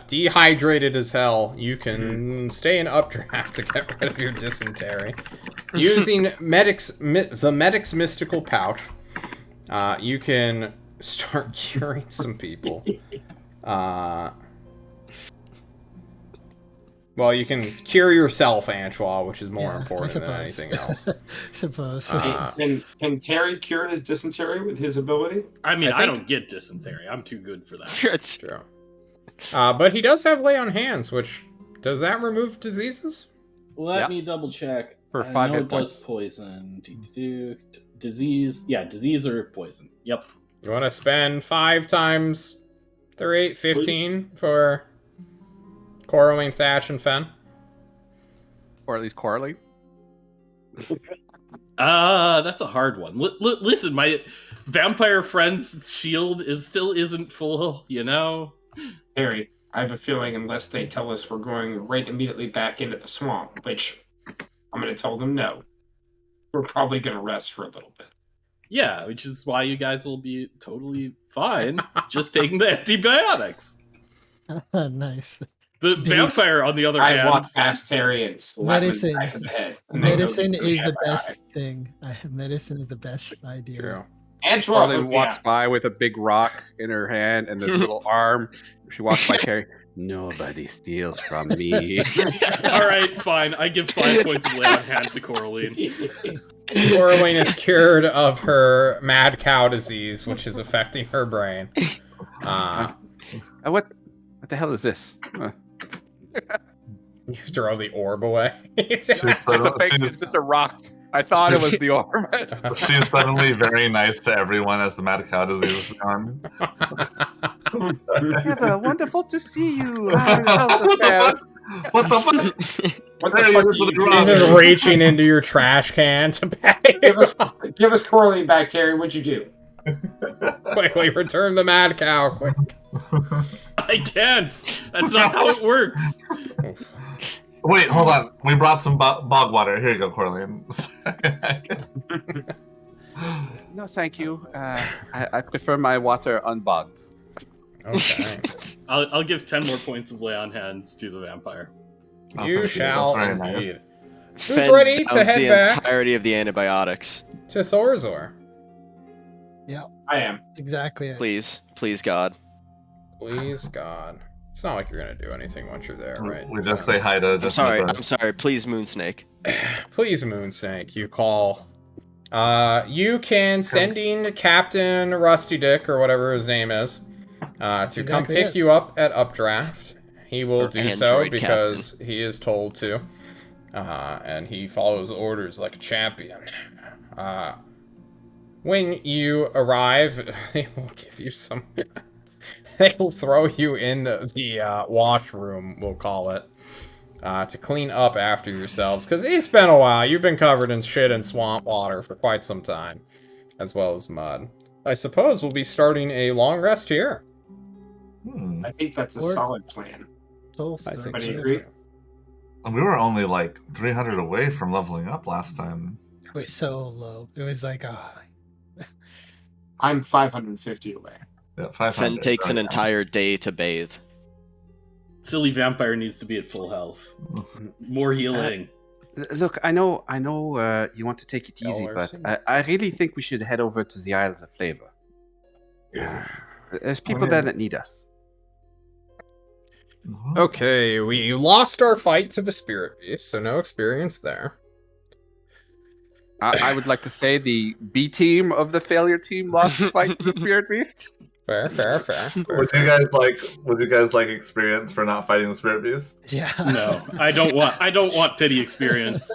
Dehydrated as hell. You can stay in updraft to get rid of your dysentery using the medic's mystical pouch. You can start curing some people. Well, you can cure yourself, Antoine, which is more important than anything else. Suppose. Can Terry cure his dysentery with his ability? I mean, I I, think- don't get dysentery. I'm too good for that. It's True. But he does have lay on hands, which does that remove diseases? Let Yep. me double check. For I 5 know hit it does points. poison. Disease. Yeah, disease or poison. Yep. You want to spend 5 times 8, 15 for Coraline, Thatch, and Fen? Or at least Coralie. That's a hard one. Listen, my vampire friend's shield still isn't full, you know? Terry, I have a feeling unless they tell us we're going right immediately back into the swamp, which I'm going to tell them no, we're probably going to rest for a little bit. Yeah, which is why you guys will be totally fine just taking the antibiotics. Nice. The Beast. vampire, on the other I hand, walk past Terry and slap him in Medicine. the back of the head. and then go Medicine get some is the best antibiotics. thing. Medicine is the best idea. True. Antoine, Coralie walks by with a big rock in her hand and the little arm. She walks by Terry. Nobody steals from me. all right, fine. I give 5 points of lay on hand to Coraline. Coraline is cured of her mad cow disease, which is affecting her brain. What the hell is this? You throw the orb away. She's It's just a rock. I thought it was the orb. she's suddenly very nice to everyone as the mad cow disease is gone. Eva, wonderful to see you. What the fuck? What Hey, the fuck you're are you the doing? She's just reaching into your trash can to pay. Give us Coraline back, Terry. What'd you do? Quickly return the mad cow, quick. I can't. That's not how it works. Wait, hold on. We brought some bog water. Here you go, Coraline. No, thank you. I prefer my water unbogged. Okay. I'll give 10 more points of lay on hands to the vampire. Oh, You thank shall That's very nice. indeed. Who's Fen ready ready to downs head the back entirety of the antibiotics. to Thorzor? Yeah, I am. exactly it. Please, God. Please, God. It's not like you're gonna do anything once you're there, right? We just say hi to I'm just sorry. I'm sorry. Please, Moonsnake. Please, Moonsnake, you call. You can send in Captain Rusty Dick, or whatever his name is, to come exactly pick it. you up at Updraft. He will Or do so Android because he is told to. And he follows orders like a champion. When you arrive, they will give you some... they will throw you in the washroom, we'll call it, to clean up after yourselves. Because it's been a while. You've been covered in shit and swamp water for quite some time, as well as mud. I suppose we'll be starting a long rest here. Hmm. I think that's a Or- solid plan. Toast. I think Everybody so. agree? And we were only like 300 away from leveling up last time. It was so low. It was like, oh, I'm 550 away. Yeah, 500. Fen takes an Oh, yeah. entire day to bathe. Silly vampire needs to be at full health. More healing. Look, I know, you want to take it easy, Dollars. but I really think we should head over to the Isles of Flavor. There's people mean- there that need us. Okay, we lost our fight to the Spirit Beast, so no experience there. I would like to say the B team of the failure team lost the fight to the Spirit Beast. Fair. Would you guys like experience for not fighting the Spirit Beast? yeah. No, I don't want pity experience.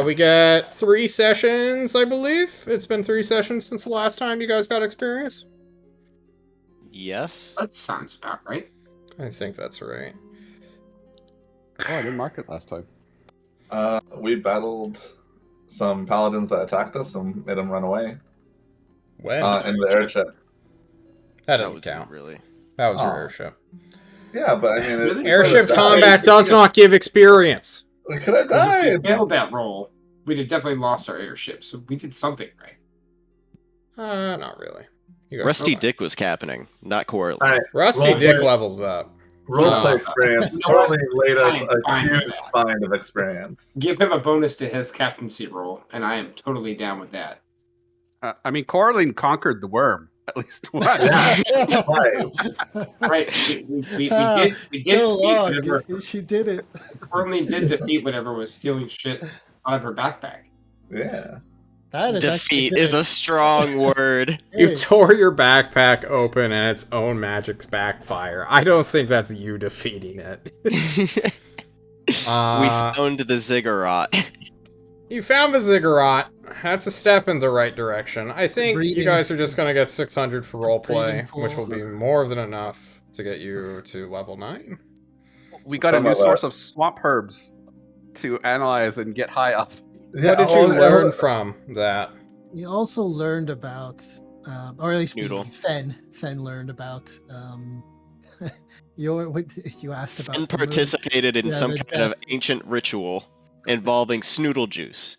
We get 3 sessions, I believe. It's been 3 sessions since the last time you guys got experience. Yes. That sounds about right. I think that's right. Oh, I didn't mark it last time. We battled some paladins that attacked us and made them run away When? in the airship. That That doesn't was count. really. That was your Oh. airship. Yeah, but I mean, Really? Airship That combat does not give experience. We could have Because if died. we failed that roll, we'd have definitely lost our airship. So we did something right. Not really. You guys Rusty were fine. Dick was captaining, not Corley. All right, Rusty Roll Dick play. levels up. roleplay Uh, experience. You know what? Totally laid us I am a fine with huge that. find of experience. Give him a bonus to his captaincy roll, and I am totally down with that. I mean, Coraline conquered the worm at least once. Yeah, right. Right? We Ah, did so defeat long. whatever. She did it. Courtney did defeat whatever was stealing shit out of her backpack. Yeah. That is actually Defeat good. is a strong word. You Hey, tore your backpack open and its own magic's backfire. I don't think that's you defeating it. We found the ziggurat. You found the ziggurat. That's a step in the right direction. I think you Breeding. guys are just going to get 600 for roleplay, Breeding which will pool. be more than enough to get you to level 9. We got a Some new of source that. of swamp herbs to analyze and get high up. Yeah, What did you oh, learn from that? We also learned about, or at least Noodle. Fen learned about. You asked about. And the moon. participated in Yeah, some the kind of death. ancient ritual involving snoodle juice.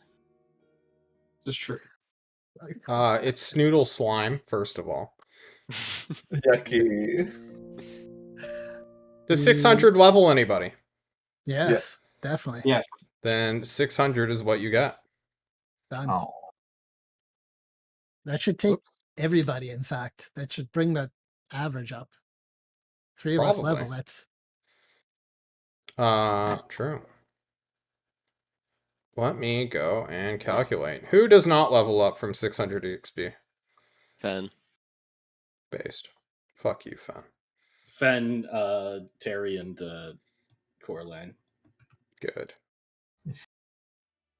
This is true. It's Snoodle slime, first of all. Yucky. Does 600 level anybody? Yes, definitely. Yes. Then 600 is what you got. Done. Oh. That should take everybody. In fact, that should bring that average up. 3 of us Probably. level. That's True. Let me go and calculate. Who does not level up from 600 XP? Fen. Based. Fuck you, Fen. Fen, Terry, and Coraline. Good.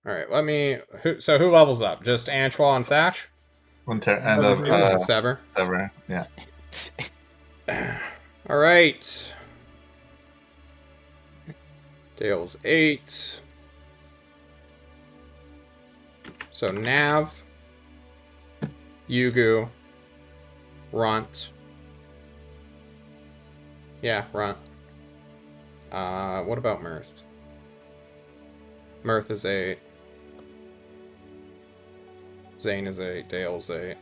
Alright, let me... Who levels up? Just Antoine and Thatch? End Sever, of yeah. Sever? Sever. Yeah. Alright. Dale's 8. So Nav, Yugu, Runt. Yeah, Runt. What about Mirth? Mirth is 8. Zane is 8. Dale's 8.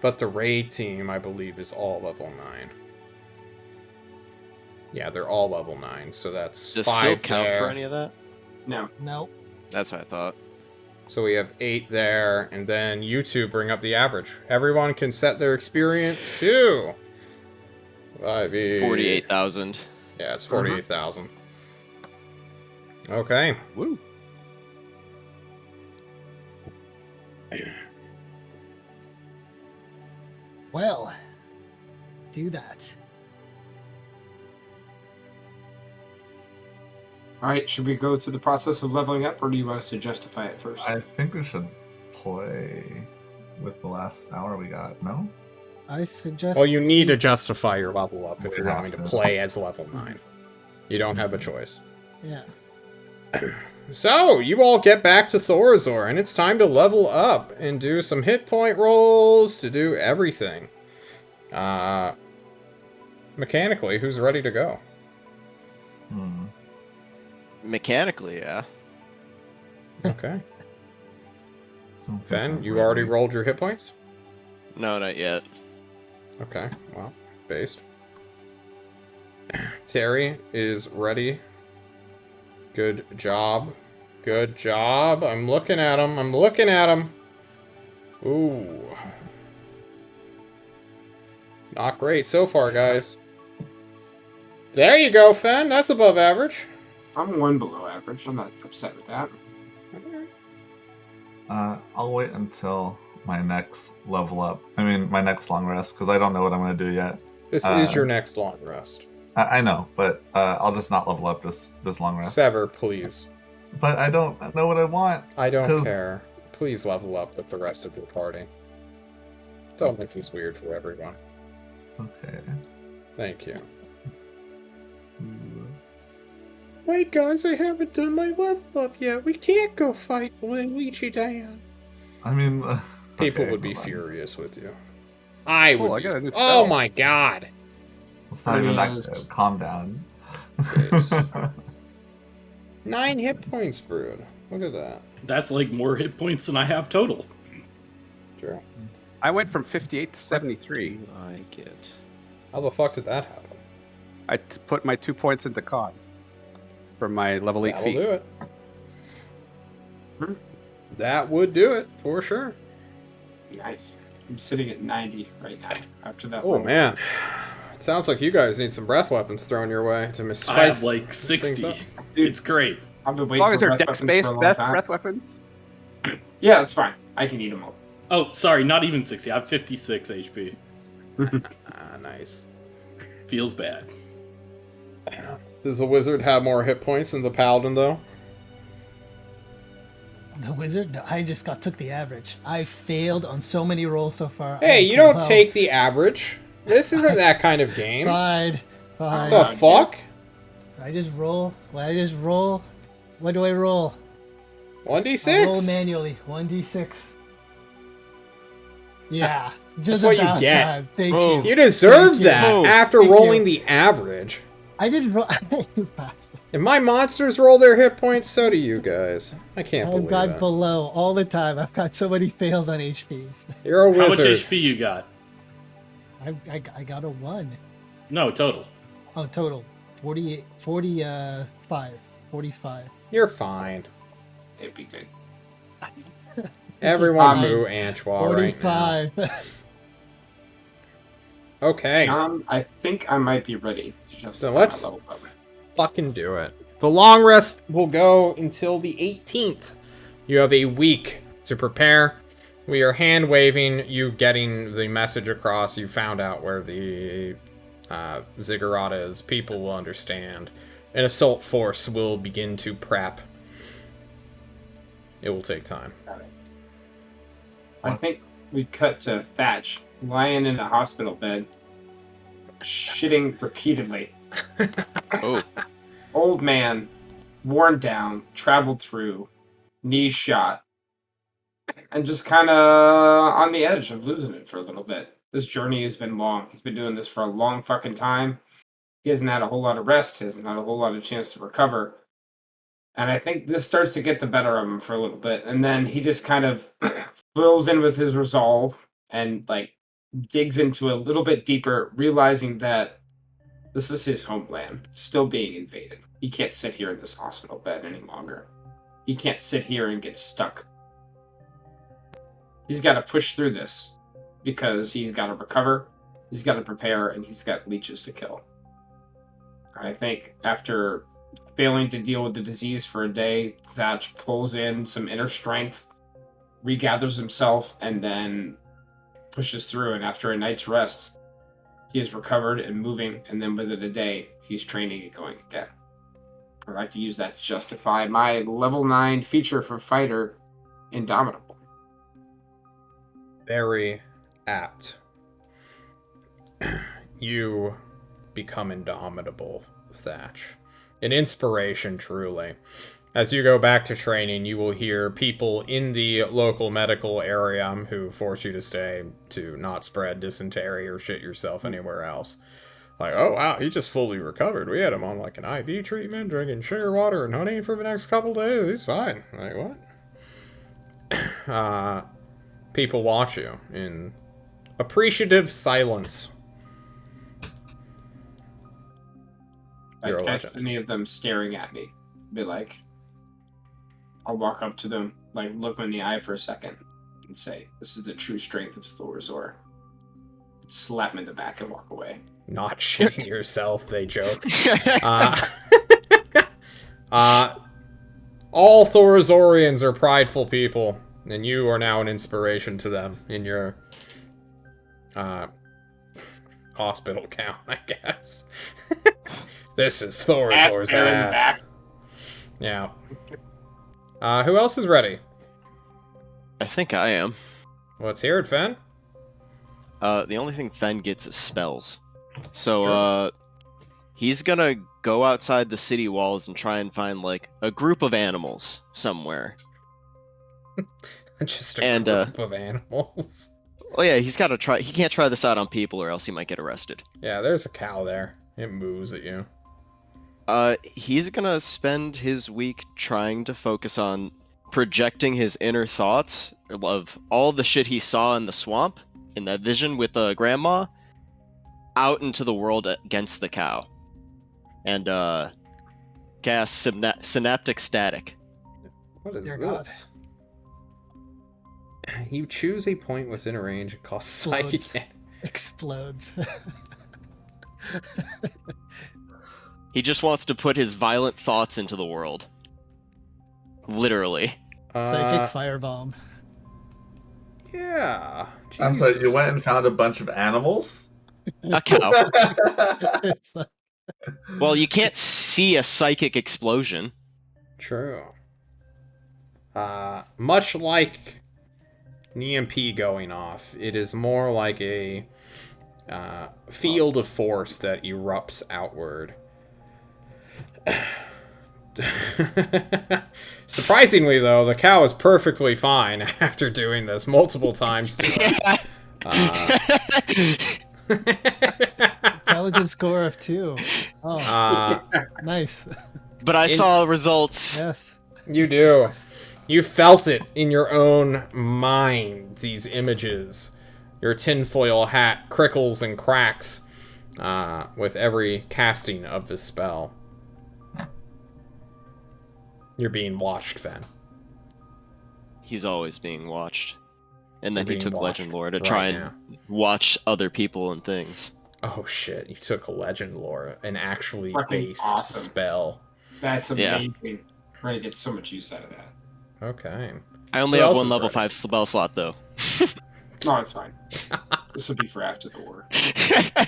But the raid team, I believe, is all level 9. Yeah, they're all level 9, so that's Does 5 Silk count there. for any of that? No. no. That's what I thought. So we have 8 there, and then you two bring up the average. Everyone can set their experience too. 48,000. Yeah, it's 48,000. Okay. Woo. Well, do that. All right, should we go through the process of leveling up, or do you want us to justify it first? I think we should play with the last hour we got. No. I suggest. Well, you need to justify your level up if We you're have going to to. play as level 9. You don't have a choice. Yeah. So, you all get back to Thorazor, and it's time to level up and do some hit point rolls to do everything. Mechanically, who's ready to go? Mechanically, yeah. Okay. Don't think Fen, I'm you already ready. rolled your hit points? No, not yet. Okay, well, based. Terry is ready. Good job. Good job. I'm looking at him. I'm looking at him. Ooh. Not great so far, guys. There you go, Fen. That's above average. I'm 1 below average. I'm not upset with that. I'll wait until my next level up. I mean, my next long rest, because I don't know what I'm going to do yet. This is your next long rest. I know, but I'll just not level up this long rest. Sever, please. But I don't know what I want. I don't 'Cause- care. Please level up with the rest of your party. Don't make this weird for everyone. Okay. Thank you. Wait, guys, I haven't done my level up yet. We can't go fight Leechy Dan. I mean, People okay, would be hold on. furious with you. I would. I be- got a new Oh spell. my god! It's not even that Yes. good. Calm down. Yes. 9 hit points, Brood. Look at that. That's like more hit points than I have total. True. I went from 58 to 73. I get. How the fuck did that happen? I put my 2 points into con from my level 8 That'll feet. do it. Hmm. That would do it, for sure. Nice. I'm sitting at 90 right now after that. Oh, roll. man. It sounds like you guys need some breath weapons thrown your way to I spice have like things 60. up. Dude, It's great. I've been As waiting long as for they're breath dex weapons based for a long breath, time. breath weapons. Yeah, it's fine. I can eat them all. Oh, sorry, not even 60. I have 56 HP. Nice. Feels bad. Does the wizard have more hit points than the paladin, though? The wizard? No, I just took the average. I failed on so many rolls so far. Hey, I'm you don't below. take the average. This isn't that kind of game. Fine. Fine. The fuck? I just roll. Well, I just roll. What do I roll? I roll 1d6? manually. 1d6. Yeah. Just what you about get. time. Thank Oh. you. You deserve Thank you. that Oh, after thank rolling you. the average. I didn't roll. You bastard. If my monsters roll their hit points, so do you guys. I can't I've believe got that. below all the time. I've got so many fails on HPs. You're a How much wizard. HP you got? I got a 1. No, total. Oh, total. 48, 45. 45. You're fine. It'd be good. Everyone fine. boo Antoine right now. 45. Okay. John, I think I might be ready to just So let's- level up. Fucking do it. The long rest will go until the 18th. You have a week to prepare. We are hand waving you getting the message across. You found out where the ziggurat is. People will understand. An assault force will begin to prep. It will take time. Got it. I think we cut to Thatch lying in a hospital bed, shitting repeatedly. Oh, Old man, worn down, traveled through, knees shot, and just kind of on the edge of losing it for a little bit. This journey has been long. He's been doing this for a long fucking time. He hasn't had a whole lot of rest. He hasn't had a whole lot of chance to recover. And I think this starts to get the better of him for a little bit. And then he just kind of fills in with his resolve and like digs into a little bit deeper, realizing that this is his homeland, still being invaded. He can't sit here in this hospital bed any longer. He can't sit here and get stuck he's got to push through this because he's got to recover, he's got to prepare, and he's got leeches to kill. I think after failing to deal with the disease for a day, Thatch pulls in some inner strength, regathers himself, and then pushes through. And after a night's rest, he is recovered and moving, and then within a day, he's training and going again. I'd like to use that to justify my level 9 feature for fighter, Indomitable. Very apt. You become indomitable, Thatch. An inspiration, truly. As you go back to training, you will hear people in the local medical area who force you to stay to not spread dysentery or shit yourself anywhere else. Like, oh wow, he just fully recovered. We had him on like an IV treatment, drinking sugar water and honey for the next couple days. He's fine. Like, what? People watch you in appreciative silence. You're a I catch legend. any of them staring at me. Be like, I'll walk up to them, like look them in the eye for a second, and say, "This is the true strength of Thorazor." Slap him in the back and walk away. Not shitting yourself, they joke. All Thorazorians are prideful people, and you are now an inspiration to them in your hospital count, I guess. This is Thorazor's Aaron ass. back. Yeah. Who else is ready? I think I am. Let's hear it, Fen. The only thing Fen gets is spells. So, he's gonna go outside the city walls and try and find, like, a group of animals somewhere. Just a group of animals. Well, yeah, he's gotta try. He can't try this out on people or else he might get arrested. Yeah, there's a cow there. It moos at you. He's gonna spend his week trying to focus on projecting his inner thoughts of all the shit he saw in the swamp, in that vision with Grandma, out into the world against the cow. And, cast synaptic static. What is Dear God. this? You choose a point within a range and cause psychic Explodes. He just wants to put his violent thoughts into the world. Literally. Psychic firebomb. Yeah. I'm sorry, Jesus. you went and found a bunch of animals? A cow. It's like, Well, you can't see a psychic explosion. True. Much like an EMP going off, it is more like a field of force that erupts outward. Surprisingly, though, the cow is perfectly fine after doing this multiple times to it. intelligence score of 2. Oh, nice. But I saw results. Yes. You do. You felt it in your own mind, these images. Your tinfoil hat crickles and cracks with every casting of this spell. You're being watched, Fen. He's always being watched. And then You're he took being Legend watched Lore to right try and now. watch other people and things. Oh shit, you took a Legend Lore, an actually Fucking based awesome. spell. That's Yeah. amazing. We're gonna get so much use out of that. Okay. I only Who have else one is level ready? 5 spell slot, though. No, it's fine. This will be for after the war.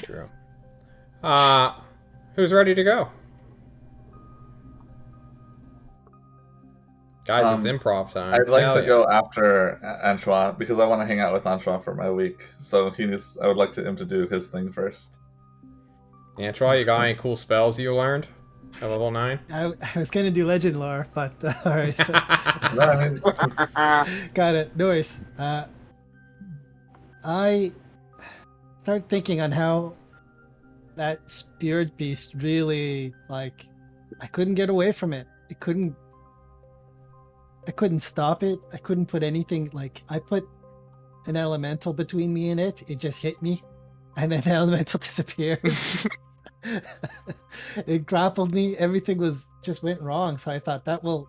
True. Who's ready to go? Guys, it's improv time. I'd like Hell to yeah. go after Antoine because I want to hang out with Antoine for my week. So I would like him to do his thing first. Antoine, you got any cool spells you learned at level 9? I was gonna do legend lore, but alright, so No, I mean, got it. No worries. I start thinking on how that spirit beast really, like, I couldn't get away from it. I couldn't stop it. I couldn't put anything, like, I put an elemental between me and it. It just hit me, and then the elemental disappeared. It grappled me. Everything just went wrong. So I thought that will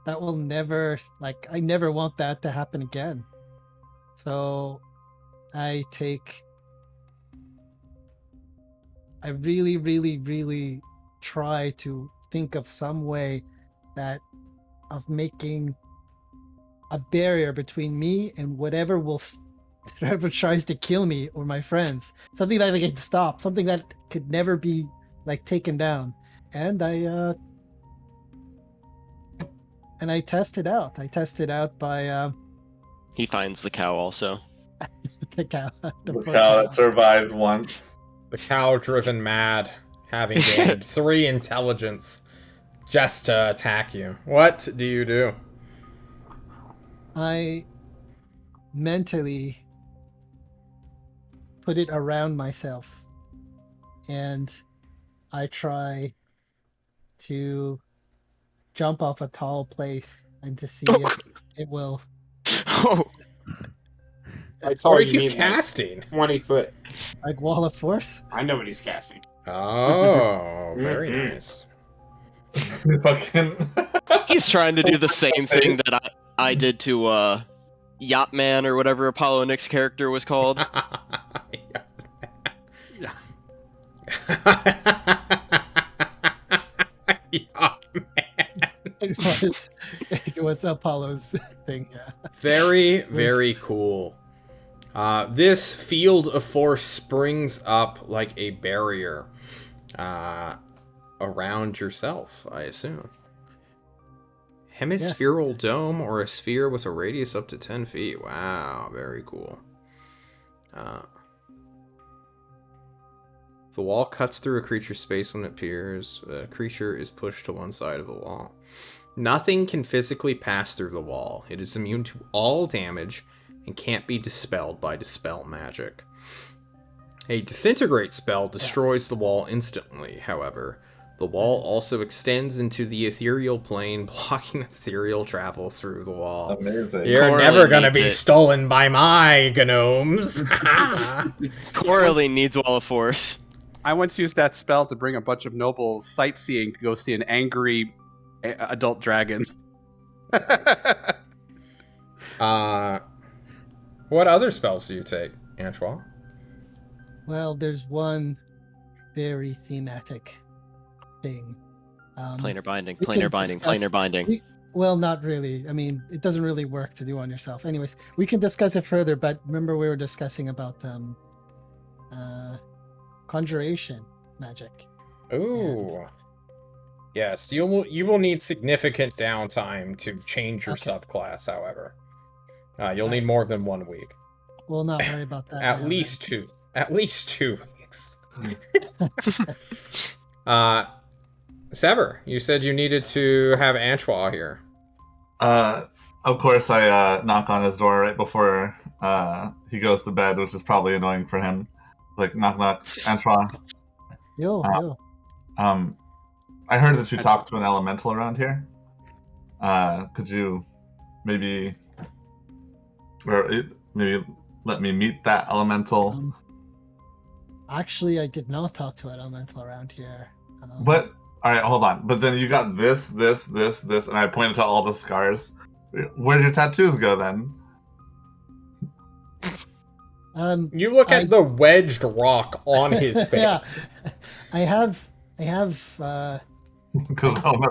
never, like, I never want that to happen again. So I really, really, really try to think of some way of making a barrier between me and whatever whoever tries to kill me or my friends. Something that I can stop. Something that could never be like taken down. And I test it out. I test it out by He finds the cow also. the cow. The poor cow that survived once. The cow driven mad, having gained 3 intelligence just to attack you. What do you do? I mentally put it around myself and I try to jump off a tall place and to see if it will. Oh, I What told are you, you mean like casting? 20 foot. Like wall of force? I know what he's casting. Oh, very Mhm. nice. Fucking. he's trying to do the same thing that I did to Yacht Man or whatever Apollo Nick's character was called. Yeah. Yeah, It was Apollo's thing, yeah. very, very cool. This field of force springs up like a barrier around yourself, I assume. Hemispherical dome or a sphere with a radius up to 10 feet. Wow, very cool. The wall cuts through a creature's space when it appears. A creature is pushed to one side of the wall. Nothing can physically pass through the wall. It is immune to all damage and can't be dispelled by dispel magic. A disintegrate spell destroys the wall instantly, however. The wall also extends into the ethereal plane, blocking ethereal travel through the wall. Amazing. You're Coralie never gonna needs be it. stolen by my gnomes. Coralie needs Wall of Force. I once used that spell to bring a bunch of nobles sightseeing to go see an angry adult dragon. Nice. What other spells do you take, Antoine? Well, there's one very thematic thing. Planar binding, we planar can binding, discuss- planar binding. Well, not really. I mean, it doesn't really work to do on yourself. Anyways, we can discuss it further, but remember we were discussing about conjuration magic. Ooh. Yes, you will need significant downtime to change your Okay. subclass, however. You'll need more than 1 week. We'll not worry about that. At now, least 2. At least 2 weeks. Sever, you said you needed to have Antoine here. Of course, I knock on his door right before he goes to bed, which is probably annoying for him. Like, knock, knock, Antoine. Yo, yo. I heard that you talked to an elemental around here. Could you maybe let me meet that elemental? Actually, I did not talk to an elemental around here. But all right, hold on. But then you got this, and I pointed to all the scars. Where'd your tattoos go then? You look at the wedged rock on his face. Yeah. I have. Because I'm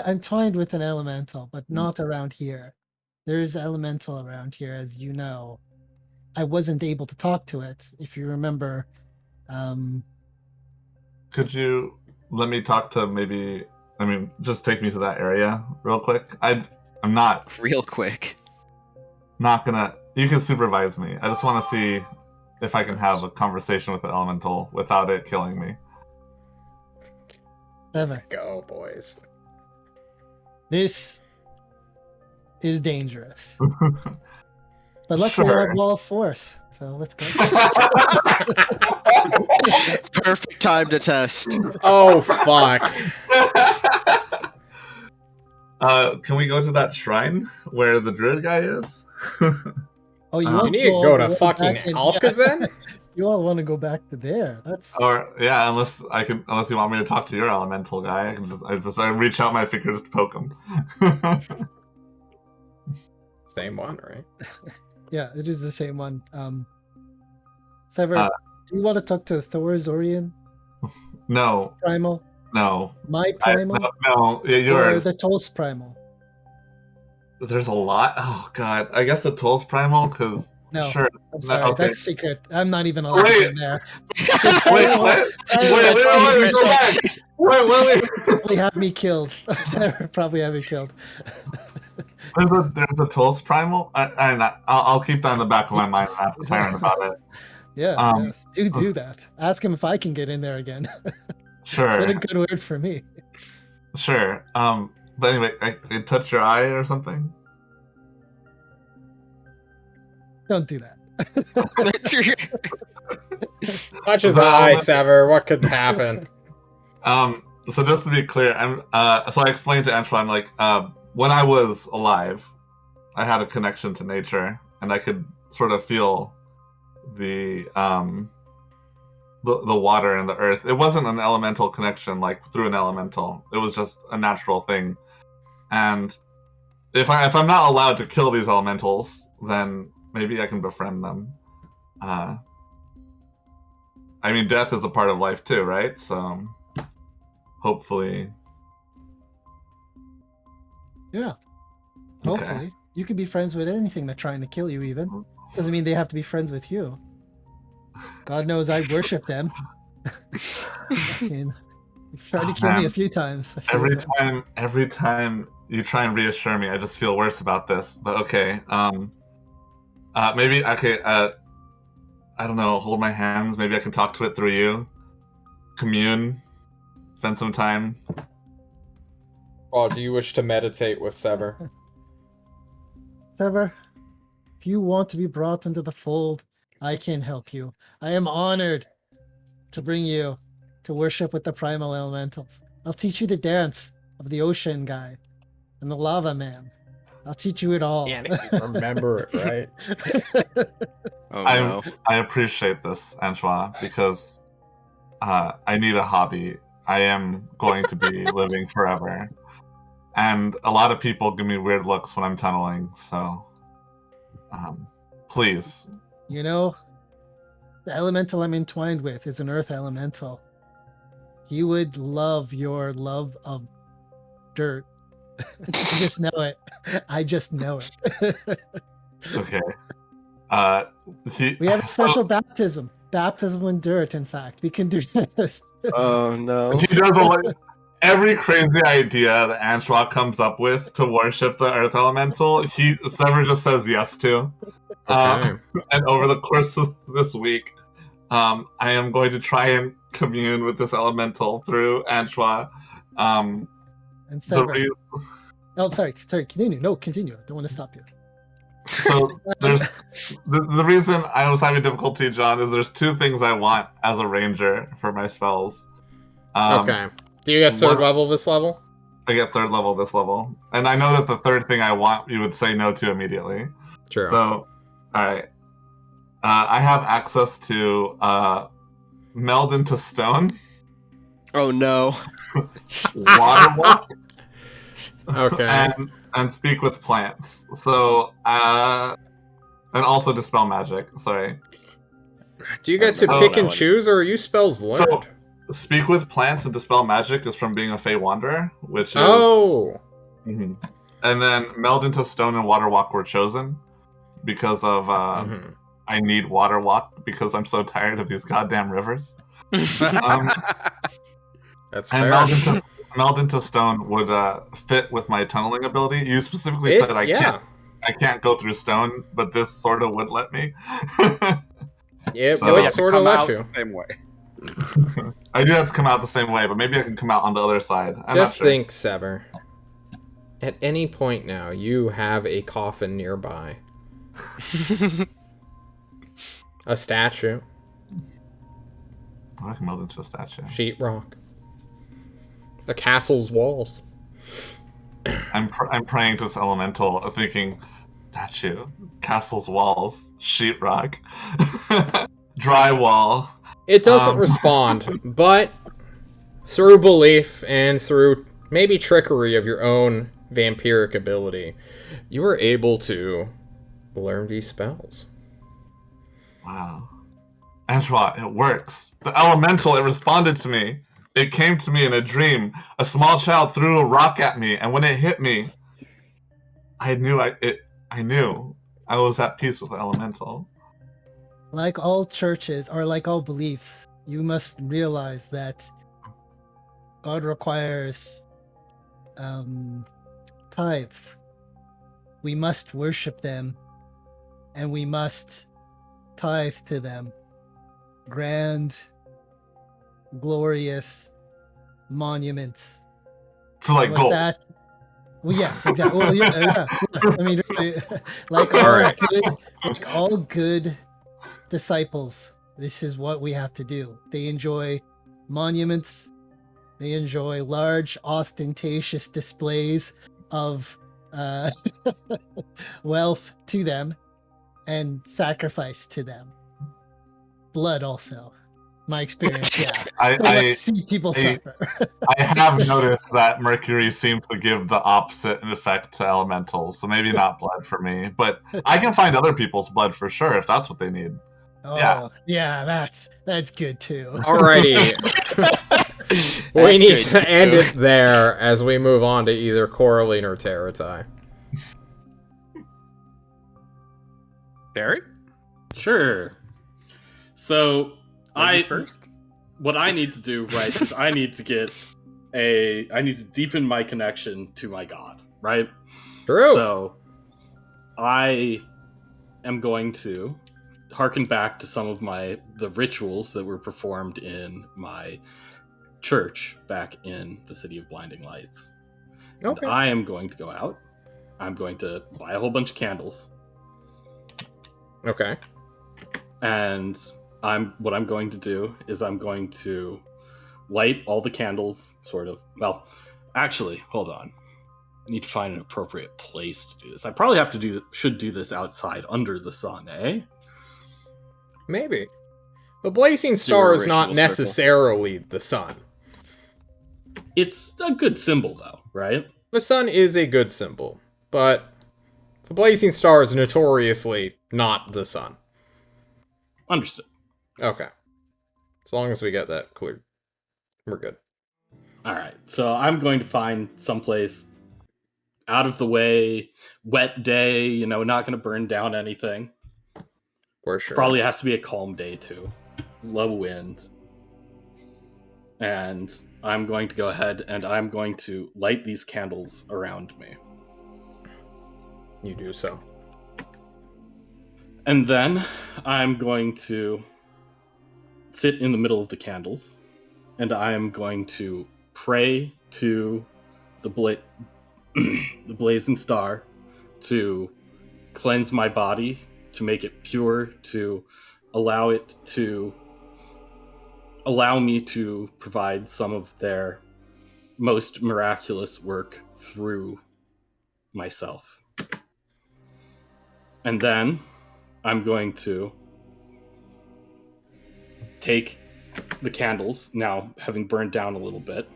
entwined with an elemental, but not around here. There's elemental around here, as you know. I wasn't able to talk to it, if you remember. Could you let me talk to maybe? I mean, just take me to that area real quick. I'm not Real quick. gonna. You can supervise me. I just want to see if I can have a conversation with the elemental without it killing me. Ever. Go, boys. This is dangerous. But luckily, I Sure. have Wall of Force, so let's go. Perfect time to test. Oh, fuck. Can we go to that shrine where the druid guy is? Oh, you You want You to need to all go the to way fucking back and- Alcazan? You all want to go back to there? That's Or yeah, unless you want me to talk to your elemental guy, I reach out my fingers to poke him. Same one, right? Yeah, it is the same one. Sever, Uh, do you want to talk to Thor's Orion No, Primal? no. My Primal? No, yeah, Or yours. the Toast Primal? There's a lot. Oh god, I guess the Toll's Primal, because No, sure. I'm No, sorry, okay. that's secret. I'm not even allowed to Wait. get in there. Wait, what? Wait, go back. Wait. Probably have me killed. Probably have me killed. There's a Toll's Primal. I'll keep that in the back of my mind and ask the Tyrant about it. Yes, yes. Do that. Ask him if I can get in there again. Sure. Put a good word for me. Sure. But anyway, it touched your eye or something? Don't do that. Touch his Well, eye, Sever. What could happen? So just to be clear, so I explained to Antoine, like, when I was alive, I had a connection to nature, and I could sort of feel the water and the earth. It wasn't an elemental connection, like through an elemental. It was just a natural thing. And if I'm not allowed to kill these elementals, then maybe I can befriend them. I mean, death is a part of life too, right? So hopefully. Yeah. Okay. Hopefully. You can be friends with anything that's trying to kill you, even. Doesn't mean they have to be friends with you. God knows I worship them. They've tried to kill me a few times. Every time you try and reassure me, I just feel worse about this. But okay. Maybe okay. I don't know. Hold my hands. Maybe I can talk to it through you. Commune. Spend some time. Oh, do you wish to meditate with Sever? Sever, if you want to be brought into the fold, I can help you. I am honored to bring you to worship with the primal elementals. I'll teach you the dance of the ocean guy and the lava man. I'll teach you it all. Can't remember it, right? Oh no. I appreciate this, Antoine, because I need a hobby. I am going to be living forever. And a lot of people give me weird looks when I'm tunneling, so please. You know, the elemental I'm entwined with is an earth elemental. He would love your love of dirt. I just know it. I just know it. Okay. We have a special baptism. Baptism in dirt, in fact. We can do this. Oh no. He does every crazy idea that Antoine comes up with to worship the earth elemental, Sever just says yes to. Okay. And over the course of this week, I am going to try and commune with this elemental through Antoine. And Sever. Oh, sorry. Continue. No, continue. I don't want to stop you. So there's the reason I was having difficulty, John, is there's two things I want as a ranger for my spells. Okay. Do you get third level this level? I get third level this level, and I know that the third thing I want you would say no to immediately. True. So, all right. I have access to meld into stone. Oh no. Water walk. Okay. And speak with plants. So, and also dispel magic. Sorry. Do you get to pick and choose, or are you spells learned? So, speak with plants and dispel magic is from being a Fey Wanderer, which is... Oh! Mm-hmm. And then meld into stone and water walk were chosen because of I need water walk because I'm so tired of these goddamn rivers. That's and fair. meld into stone would fit with my tunneling ability. You specifically said I can't go through stone, but this sort of would let me. It So- would sort of let you. the same way. I do have to come out the same way, but maybe I can come out on the other side. I'm not Just sure. think, Sever. At any point now, you have a coffin nearby. A statue. I can meld into a statue. Sheetrock. The castle's walls. I'm praying to this elemental, thinking, statue, castle's walls, sheetrock, drywall. It doesn't respond, but through belief and through maybe trickery of your own vampiric ability, you are able to learn these spells. Wow. Angela, it works. The elemental, it responded to me. It came to me in a dream. A small child threw a rock at me, and when it hit me, I knew I was at peace with the elemental. Like all churches, or like all beliefs, you must realize that God requires tithes. We must worship them, and we must tithe to them. Grand, glorious monuments. So like And with gold. that, well, yes, exactly. Well, yeah. I mean, like All all right. like all good disciples, this is what we have to do. They enjoy monuments. They enjoy large, ostentatious displays of wealth to them and sacrifice to them. Blood also. My experience, yeah. They like I to see people suffer. I have noticed that Mercury seems to give the opposite effect to elementals, so maybe not blood for me, but I can find other people's blood for sure if that's what they need. Oh, yeah, that's good too. Alrighty. We That's need good, to end too. it there as we move on to either Coraline or Teratai. Barry? Sure. So Ladies first? what I need to do, right, is I need to deepen my connection to my god, right? True. So I am going to harken back to some of the rituals that were performed in my church back in the City of Blinding Lights. Okay. And I am going to go out. I'm going to buy a whole bunch of candles. Okay. And what I'm going to do is I'm going to light all the candles, sort of. Well, actually, hold on. I need to find an appropriate place to do this. I probably should do this outside under the sun, eh? Maybe. The blazing Do a star is not ritual circle. necessarily the sun. It's a good symbol, though, right? The sun is a good symbol, but the blazing star is notoriously not the sun. Understood. Okay. As long as we get that cleared, we're good. All right. So I'm going to find someplace out of the way, wet day, not going to burn down anything. For sure. Probably has to be a calm day, too. Low wind. And I'm going to go ahead and I'm going to light these candles around me. You do so. And then I'm going to sit in the middle of the candles, and I am going to pray to the blazing star to cleanse my body, to make it pure, to allow me to provide some of their most miraculous work through myself. And then I'm going to take the candles, now having burned down a little bit,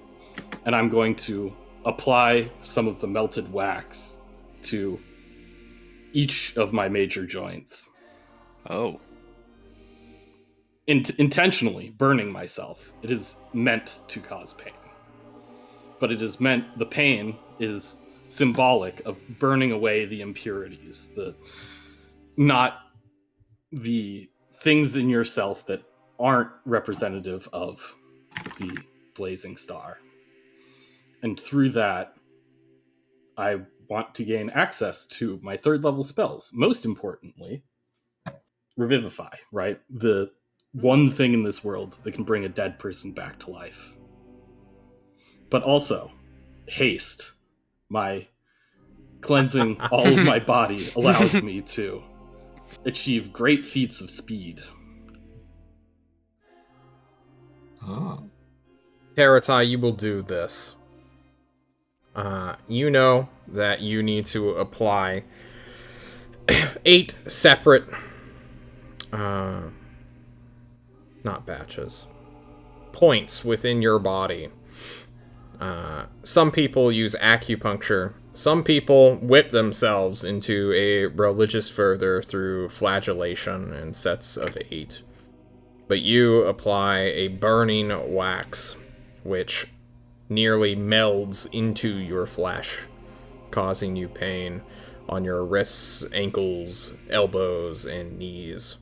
and I'm going to apply some of the melted wax to each of my major joints. Oh. Intentionally burning myself. It is meant to cause pain. But the pain is symbolic of burning away the impurities, not the things in yourself that aren't representative of the blazing star. And through that, I want to gain access to my third level spells. Most importantly, Revivify, right? The one thing in this world that can bring a dead person back to life. But also, Haste, my cleansing all of my body, allows me to achieve great feats of speed. Oh. Teratai, you will do this. You know that you need to apply 8 separate, not batches, points within your body. Some people use acupuncture Some people whip themselves into a religious fervor through flagellation in sets of 8. But you apply a burning wax, which nearly melds into your flesh, causing you pain on your wrists, ankles, elbows, and knees.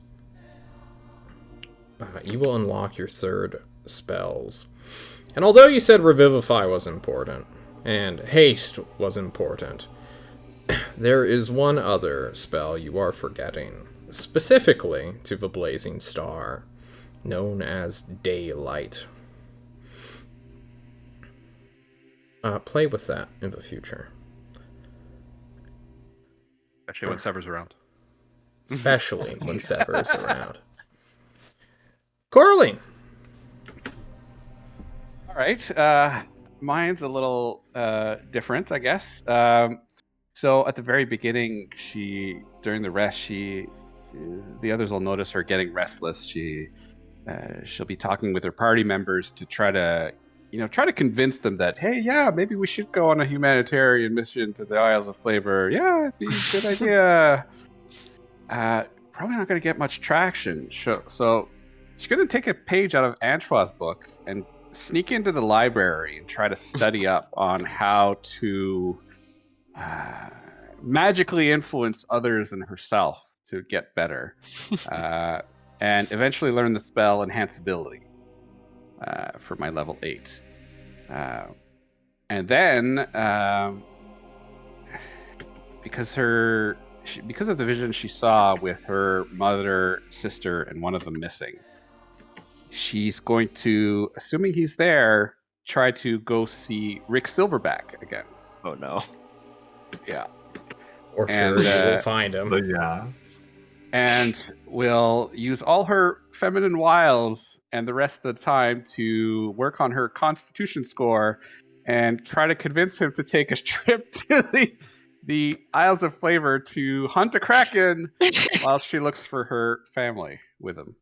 You will unlock your 3rd spells. And although you said Revivify was important, and Haste was important, there is one other spell you are forgetting, specifically to the Blazing Star, known as Daylight. Play with that in the future. Especially when Sever's around. Especially when Sever is around. Corley! All right. Mine's a little different, I guess. So at the very beginning, during the rest, the others will notice her getting restless. She'll be talking with her party members to try to convince them that, hey, yeah, maybe we should go on a humanitarian mission to the Isles of Flavor. Yeah, it'd be a good idea. Probably not going to get much traction. So she's going to take a page out of Antoine's book and sneak into the library and try to study up on how to magically influence others and herself to get better. And eventually learn the spell Enhanceability for my level 8. And then, because of the vision she saw with her mother, sister, and one of them missing, she's going to, assuming he's there, try to go see Rick Silverback again. Oh no. Yeah. Or sure, you will find him. But yeah. And will use all her feminine wiles and the rest of the time to work on her constitution score and try to convince him to take a trip to the Isles of Flavor to hunt a kraken while she looks for her family with him.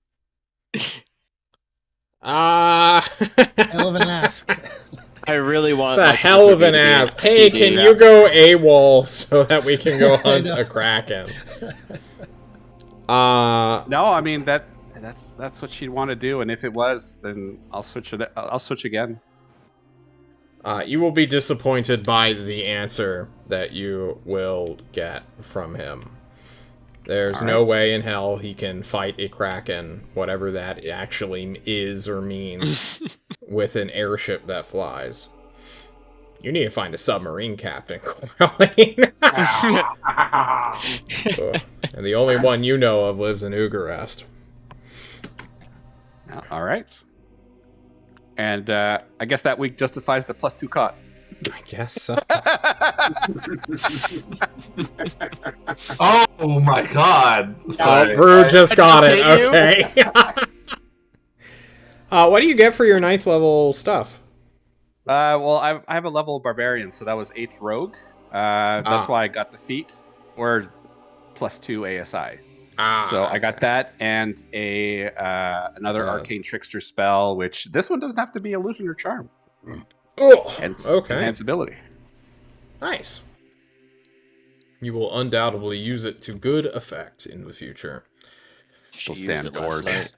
Hell of an ask. I really want. It's a hell of an ask. Hey, can you go AWOL so that we can go hunt a kraken? No, I mean that's what she'd want to do, and if it was, then I'll switch it. I'll switch again. You will be disappointed by the answer that you will get from him. There's no way in hell he can fight a kraken, whatever that actually is or means, with an airship that flies. You need to find a submarine captain, Colleen. And the only one you know of lives in Ugarest. All right. And I guess that week justifies the +2 cot. I guess so. Oh my god! Sorry. Brew just got just it. hit you? Okay. What do you get for your 9th level stuff? Well, I have a level of barbarian, so that was 8th rogue. That's why I got the feat, or +2 ASI. So I got that and another arcane trickster spell, which this one doesn't have to be illusion or charm. Oh, Hence, okay. enhanceability. Nice. You will undoubtedly use it to good effect in the future. She Those used damn it last doors. night.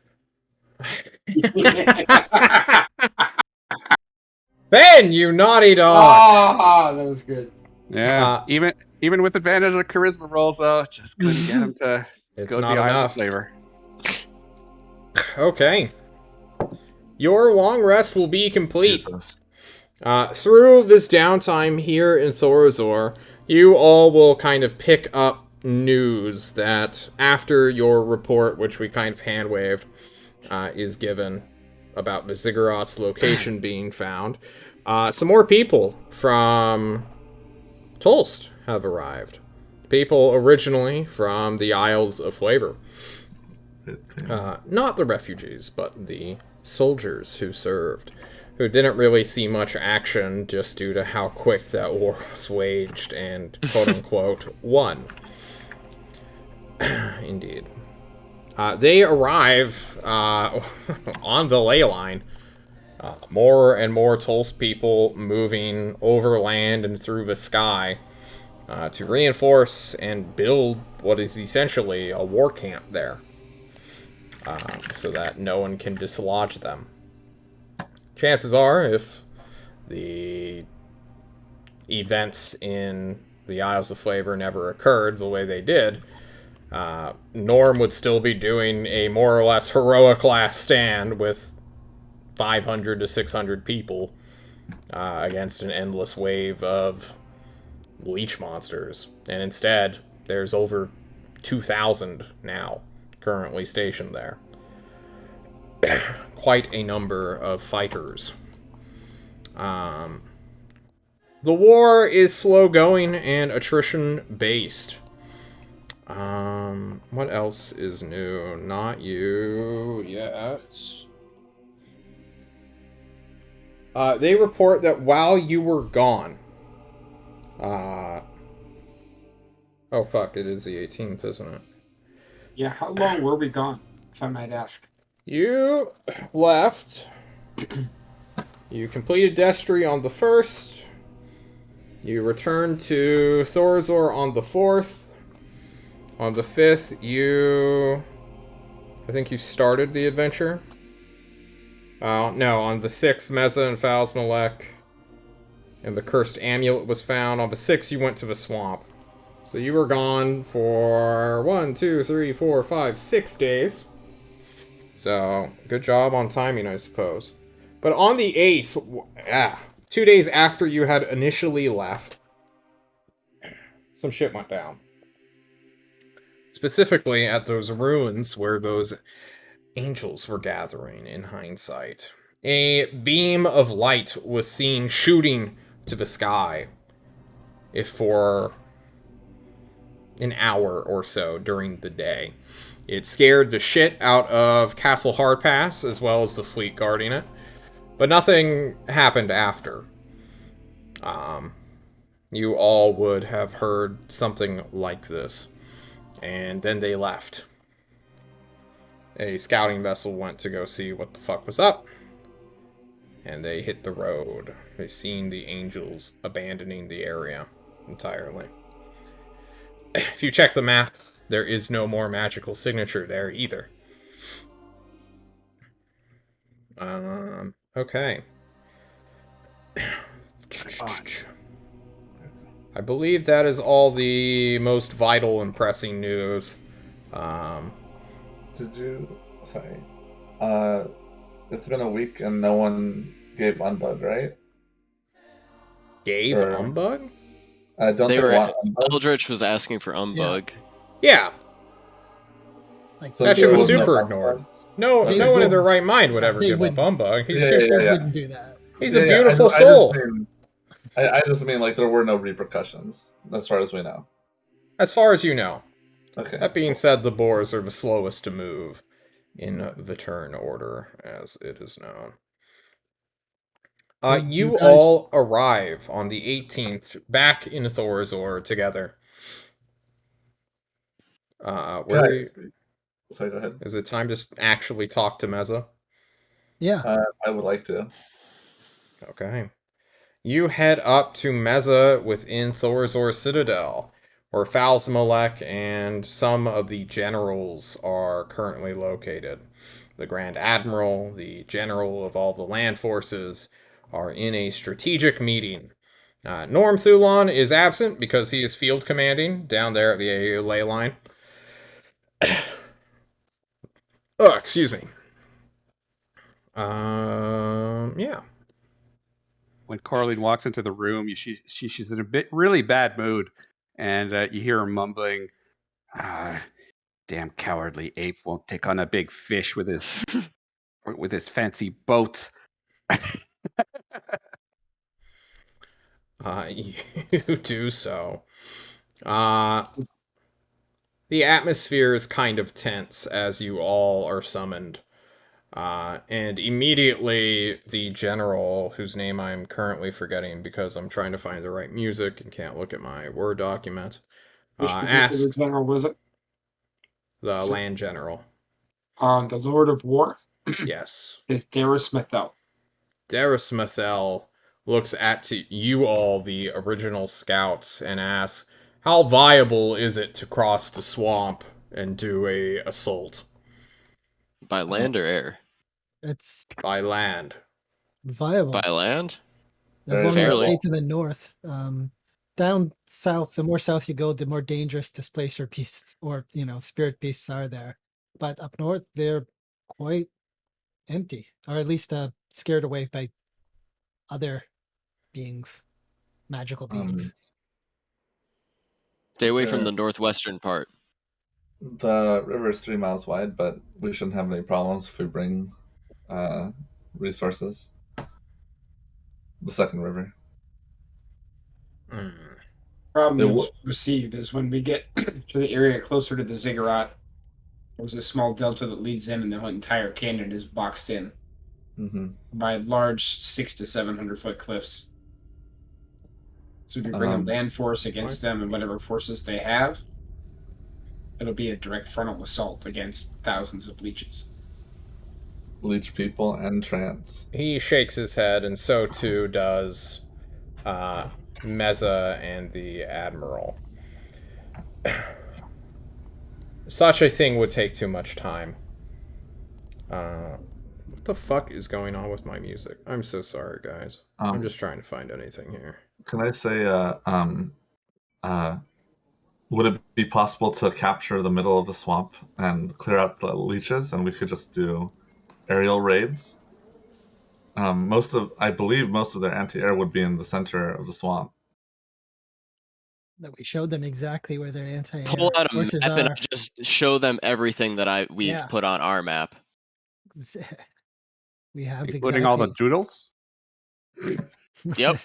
Ben, you naughty dog! That was good. Yeah, even with advantage of charisma rolls, though, just couldn't get him to It's go to not the Isles of enough. Flavor. Okay. Your long rest will be complete. Jesus. Through this downtime here in Thorazor, you all will kind of pick up news that after your report, which we kind of hand-waved, is given about the Ziggurat's location being found, some more people from Tolst have arrived. People originally from the Isles of Flavor. Not the refugees, but the soldiers who served, who didn't really see much action just due to how quick that war was waged and, quote-unquote, won. Indeed. They arrive on the ley line. More and more Tulsa people moving over land and through the sky. to reinforce and build what is essentially a war camp there, so that no one can dislodge them. Chances are, if the events in the Isles of Flavor never occurred the way they did, Norm would still be doing a more or less heroic last stand with 500 to 600 people against an endless wave of leech monsters. And instead, there's over 2,000 now currently stationed there. Quite a number of fighters. The war is slow going and attrition based. What else is new? Not you yet. They report that while you were gone, oh fuck, it is the 18th, isn't it? Yeah, how long were we gone, if I might ask? You left. You completed Destry on the 1st. You returned to Thorazor on the 4th. On the 5th, I think you started the adventure. No, on the 6th, Meza and Falsmalek and the cursed amulet was found. On the 6th, you went to the swamp. So you were gone for 1, 2, 3, 4, 5, 6 days. So, good job on timing, I suppose. But on the 8th, 2 days after you had initially left, some shit went down. Specifically at those ruins where those angels were gathering in hindsight. A beam of light was seen shooting to the sky, if for an hour or so during the day. It scared the shit out of Castle Hardpass, as well as the fleet guarding it. But nothing happened after. You all would have heard something like this. And then they left. A scouting vessel went to go see what the fuck was up. And they hit the road. They seen the angels abandoning the area entirely. If you check the map, there is no more magical signature there either. Okay. I believe that is all the most vital and pressing news. Did you... Sorry. It's been a week and no one gave Unbug, right? Gave Or- Umbug? Don't They they were. want Unbug? Eldritch was asking for Umbug. Yeah. Like So That there shit was was no super response? ignored. No, Okay. no one in their right mind would ever They give up wouldn't. Umbug. He's Yeah, too, they yeah. wouldn't do that. he's Yeah, a yeah, beautiful I soul. I just mean like there were no repercussions as far as we know. As far as you know. Okay. That being said, the boars are the slowest to move in the turn order, as it is known. Would You you guys- all arrive on the 18th back in Thorazor together. Guys, sorry, go ahead. Is it time to actually talk to Meza? Yeah. I would like to. Okay. You head up to Meza within Thorazor Citadel, where Falsmalek and some of the generals are currently located. The Grand Admiral, the general of all the land forces, are in a strategic meeting. Norm Thulon is absent because he is field commanding down there at the ley line. Oh, excuse me. Yeah. When Coraline walks into the room, she's in a really bad mood, and you hear her mumbling, "Damn cowardly ape won't take on a big fish with his fancy boat." You do so. The atmosphere is kind of tense as you all are summoned. And immediately the general, whose name I'm currently forgetting because I'm trying to find the right music and can't look at my Word document, Which particular asked general was it? the land general. The Lord of War Yes. is Darius Smithel. Darasmathel looks at you all, the original scouts, and asks, How viable is it to cross the swamp and do a assault By land or air? It's by land? viable By land? as Very long as you Fairly. stay to the north. Down south, the more south you go, the more dangerous displacer beasts or spirit beasts are there. But up north, they're quite empty, or at least scared away by other beings, magical beings. Stay away from Uh, the northwestern part. The river is 3 miles wide, but we shouldn't have any problems if we bring resources. The second river. Hmm. Problem It you'll w- receive is when we get to the area closer to the ziggurat, there's a small delta that leads in, and the entire canyon is boxed in hmm by large 600 to 700 foot cliffs. So if you bring a land force against them and whatever forces they have, it'll be a direct frontal assault against thousands of leeches. Leech people and trance. He shakes his head, and so too does Meza and the Admiral. Such a thing would take too much time. What the fuck is going on with my music? I'm so sorry, guys. I'm just trying to find anything here. Can I say, uh, would it be possible to capture the middle of the swamp and clear out the leeches, and we could just do aerial raids? I believe most of their anti-air would be in the center of the swamp. That we showed them exactly where their anti-air Pull out a forces map and are. I just show them everything that we've Yeah. put on our map. We have Including all the exactly. doodles? Yep.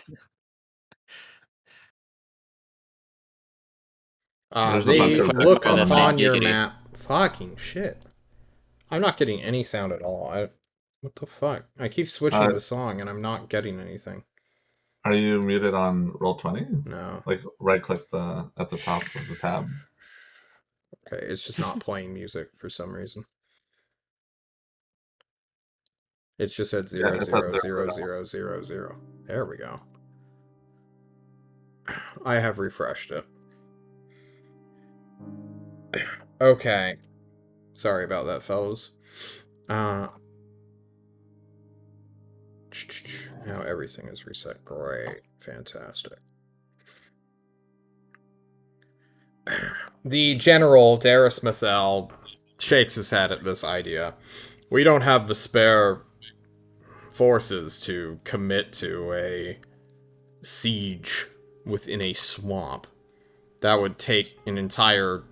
There's a They bunch of Clarify, look that's not upon your giggity. map. Fucking shit. I'm not getting any sound at all. What the fuck? I keep switching the song and I'm not getting anything. Are you muted on Roll20? No. Like right click at the top of the tab. Okay, it's just not playing music for some reason. It's just at Yeah, 0, it's 0, at 0, 0, 0, 0, 0. There we go. I have refreshed it. Okay. Sorry about that, fellas. Now everything is reset. Great. Fantastic. The General, Darius Mathel, shakes his head at this idea. We don't have the spare forces to commit to a siege within a swamp. That would take an entire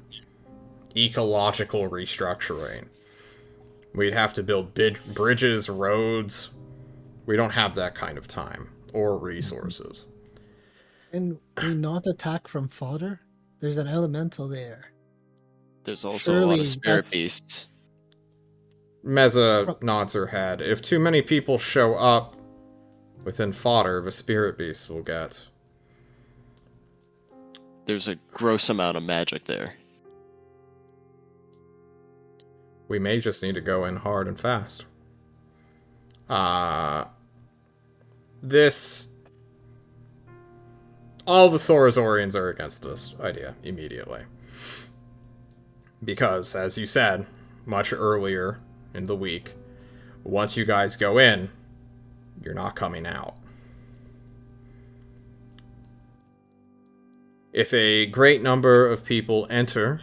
ecological restructuring. We'd have to build bridges, roads. We don't have that kind of time or resources. Can we not attack from fodder? There's an elemental there. There's also a lot Surely of spirit that's- beasts. Meza nods her head. If too many people show up within fodder, the spirit beasts will get. There's a gross amount of magic there. We may just need to go in hard and fast. All the Thorazorians are against this idea immediately. Because, as you said, much earlier in the week, once you guys go in, you're not coming out. If a great number of people enter,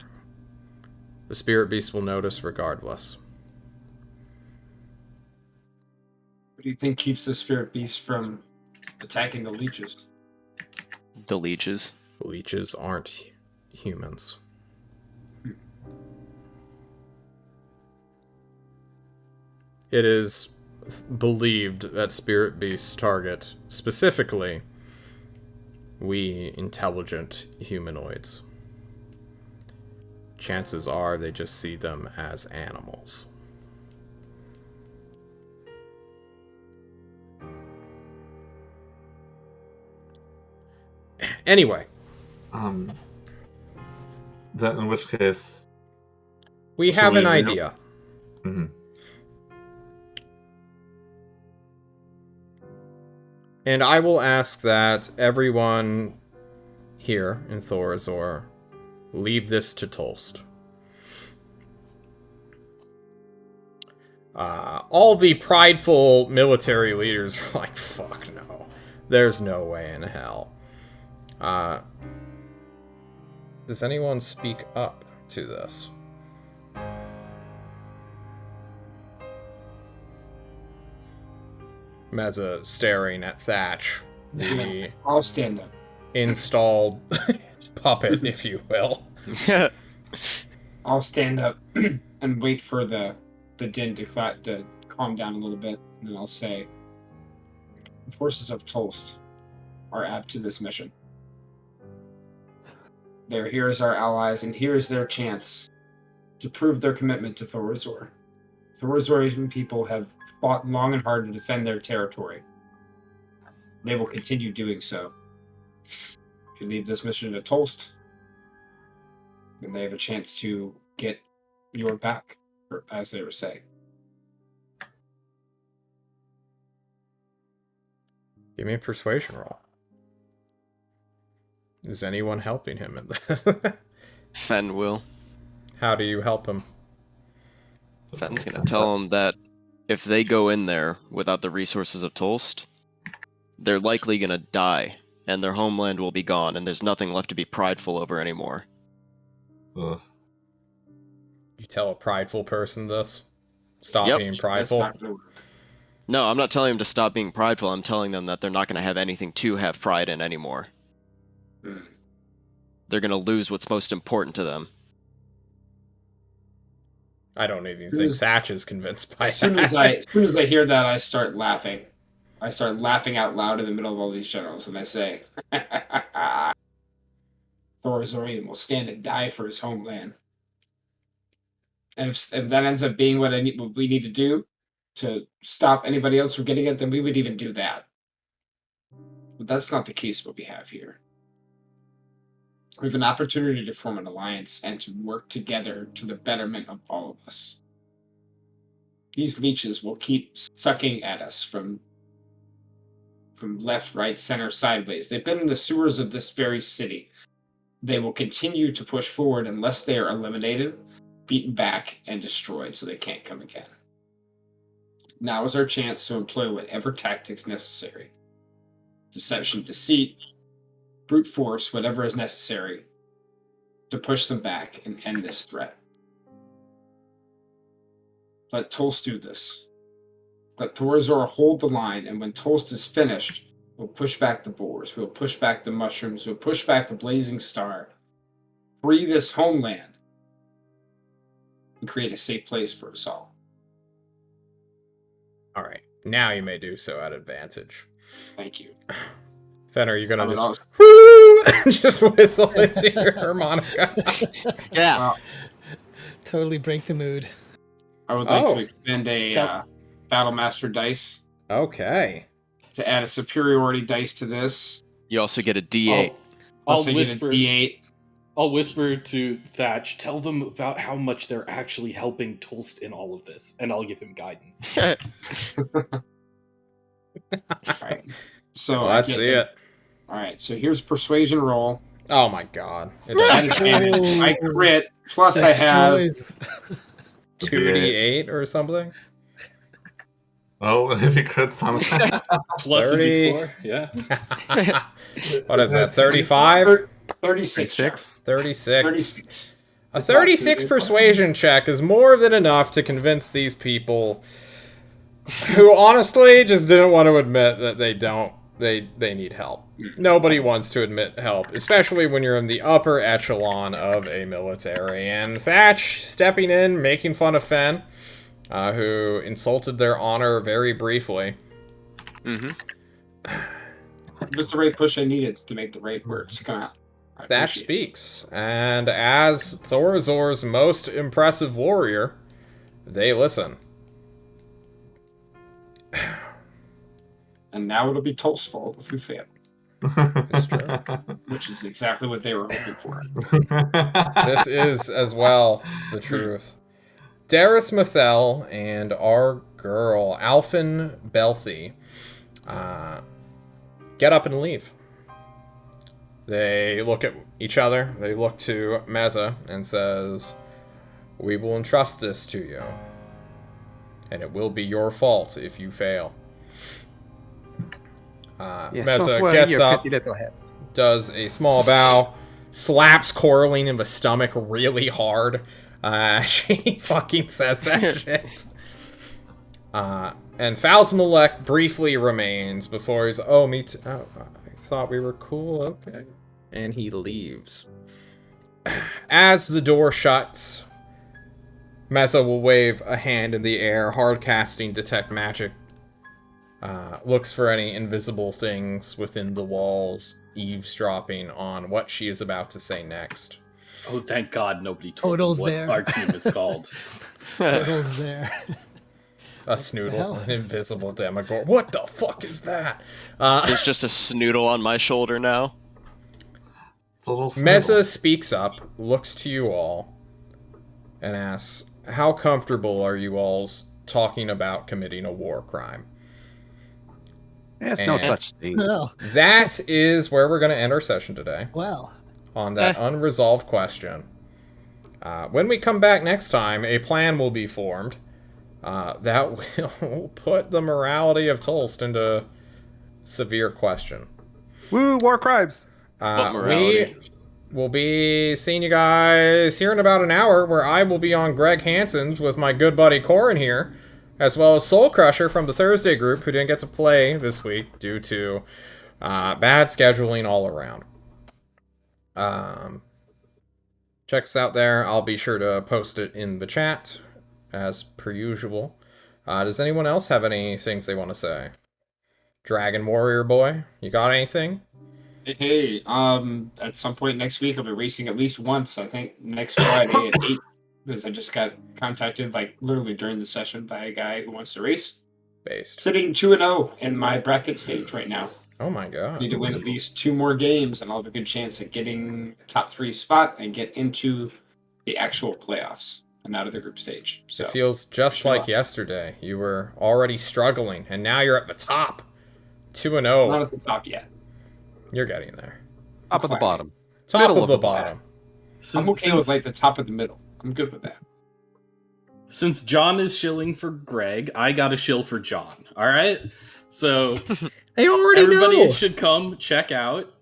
the spirit beast will notice regardless. What do you think keeps the spirit beast from attacking the leeches? The leeches. Leeches aren't humans. It is believed that spirit beasts target, specifically, we intelligent humanoids. Chances are they just see them as animals. Anyway. Then in which case... We have an idea. Mm-hmm. And I will ask that everyone here in Thorazor leave this to Tolst. All the prideful military leaders are like, fuck no. There's no way in hell. Does anyone speak up to this? Meza staring at Thatch, the I'll stand up. installed puppet, if you will. I'll stand up and wait for the din to calm down a little bit, and then I'll say, the forces of Tolst are apt to this mission. They're here as our allies, and here's their chance to prove their commitment to Thorazor. Thorazorian people have fought long and hard to defend their territory. They will continue doing so. If you leave this mission to Tolst, then they have a chance to get your back, or as they were saying. Give me a persuasion roll. Is anyone helping him in this? Fen will. How do you help him? Fen's gonna tell them that if they go in there without the resources of Tolst, they're likely gonna die, and their homeland will be gone, and there's nothing left to be prideful over anymore. Ugh. You tell a prideful person this? Stop Yep. being That's prideful? not going to work. No, I'm not telling them to stop being prideful, I'm telling them that they're not gonna have anything to have pride in anymore. They're gonna lose what's most important to them. I don't even think Thatch is convinced by As soon that. as I hear that, I start laughing. I start laughing out loud in the middle of all these generals, and I say, Thorazorian will stand and die for his homeland. And if that ends up being what we need to do to stop anybody else from getting it, then we would even do that. But that's not the case what we have here. We have an opportunity to form an alliance and to work together to the betterment of all of us. These leeches will keep sucking at us from left, right, center, sideways. They've been in the sewers of this very city. They will continue to push forward unless they are eliminated, beaten back, and destroyed so they can't come again. Now is our chance to employ whatever tactics necessary. Deception, deceit, brute force, whatever is necessary to push them back and end this threat. Let Tolst do this. Let Thorazor hold the line, and when Tolst is finished, we'll push back the boars, we'll push back the mushrooms, we'll push back the blazing star, free this homeland, and create a safe place for us all. All right, now you may do so at advantage. Thank you. Fen, are you gonna I just woo just whistle into your harmonica? Yeah. Totally break the mood. I would like Oh. to expend a Battlemaster dice Okay. to add a superiority dice to this. You also get a D8. Plus, I I'll get a whisper. D8. I'll whisper to Thatch, tell them about how much they're actually helping Tolst in all of this, and I'll give him guidance. Right. So Let's I get see the- it. All right. So here's persuasion roll. Oh my god. It At does advantage. Oh. I crit. Plus, I have. Destroys. 2d8 or something? Oh, if he crits on that. Plus 30. a D4, yeah. What is that, 35? 36. 6. 36. 36. A 36 persuasion check is more than enough to convince these people who honestly just didn't want to admit that they need help. Nobody wants to admit help, especially when you're in the upper echelon of a military. And Thatch stepping in, making fun of Fen, who insulted their honor very briefly. Mm-hmm. That's the right push I needed to make the raid work. So come out. I Thatch appreciate it. speaks, and as Thorazor's most impressive warrior, they listen. And now it'll be Tolst's fault if we fail, It's true. which is exactly what they were hoping for. This is, as well, the truth. Darius Mathel and our girl, Alphen Belthy, get up and leave. They look at each other. They look to Meza and says, "We will entrust this to you, and it will be your fault if you fail." Yes, Meza don't worry, gets your up, pretty little head. does a small bow, slaps Coraline in the stomach really hard. She fucking says that shit. And Falzmalek briefly remains before he's, "Oh, me too. Oh, I thought we were cool. Okay." And he leaves. As the door shuts, Meza will wave a hand in the air, hard casting Detect Magic. Looks for any invisible things within the walls, eavesdropping on what she is about to say next. Oh, thank God nobody told Total's me what there. our team is called. Turtle's there. A hell? Snoodle, an invisible Demogorgon. What the fuck is that? There's just a Snoodle on my shoulder now. It's a little Meza speaks up, looks to you all, and asks, "How comfortable are you alls talking about committing a war crime?" There's no And- such thing. Well, That is where we're going to end our session today, well. on that unresolved question. When we come back next time, a plan will be formed that will put the morality of Tolst into severe question. Woo, war crimes! What morality? We will be seeing you guys here in about an hour, where I will be on Greg Hansen's with my good buddy Corin here, as well as Soul Crusher from the Thursday group, who didn't get to play this week due to bad scheduling all around. Check us out there. I'll be sure to post it in the chat, as per usual. Does anyone else have any things they want to say? Dragon Warrior Boy, you got anything? Hey, at some point next week, I'll be racing at least once. I think next Friday at 8, because I just got contacted, like, literally during the session by a guy who wants to race. Based. Sitting 2-0 in my bracket stage right now. Oh my god. Need to win at least 2 more games, and I'll have a good chance at getting a top 3 spot and get into the actual playoffs and out of the group stage. So It feels just like yesterday. You were already struggling, and now you're at the top. 2-0. not at the top yet. You're getting there. Top of the bottom. Top Middle of of the the bottom. bottom. I'm okay with like the top of the middle. I'm good with that. Since John is shilling for Greg, I got a shill for John. All right, so They already everybody know. should come check out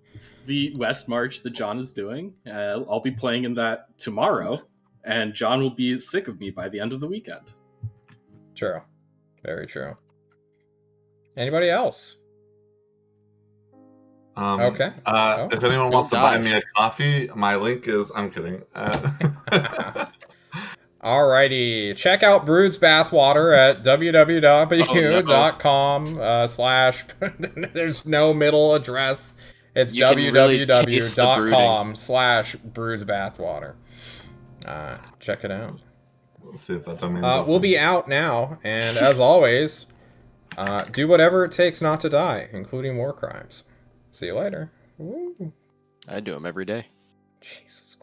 the West March that John is doing. I'll be playing in that tomorrow, and John will be sick of me by the end of the weekend. True. Very true. Anybody else? Okay. If anyone You'll wants to buy die. me a coffee, my link is. I'm kidding. Alrighty. Check out Brood's Bathwater at www.com slash... There's no middle address. It's You can really taste the www.com slash Brood's Bathwater. Check it out. Let's see if that domain's We'll open. be out now, and as always, do whatever it takes not to die, including war crimes. See you later. Woo. I do them every day. Jesus